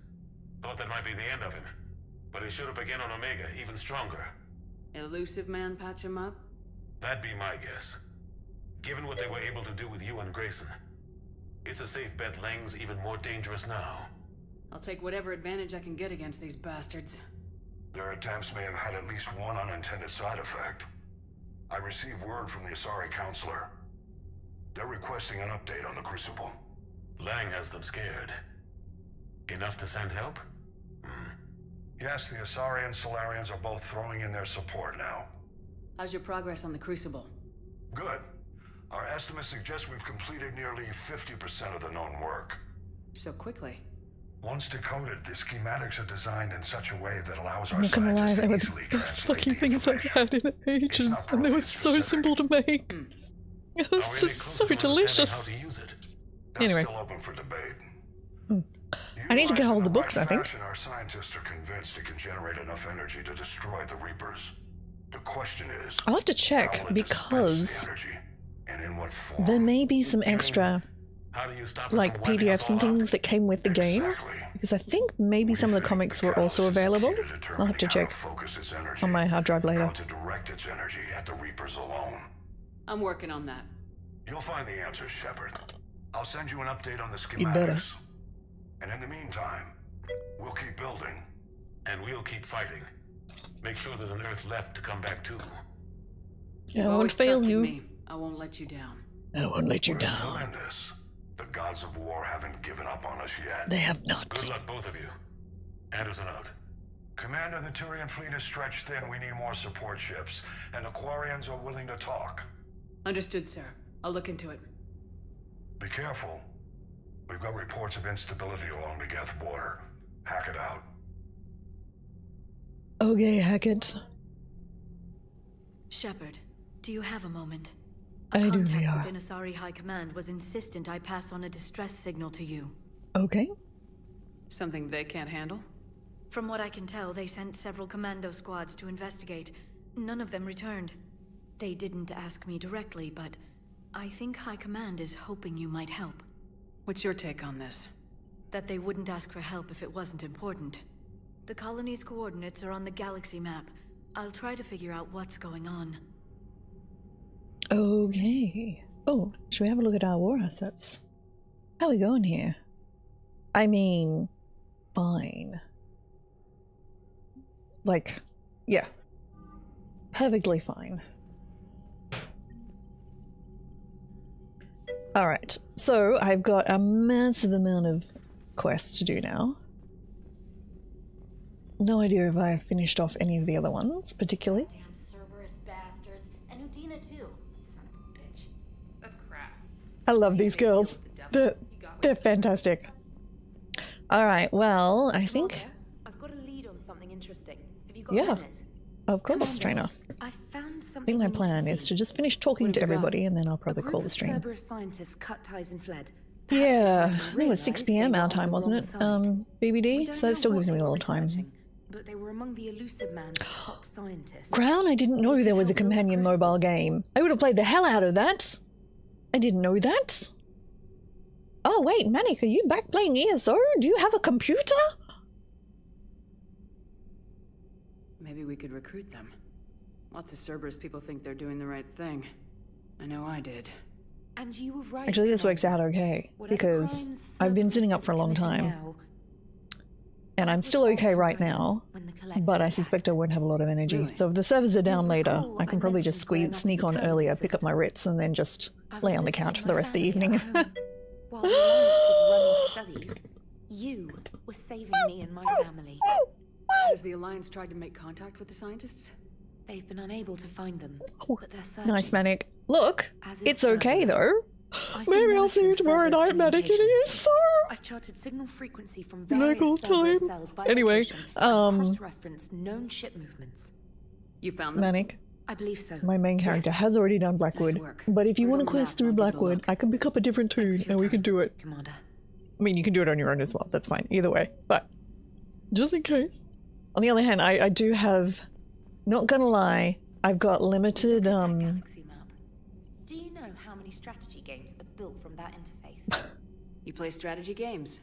Thought that might be the end of him. But he showed up again on Omega, even stronger. Elusive man patch him up? That'd be my guess. Given what they were able to do with you and Grayson. It's a safe bet Lang's even more dangerous now. I'll take whatever advantage I can get against these bastards. Their attempts may have had at least one unintended side effect. I received word from the Asari Counselor. They're requesting an update on the Crucible. Lang has them scared. Enough to send help? Yes, the Asari and Solarians are both throwing in their support now. How's your progress on the Crucible? Good. Our estimates suggest we've completed nearly 50% of the known work. So quickly. Once decoded, the schematics are designed in such a way that allows our I'm not gonna lie, scientists they were to the easily best translate fucking the things I've had in ages, and they were so simple to make. It was just so delicious. How to use it. Anyway. Still open for debate. I need to get hold of the books, I think. Our scientists are convinced it can generate enough energy to destroy the Reapers. The question is, I'll have to check, because there may be some extra, like, PDFs and things that came with the game, because I think maybe some of the comics were also available. I'll have to check on my hard drive later. to direct its energy at the Reapers alone. I'm working on that. You'll find the answers, Shepard. I'll send you an update on the schematics. You better. And in the meantime, we'll keep building. And we'll keep fighting. Make sure there's an Earth left to come back to. Yeah, I won't fail you. Me. I won't let you down. I won't let you We're down. still in this. The gods of war haven't given up on us yet. They have not. Good luck, both of you. Anderson out. Commander, the Turian fleet is stretched thin. We need more support ships. And the Quarians are willing to talk. Understood, sir. I'll look into it. Be careful. We've got reports of instability along the Geth border. Hack it out. Okay, Hackett. Shepard, do you have a moment? I do, Contact yeah. within Asari High Command was insistent I pass on a distress signal to you. Okay. Something they can't handle? From what I can tell, they sent several commando squads to investigate. None of them returned. They didn't ask me directly, but I think High Command is hoping you might help. What's your take on this? That they wouldn't ask for help if it wasn't important. The colony's coordinates are on the galaxy map. I'll try to figure out what's going on. Okay. Oh, should we have a look at our war assets? How are we going here? I mean, fine. Like, yeah. Perfectly fine. Alright, so I've got a massive amount of quests to do now. No idea if I finished off any of the other ones, particularly. Damn Cerberus bastards. And Udina too. Son of a bitch. That's crap. I love these girls. They're fantastic. Alright, well, I think... I've got a lead on something interesting. Have you got yeah, a minute? of course, Trainer. I found I something think my I need plan to is see. to just finish talking to everybody and then I'll probably call the stream. Cerberus scientists cut ties and fled. Yeah, I think it was 6 PM our time, wasn't it? BBD? So it still gives me a little time. But they were among the Elusive Man's top scientists. Crown, I didn't know there was a companion mobile game. I would have played the hell out of that. I didn't know that. Oh wait, Manic, are you back playing ESO? Do you have a computer? Maybe we could recruit them. Lots of Cerberus people think they're doing the right thing. I know I did. And you were right. Actually, this works out okay, because I've been sitting up for a long time. And I'm still okay right now, but I suspect I won't have a lot of energy. So if the servers are down later, I can probably just sneak on earlier, pick up my Ritz, and then just lay on the couch for the rest of the evening. While the Alliance was running studies, you were saving me and my family. Has the Alliance tried to make contact with the scientists? They've been unable to find them, but they're searching. Nice, Manic. Look, it's okay though. Maybe I'll see you tomorrow night, Manic. It is so. I've charted signal frequency from local time. Anyway, cross-reference known ship movements. You found them? Manic. I believe so. My main character has already done Blackwood, but if you want to quest through Blackwood, I can pick up a different tune and we can do it. Commander. I mean, you can do it on your own as well. That's fine. Either way, but just in case. On the other hand, I do have. Not gonna lie, I've got limited. Do you know how many strategy games are built from that interface? You play strategy games?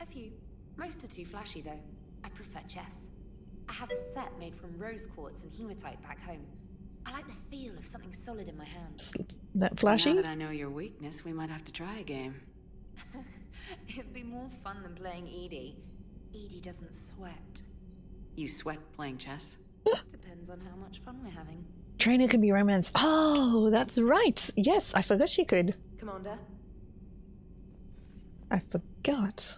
A few. Most are too flashy though. I prefer chess. I have a set made from rose quartz and hematite back home. I like the feel of something solid in my hands. That flashy? Now that I know your weakness, we might have to try a game. It'd be more fun than playing Edie. Edie doesn't sweat. You sweat playing chess? Depends on how much fun we're having. Trainer can be romance. Oh, that's right. Yes, I forgot she could. Commander? I forgot.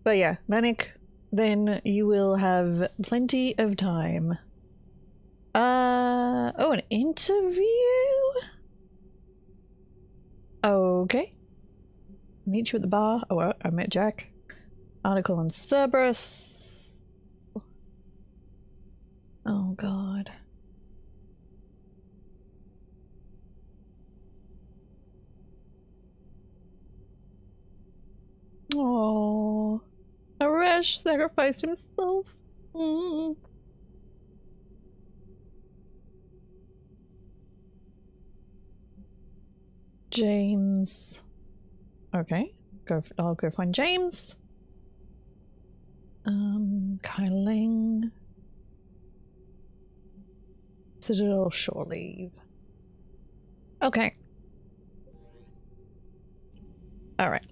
But yeah, Manic, then you will have plenty of time. Oh, an interview? Okay. Meet you at the bar. Oh, I met Jack. Article on Cerberus. Oh god. Oh, Arash sacrificed himself. James. Okay, I'll go find James. Kailing. Citadel shore leave. Okay. Alright.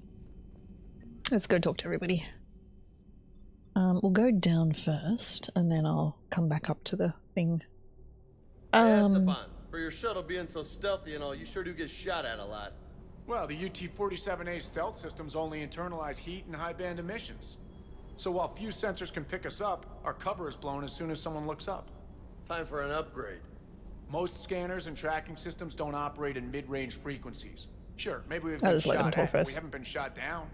Let's go talk to everybody. We'll go down first, and then I'll come back up to the thing. Esteban, for your shuttle being so stealthy and all, you sure do get shot at a lot. Well, the UT-47A stealth systems only internalize heat and high-band emissions. So while few sensors can pick us up, our cover is blown as soon as someone looks up. Time for an upgrade. Most scanners and tracking systems don't operate in mid-range frequencies. Sure, maybe we've I'll been just let them shot talk at, but we first. haven't been shot down.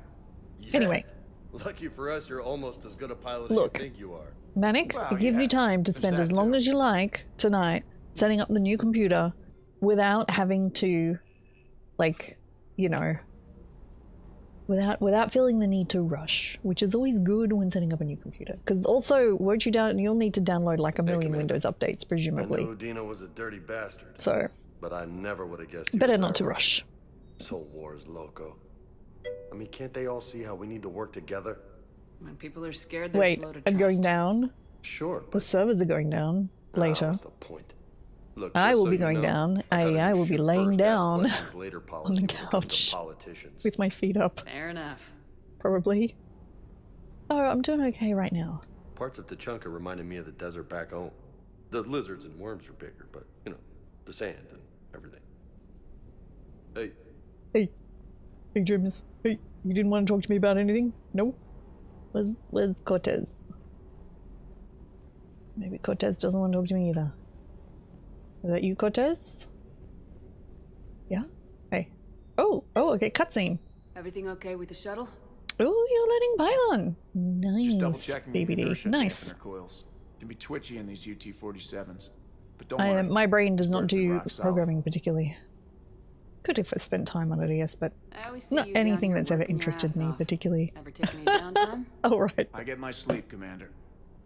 Yeah. Anyway. Lucky for us, you're almost as good a pilot Look. as you think you are. Manic, Well, it gives yeah, you time to there's spend that as long too. as you like tonight setting up the new computer without having to, like, you know, without feeling the need to rush, which is always good when setting up a new computer. Because also, won't you you'll need to download like a million Windows updates, I presumably. knew Udina was a dirty bastard. So, But I never would have guessed he better was not that to right. rush. This whole war is loco. I mean, can't they all see how we need to work together? When people are scared, they're Wait, slow to I'm going trust. down. Sure. The servers are going down later. What's the point? Look, I just will so be you going know, down. I I will be laying down later on policy the when it comes to couch politicians. with my feet up, Fair enough. probably. Oh, I'm doing okay right now. Parts of Tachanka reminded me of the desert back home. The lizards and worms are bigger, but, you know, the sand and everything. Hey. Hey, James. Hey, you didn't want to talk to me about anything? No? Where's Cortez? Maybe Cortez doesn't want to talk to me either. Is that you, Cortez? Yeah? Hey. Oh, okay, cutscene. Everything okay with the shuttle? Oh, you're letting Pylon. Nice, Just double checking the BBD. inertia Nice. dampener coils. Can be twitchy in these UT-47s. But don't worry. My brain does not It's been do rock solid. programming particularly. Could if I spent time on it, yes, but I always see not you down anything here that's ever working your interested ass me off. particularly. Ever take any downtime? Oh, right. I get my sleep, Commander.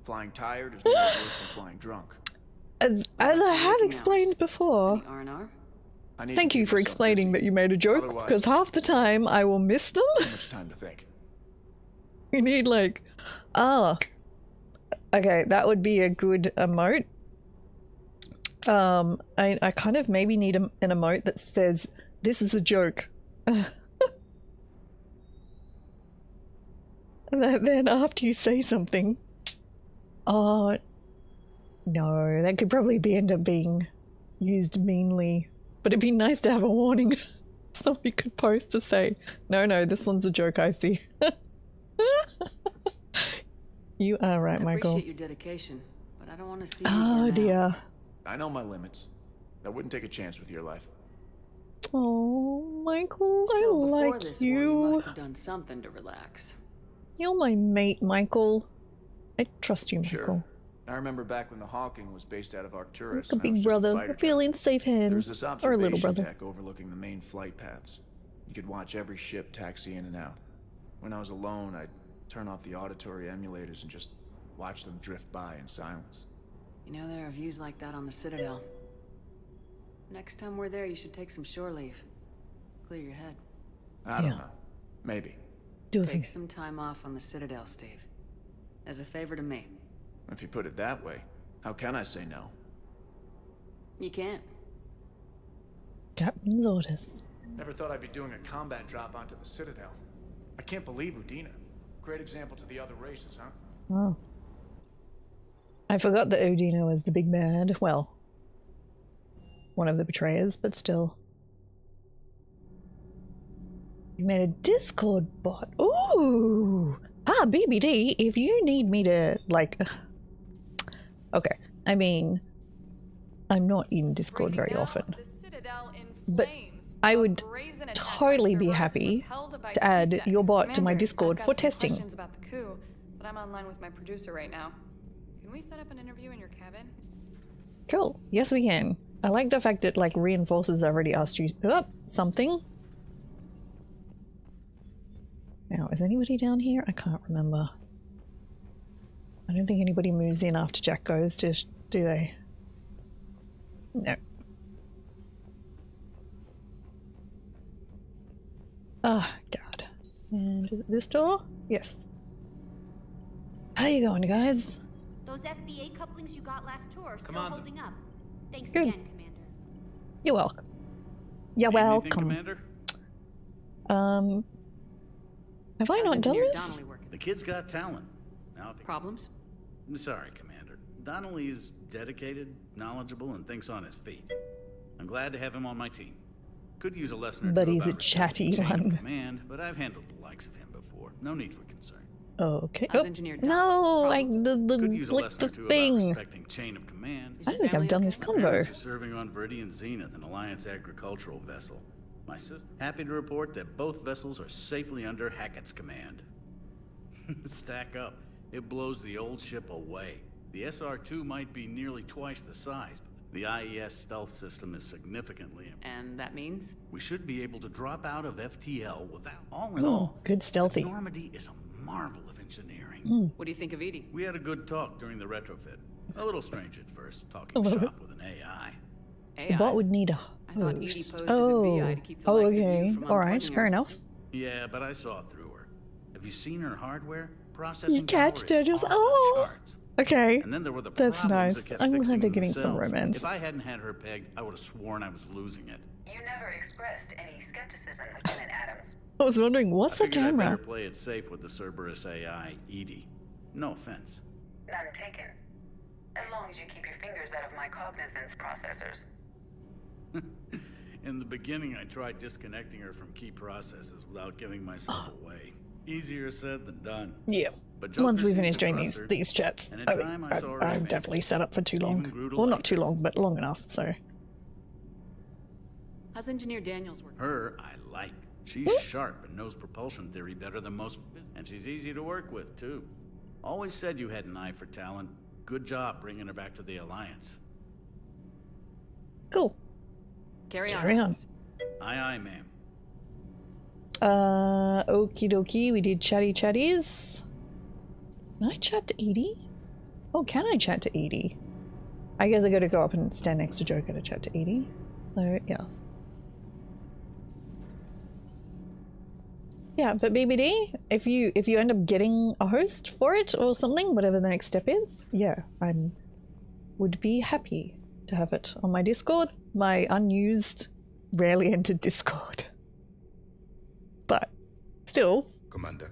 Flying tired is no worse than flying drunk. As I have explained before. R&R? I need Thank to you keep for myself explaining busy. that you made a joke, Otherwise- because half the time I will miss them. Too much time to think. You need like, okay, that would be a good emote. I kind of maybe need an emote that says, "This is a joke." And then after you say something, oh no, that could probably end up being used meanly. But it'd be nice to have a warning. So we could post to say, no, this one's a joke, I see. You are right, I Michael. appreciate your dedication, but I don't want to see you Oh burn out. dear. I know my limits. I wouldn't take a chance with your life. Oh, Michael, I So before like this war, you you. must have done something to relax. You're my mate, Michael. I trust you, Michael. Sure. I remember back when the Hawking was based out of Arcturus. Like a big brother. I feel in safe There was this hands. Or a little observation brother. deck overlooking the main flight paths. You could watch every ship taxi in and out. When I was alone, I'd turn off the auditory emulators and just watch them drift by in silence. You know, there are views like that on the Citadel. Next time we're there, you should take some shore leave. Clear your head. I don't know. Maybe. Take some time off on the Citadel, Steve. As a favor to me. If you put it that way, how can I say no? You can't. Captain's orders. Never thought I'd be doing a combat drop onto the Citadel. I can't believe Udina. Great example to the other races, huh? Oh. I forgot that Udina was the big bad. Well, one of the betrayers, but still. You made a Discord bot. Ooh! BBD, if you need me to, like... Okay, I mean, I'm not in Discord very often. But I would totally be happy to add your bot to my Discord for testing. Questions about the coup, but I'm online with my producer right now. Can we set up an interview in your cabin? Cool. Yes, we can. I like the fact that, like, reinforcers already asked you something. Now, is anybody down here? I can't remember. I don't think anybody moves in after Jack goes, do they? No. Ah, God. And is it this door? Yes. How you going, guys? Those FBA couplings you got last tour are still Commander. holding up. Thanks Good. again, Commander. You're welcome. You're Need anything, welcome. Commander? Have I not done this? The kid's got talent. Now, if Problems? I'm sorry, Commander. Donnelly is dedicated, knowledgeable, and thinks on his feet. I'm glad to have him on my team. Could use a lesson or But two he's a about chatty chain of one. command, but I've handled the likes of him before. No need for concern. Okay. How's Oh, Engineer no, I Could use a click lesson the or two about thing. respecting chain of command. I don't think I've done this convo. Parents are serving on Viridian Zenith, an Alliance agricultural vessel. My sister happy to report that both vessels are safely under Hackett's command. Stack up. It blows the old ship away. The SR-2 might be nearly twice the size, but the IES stealth system is significantly improved. And that means? We should be able to drop out of FTL without all in all. Good stealthy. Normandy is a marvel of engineering. What do you think of Edie? We had a good talk during the retrofit. A little strange at first, talking shop with an AI. The bot would need a host. Okay. Alright, fair enough. Yeah, but I saw through her. Have you seen her hardware? Processing You catch power is Dodgers. off the Oh! charts. Okay. And then there were the That's problems nice. that kept I'm fixing glad they're getting some themselves. romance. If I hadn't had her pegged, I would have sworn I was losing it. You never expressed any skepticism, Lieutenant Adams. I was wondering, what's I the figured I'd camera? better play it safe with the Cerberus AI, Edie. No offense. None taken. As long as you keep your fingers out of my cognizance processors. In the beginning, I tried disconnecting her from key processes without giving myself away. Easier said than done. Yeah. But Once we Joker finish seemed to doing trust her, these chats, and in time I saw her I'm advance. definitely set up for too long. Even grew to Well, not like too long, but long enough, so. How's Engineer Daniels working? Her, I like. She's sharp and knows propulsion theory better than most, and she's easy to work with, too. Always said you had an eye for talent. Good job bringing her back to the Alliance. Cool. Carry on. Aye, aye, ma'am. Okie dokie, we did chatty chatties. Can I chat to Edie? Oh, can I chat to Edie? I guess I gotta go up and stand next to Joker to chat to Edie. So, yes. Yeah, but BBD, if you end up getting a host for it or something, whatever the next step is, yeah, would be happy to have it on my Discord, my unused, rarely entered Discord. But still. Commander.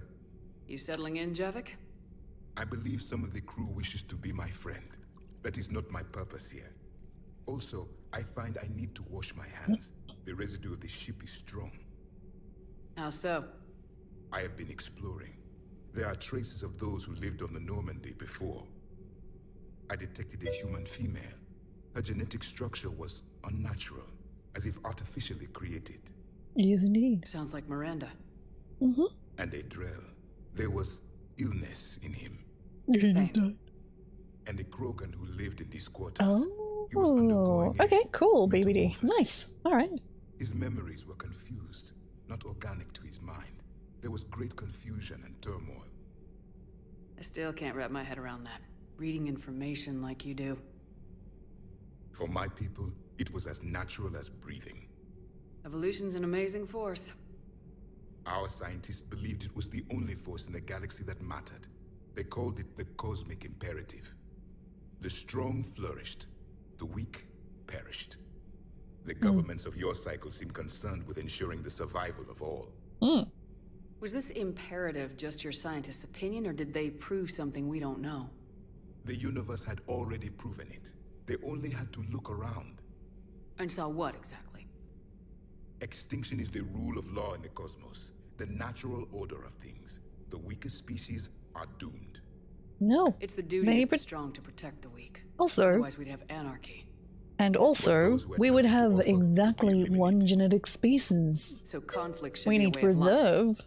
You settling in, Javik? I believe some of the crew wishes to be my friend. That is not my purpose here. Also, I find I need to wash my hands. The residue of the ship is strong. How so? I have been exploring. There are traces of those who lived on the Normandy before. I detected a human female. Her genetic structure was unnatural, as if artificially created. Yes, indeed. Sounds like Miranda. Mm-hmm. And a Drell. There was illness in him. He just died. And a Krogan who lived in these quarters. Oh, okay, cool, BBD. Nice. Alright. His memories were confused, not organic to his mind. There was great confusion and turmoil. I still can't wrap my head around that. Reading information like you do. For my people, it was as natural as breathing. Evolution's an amazing force. Our scientists believed it was the only force in the galaxy that mattered. They called it the cosmic imperative. The strong flourished, the weak perished. The governments of your cycle seem concerned with ensuring the survival of all. Was this imperative just your scientist's opinion, or did they prove something we don't know? The universe had already proven it. They only had to look around. And saw what exactly? Extinction is the rule of law in the cosmos, the natural order of things. The weakest species are doomed. No. It's the duty of the strong to protect the weak. Also, otherwise we'd have anarchy. And also, we would have exactly one genetic species. So conflict should we be need a to way of life. preserve.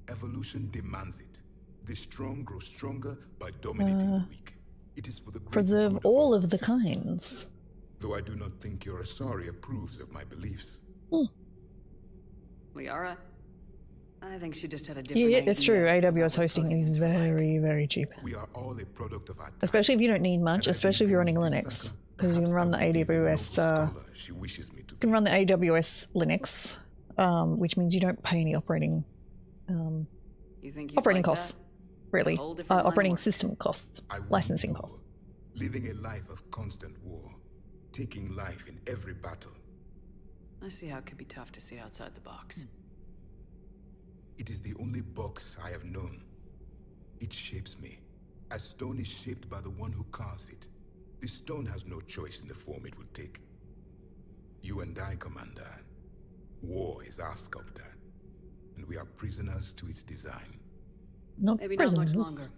Evolution demands it. The strong grow stronger by dominating the weak. It is for the Preserve all of the kinds. Though I do not think your Asari approves of my beliefs. Liara? I think she just had a different Yeah, idea. it's true. AWS hosting is very, very cheap. We are all a product of our time. Especially if you don't need much, especially if you're running Linux. Because you can run the AWS, you can run the AWS Linux, which means you don't pay any operating You think you'd operating like costs, that? really. whole different line of Operating work. system costs, licensing costs. Living a life of constant war. Taking life in every battle. I see how it could be tough to see outside the box. It is the only box I have known. It shapes me, as stone is shaped by the one who carves it. The stone has no choice in the form it will take. You and I, Commander. War is our sculptor, and we are prisoners to its design. Not Maybe prisoners. not much longer.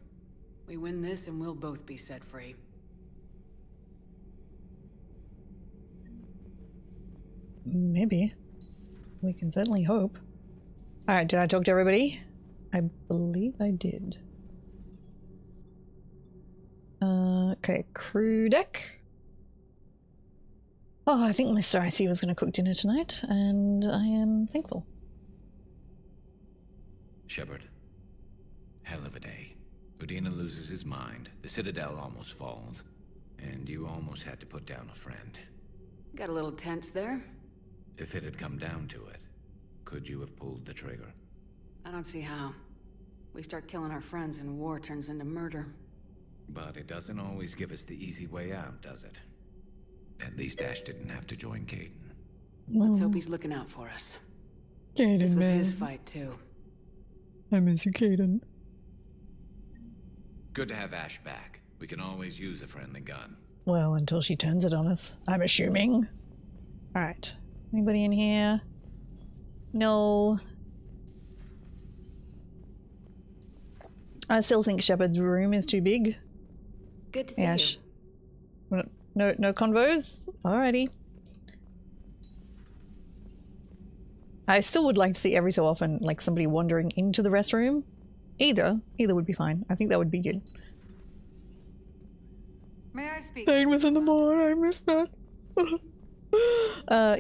We win this and we'll both be set free. Maybe. We can certainly hope. Alright, did I talk to everybody? I believe I did. Okay, crew deck. Oh, I think Mr. Icy was going to cook dinner tonight, and I am thankful. Shepard. Hell of a day. Udina loses his mind, the Citadel almost falls, and you almost had to put down a friend. Got a little tense there. If it had come down to it, could you have pulled the trigger? I don't see how. We start killing our friends and war turns into murder. But it doesn't always give us the easy way out, does it? At least Ash didn't have to join Caden. Let's hope he's looking out for us. Caden, This was man. his fight too. I miss you, Caden. Good to have Ash back. We can always use a friendly gun. Well, until she turns it on us, I'm assuming. Alright. Anybody in here? No. I still think Shepard's room is too big. Good to see Ash. No convos? Alrighty. I still would like to see every so often, like, somebody wandering into the restroom. Either would be fine. I think that would be good. May I speak? Thane was on the board. I missed that.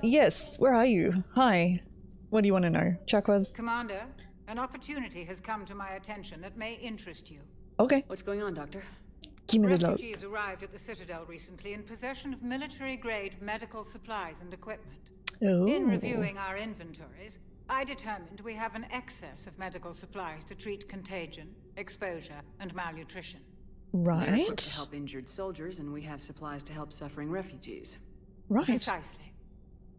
Yes. Where are you? Hi. What do you want to know? Chakras? Commander, an opportunity has come to my attention that may interest you. Okay. What's going on, Doctor? Give me the look. Refugees arrived at the Citadel recently in possession of military-grade medical supplies and equipment. Oh. In reviewing our inventories, I determined we have an excess of medical supplies to treat contagion, exposure, and malnutrition. They're equipped Right. to help injured soldiers, and we have supplies to help suffering refugees. Right. Precisely.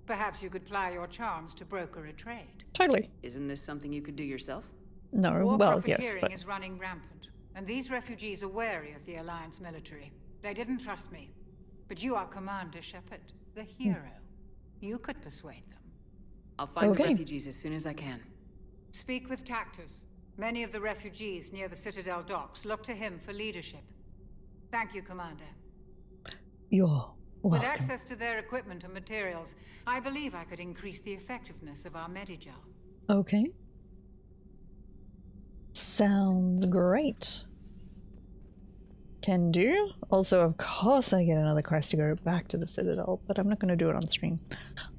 Perhaps you could ply your charms to broker a trade. Totally. Isn't this something you could do yourself? No. War Well, yes, profiteering but is running rampant, and these refugees are wary of the Alliance military. They didn't trust me. But you are Commander Shepard, the hero. You could persuade them. I'll find the Okay. refugees as soon as I can. Speak with Tactus. Many of the refugees near the Citadel docks look to him for leadership. Thank you, Commander. you're With welcome. access to their equipment and materials, I believe I could increase the effectiveness of our Medigel. Okay. Sounds great. Can do. Also, of course, I get another quest to go back to the Citadel, but I'm not going to do it on stream.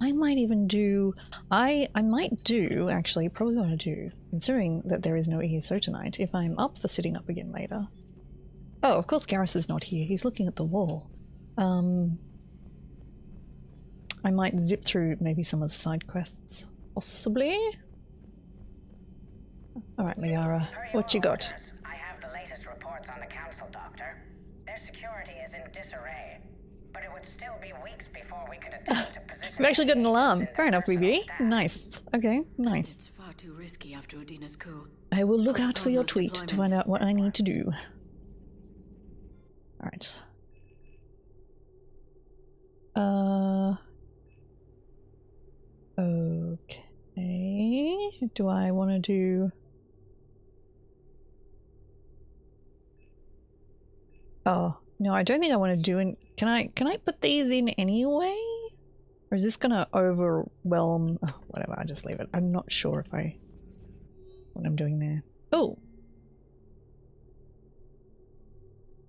I might even do... I might do, actually, probably want to do, considering that there is no ESO tonight, if I'm up for sitting up again later. Oh, of course Garrus is not here. He's looking at the wall. I might zip through maybe some of the side quests. Possibly? Alright, Liara, what you got? I have the latest reports on the Council, Doctor. Their security is in disarray, but it would still be weeks before we could attempt to position... We've actually got an alarm. Fair enough, BB. Nice. Okay, nice. It's far too risky after Udina's coup. I will look out for your Postpone tweet those to find out what I need to do. Alright. Okay. Do I want to do... Oh, no, I don't think I want to do... Can I put these in anyway? Or is this going to overwhelm... Oh, whatever, I'll just leave it. I'm not sure if what I'm doing there. Oh!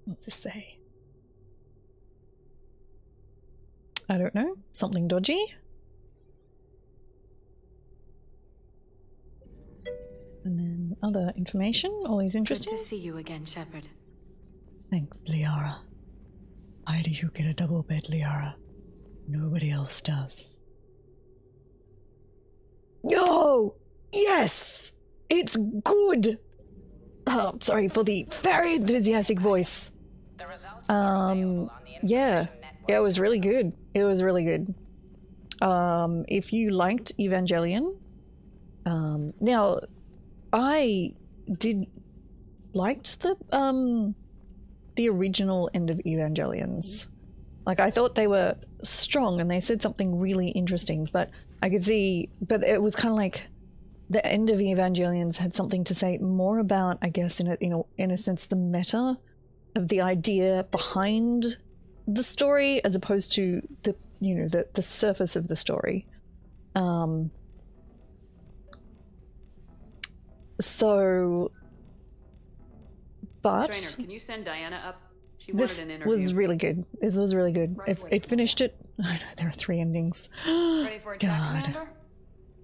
What's this say? I don't know. Something dodgy? And then other information, always interesting. Good to see you again, Shepard. Thanks, Liara. Why do you get a double bed, Liara? Nobody else does. No! Yes! It's good! Oh, sorry for the very enthusiastic voice. Yeah, it was really good. It was really good. If you liked Evangelion, now I liked the original end of Evangelions. Like, I thought they were strong and they said something really interesting, but I could see, but it was kind of like, the end of Evangelions had something to say more about, I guess, in a sense, the meta of the idea behind the story as opposed to the the surface of the story. So, but Trainer, can you send Diana up? She this wanted an interview. was really good. This was really good. Right It finished it. I know there are 3 endings. Ready for a chat, God. Commander?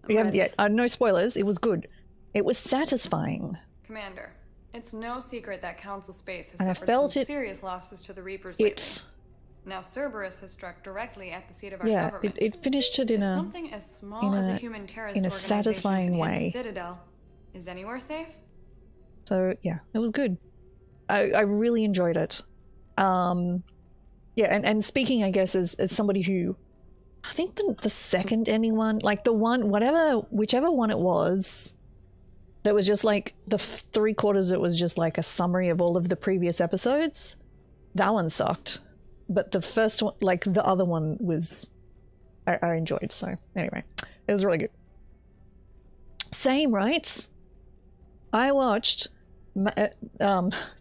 We haven't yet. No spoilers. It was good. It was satisfying. Commander, it's no secret that Council Space has And I suffered felt some it- serious losses to the Reapers lately. It's Now Cerberus has struck directly at the seat of our yeah. government. It finished it in If a something as small as a human terrorist organization satisfying can hit way. the Citadel is anywhere safe? So yeah, it was good. I really enjoyed it. Yeah, and speaking, I guess, as somebody who, I think the second ending one, like the one, whichever one it was, that was just like the 3/4, it was just like a summary of all of the previous episodes. That one sucked, but the first one, like the other one, was I enjoyed. So anyway, it was really good. Same, right? I watched, about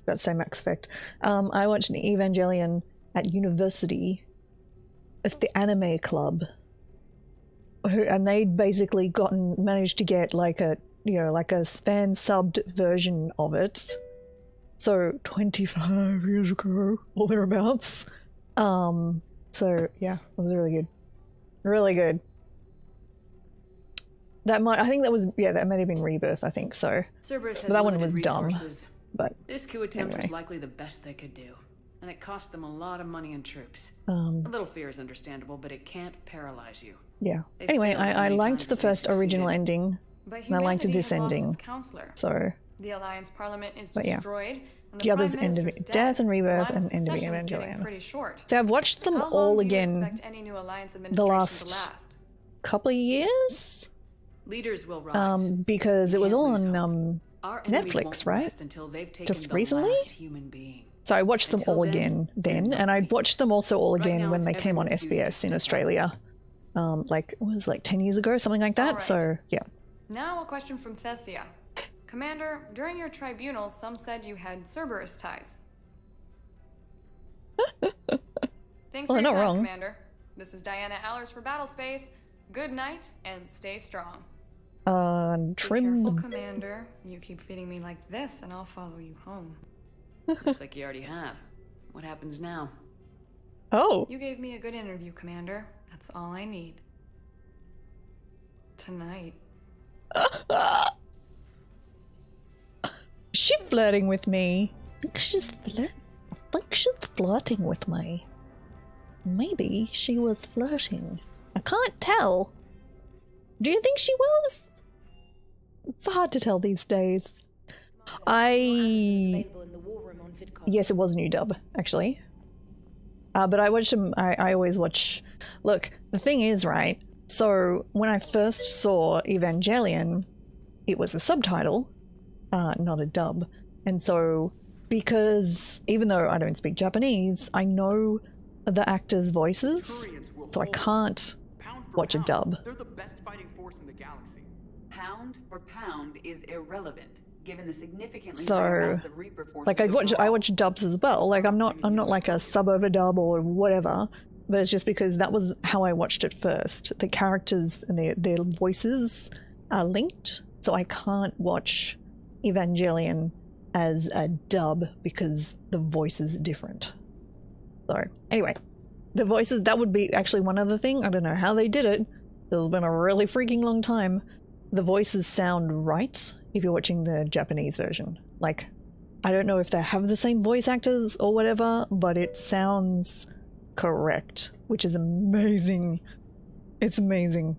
to say Max Effect. I watched an Evangelion at university, at the anime club, and they'd basically managed to get like a fan subbed version of it. So 25 years ago, or thereabouts. So yeah, it was really good, really good. That might have been Rebirth, I think so. Cerberus has But that one was limited dumb. resources. But This coup attempt anyway. was likely the best they could do, and it cost them a lot of money and troops. A Um, little fear is understandable, but it can't paralyze you. yeah. They've Anyway, failed as I many liked times the as they've first original succeeded. ending, But and I liked humanity this has lost ending. its counselor. So The Alliance Parliament is But yeah. destroyed, and the others, Prime End of Minister's Death and dead. Rebirth Line of and End of succession is getting Evangelion. pretty short. So I've watched them How long all do you again expect any new Alliance the administration to last last? couple of years. Leaders will rise. Because it was all on Our enemies Netflix, won't right? rest until they've taken Just the recently? last human being. So I watched them Until all then, again then, and I watched them also all again now when it's they came on everyone's duty to SBS in step up. Australia. It was like 10 years ago, something like that. Alright. So yeah. Now a question from Thessia. Commander, during your tribunal, some said you had Cerberus ties. Thanks Well, for your they're not time, wrong. Commander. This is Diana Allers for Battlespace. Good night, and stay strong. Trim Careful, the Commander. You keep feeding me like this, and I'll follow you home. Looks like you already have. What happens now? Oh. You gave me a good interview, Commander. That's all I need. Tonight. Is she flirting with me? I think she's flirting with me. Maybe she was flirting. I can't tell. Do you think she was? It's hard to tell these days. Yes, it was new dub, actually. But I watched them. I always watch. Look, the thing is, right? So when I first saw Evangelion, it was a subtitle, not a dub. And so, because even though I don't speak Japanese, I know the actors' voices, so I can't watch a dub. They're the best fighting force in the galaxy. Pound for pound is irrelevant, given the significantly So, higher mass of Reaper forces. like I watch dubs as well. Like I'm not like a sub over dub or whatever, but it's just because that was how I watched it first. The characters and their voices are linked, so I can't watch Evangelion as a dub because the voices are different. So anyway, the voices, that would be actually one other thing. I don't know how they did it. It's been a really freaking long time. The voices sound right if you're watching the Japanese version. Like, I don't know if they have the same voice actors or whatever, but it sounds correct, which is amazing. It's amazing.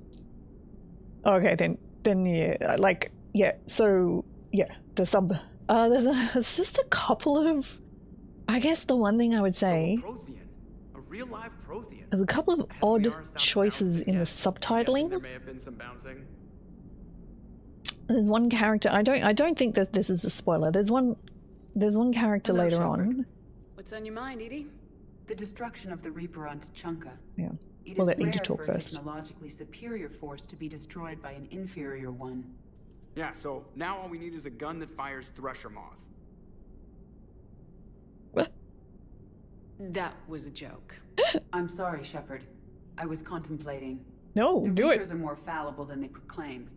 Okay, then yeah, like, yeah, so, yeah, the sub, there's just a couple of, I guess the one thing I would say, A real live Prothean. there's a couple of odd choices in the subtitling. There may have been some bouncing. There's one character, I don't think that this is a spoiler. There's one character Hello, later Shepard. on. What's on your mind, Edie? The destruction of the Reaper on Tuchanka. Yeah. It We'll is let Edie rare talk for a first. technologically superior force to be destroyed by an inferior one. Yeah, so now all we need is a gun that fires thresher maws. What? That was a joke. I'm sorry, Shepard. I was contemplating. No, the do Reapers it. are more fallible than they proclaim.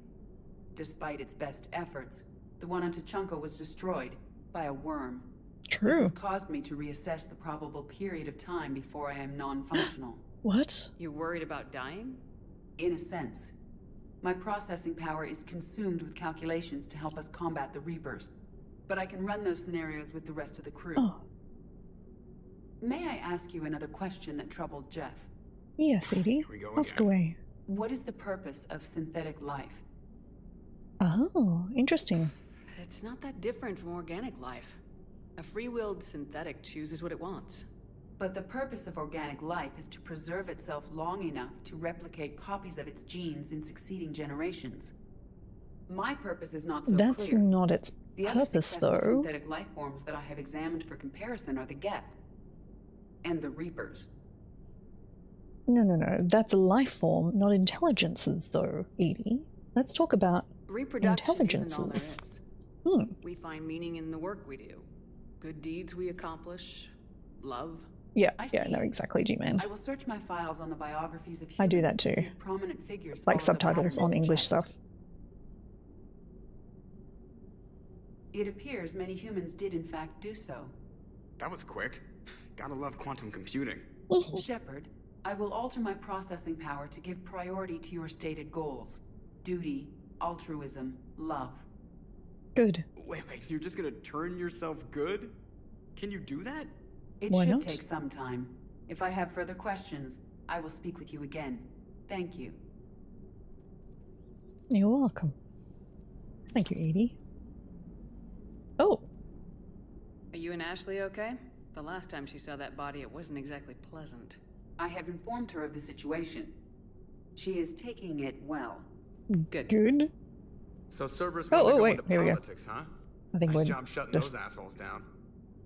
Despite its best efforts, the one on Tachanka was destroyed by a worm. True. This has caused me to reassess the probable period of time before I am non-functional. What? You worried about dying? In a sense. My processing power is consumed with calculations to help us combat the Reapers. But I can run those scenarios with the rest of the crew. Oh. May I ask you another question that troubled Jeff? Yes, Edie. Ask away. What is the purpose of synthetic life? Oh, interesting. It's not that different from organic life. A free-willed synthetic chooses what it wants. But the purpose of organic life is to preserve itself long enough to replicate copies of its genes in succeeding generations. My purpose is not so clear. That's not its The other purpose, successful though. synthetic life forms that I have examined for comparison are the Geth and the Reapers. No. That's a life form, not intelligences, though, Edie. Let's talk about Reproduction isn't all there intelligences. is. We find meaning in the work we do. Good deeds we accomplish. Love. Yeah, I yeah, see. no, exactly, G-Man. I will search my files on the biographies of humans I do that to too. see if prominent figures Like follow the subtitles patterns on English suggest. stuff. It appears many humans did in fact do so. That was quick. Gotta love quantum computing. Shepard, I will alter my processing power to give priority to your stated goals. Duty, altruism, love. Good. Wait, you're just gonna turn yourself good? Can you do that? It Why should not? take some time. If I have further questions, I will speak with you again. Thank you. You're welcome. Thank you, Edie. Oh, Are you and Ashley okay? The last time she saw that body, it wasn't exactly pleasant. I have informed her of the situation. She is taking it well. good. So Cerberus Oh, wanted to go wait, into here we go. politics, huh? I think nice we're job shutting just- those assholes down.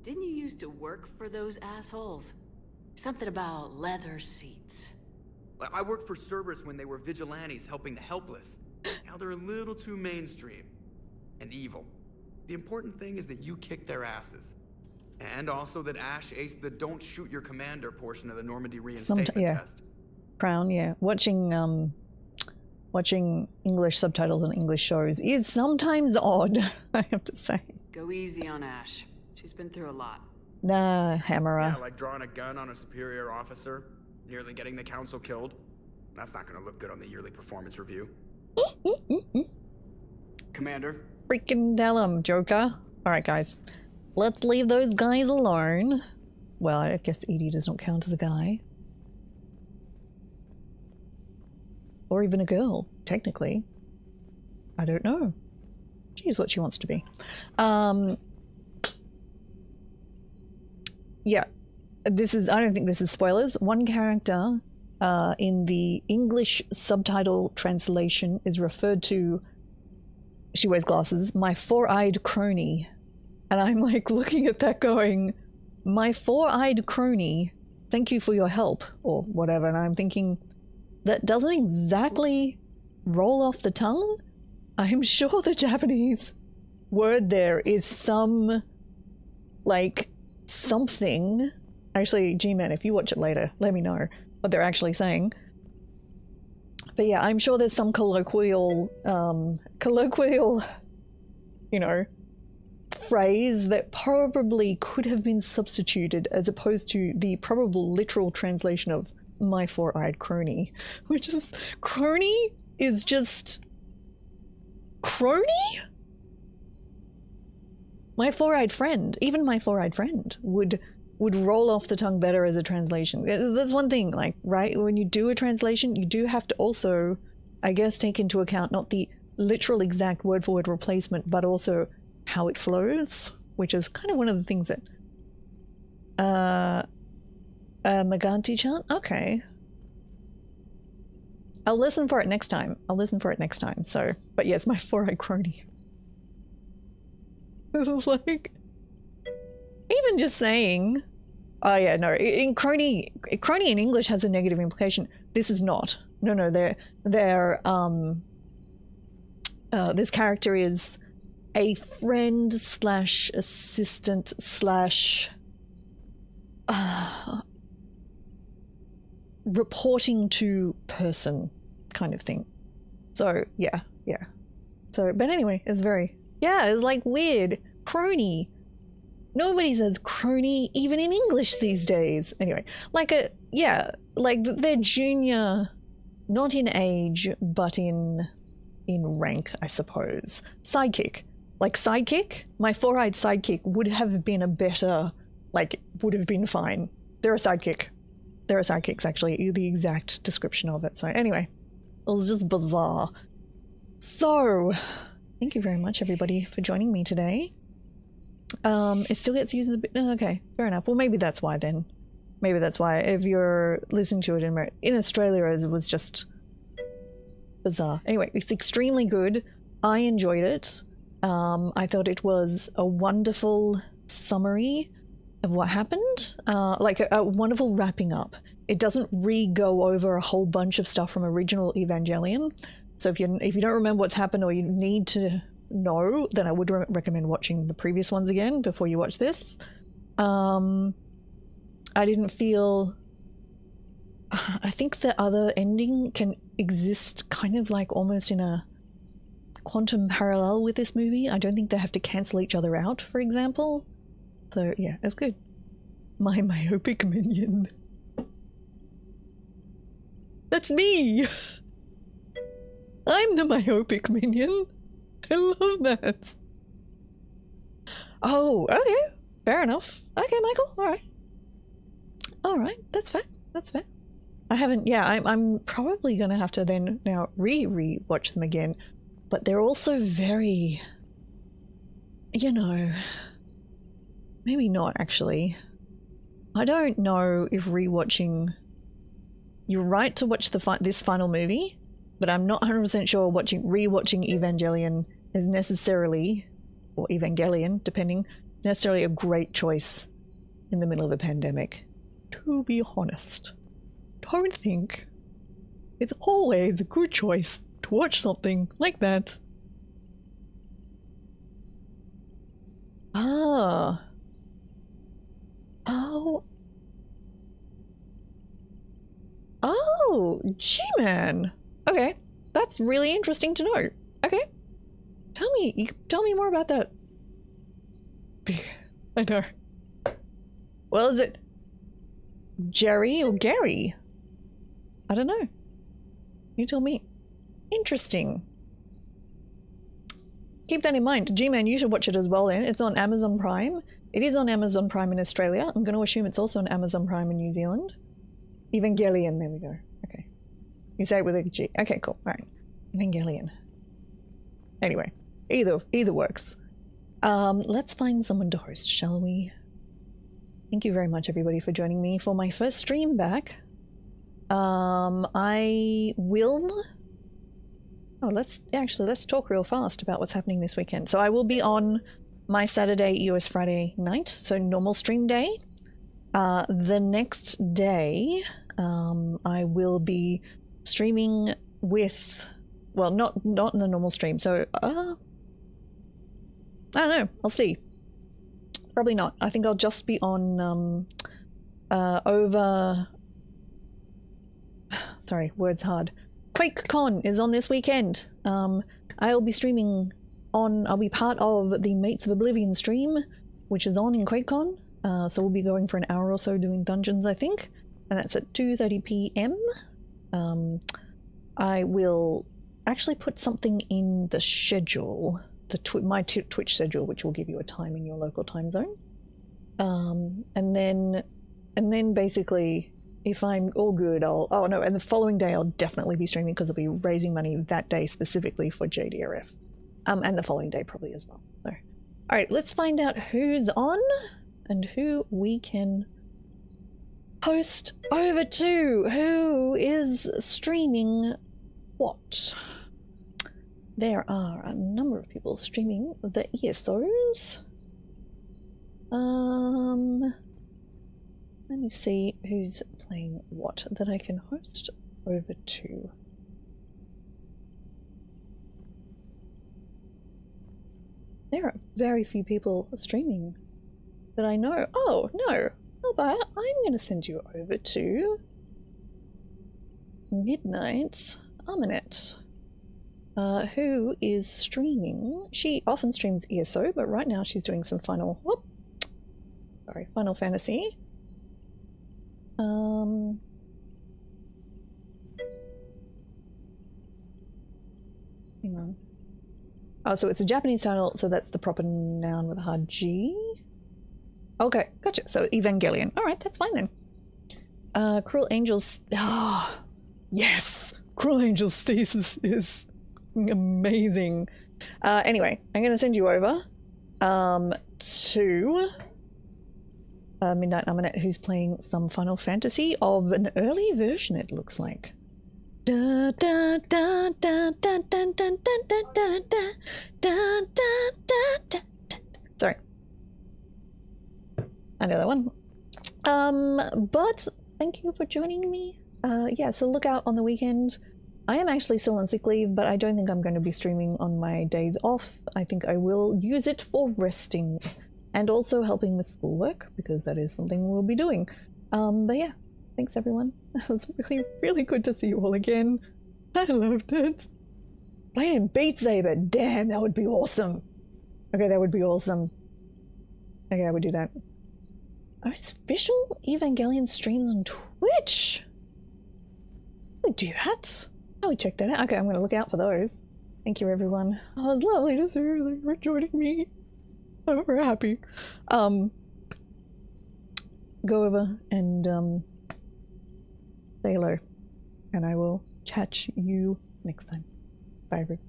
Didn't you used to work for those assholes? Something about leather seats. I worked for Cerberus when they were vigilantes helping the helpless. Now they're a little too mainstream and evil. The important thing is that you kick their asses. And also that Ash aced the don't shoot your commander portion of the Normandy reinstatement yeah. test. Crown, yeah. Watching English subtitles on English shows is sometimes odd, I have to say. Go easy on Ash. She's been through a lot. Nah, Hammerer. Yeah, like drawing a gun on a superior officer, nearly getting the council killed. That's not gonna look good on the yearly performance review. Commander. Freaking tell him, Joker. Alright, guys. Let's leave those guys alone. Well, I guess Edie does not count as a guy. Or even a girl, technically. I don't know. She's what she wants to be. Yeah. This is, I don't think this is spoilers. One character in the English subtitle translation is referred to, she wears glasses, my four-eyed crony. And I'm like looking at that going, my four-eyed crony, thank you for your help, or whatever. And I'm thinking, that doesn't exactly roll off the tongue. I'm sure the Japanese word there is some, like, something. Actually, G-Man, if you watch it later, let me know what they're actually saying. But yeah, I'm sure there's some colloquial, you know, phrase that probably could have been substituted as opposed to the probable literal translation of my four-eyed crony, which is, crony is just crony? My four-eyed friend, even my four-eyed friend would roll off the tongue better as a translation. That's one thing, like, right, when you do a translation, you do have to also, I guess, take into account not the literal exact word-for-word replacement, but also how it flows, which is kind of one of the things that Maganti-chan? Okay. I'll listen for it next time. So, but yes, my four-eyed crony. This is like, even just saying, oh yeah, no, in crony in English has a negative implication. This is not. No, they're this character is a friend slash assistant slash reporting to person kind of thing. So yeah. So, but anyway, it's like weird. Crony. Nobody says crony even in English these days. Anyway, like they're junior, not in age, but in rank, I suppose. Sidekick. Like sidekick, my four-eyed sidekick would have been a better, would have been fine. They're a sidekick. There are sidekicks, actually, the exact description of it. So anyway, it was just bizarre. So, thank you very much, everybody, for joining me today. It still gets used okay, fair enough. Well, maybe that's why then. Maybe that's why. If you're listening to it in Australia, it was just bizarre. Anyway, it's extremely good. I enjoyed it. I thought it was a wonderful summary of what happened. Like a wonderful wrapping up. It doesn't re-go over a whole bunch of stuff from original Evangelion. So if you don't remember what's happened or you need to know, then I would recommend watching the previous ones again before you watch this. I didn't feel... I think the other ending can exist kind of like almost in a quantum parallel with this movie. I don't think they have to cancel each other out, for example. So yeah, it's good. My myopic minion. That's me! I'm the myopic minion. I love that. Oh, okay. Fair enough. Okay, Michael. Alright. Alright, that's fair. That's fair. I haven't... Yeah, I'm probably gonna have to then now re-watch them again. But they're also very... You know... Maybe not, actually. I don't know if re-watching... You're right to watch this final movie, but I'm not 100% sure re-watching Evangelion is necessarily, or Evangelion, depending, necessarily a great choice in the middle of a pandemic. To be honest. Don't think it's always a good choice to watch something like that. Ah. Oh. Oh, G-Man. Okay, that's really interesting to know. Okay, tell me more about that. I know. Well, is it Jerry or Gary? I don't know. You tell me. Interesting. Keep that in mind. G-Man, you should watch it as well then. It's on Amazon Prime. It is on Amazon Prime in Australia. I'm going to assume it's also on Amazon Prime in New Zealand. Evangelion, there we go. Okay. You say it with a G. Okay, cool. Alright. Evangelion. Anyway, either works. Let's find someone to host, shall we? Thank you very much, everybody, for joining me for my first stream back. I will... Oh, let's talk real fast about what's happening this weekend. So I will be on my Saturday, US Friday night, so normal stream day. The next day, I will be streaming with, well, not in the normal stream, so, I don't know, I'll see. Probably not. I think I'll just be on, sorry, words hard. QuakeCon is on this weekend. I'll be streaming I'll be part of the Mates of Oblivion stream, which is on in QuakeCon. So we'll be going for an hour or so doing dungeons, I think, and that's at 2:30 p.m. I will actually put something in the schedule, my Twitch schedule, which will give you a time in your local time zone. And then basically, if I'm all good, and the following day I'll definitely be streaming because I'll be raising money that day specifically for JDRF, and the following day probably as well. So, all right, let's find out who's on and who we can host over to. Who is streaming what? There are a number of people streaming the ESOs. Let me see who's playing what that I can host over to. There are very few people streaming that I know. Oh, no. Albert, I'm going to send you over to Midnight Armanet, who is streaming. She often streams ESO, but right now she's doing some Final Fantasy. Hang on. Oh, so it's a Japanese title, so that's the proper noun with a hard G. Okay, gotcha. So Evangelion. Alright, that's fine then. Cruel Angels. Ah, oh, yes! Cruel Angels Thesis is amazing. Anyway, I'm going to send you over to Midnight Armanet, who's playing some Final Fantasy of an early version, it looks like. Da da da da da da da da da da da da da. Sorry, I know that one. But thank you for joining me. Yeah, so look out on the weekend. I am actually still on sick leave, but I don't think I'm going to be streaming on my days off. I think I will use it for resting and also helping with schoolwork, because that is something we'll be doing. But yeah, thanks everyone. It was really, really good to see you all again. I loved it. Playing Beat Saber, damn, that would be awesome. Okay, that would be awesome. Okay, I would do that. Official Evangelion streams on Twitch. I would do that. I would check that out. Okay, I'm going to look out for those. Thank you, everyone. Oh, it was lovely to see you for joining me. I'm very happy. Go over and say hello, and I will chat you next time. Bye, everyone.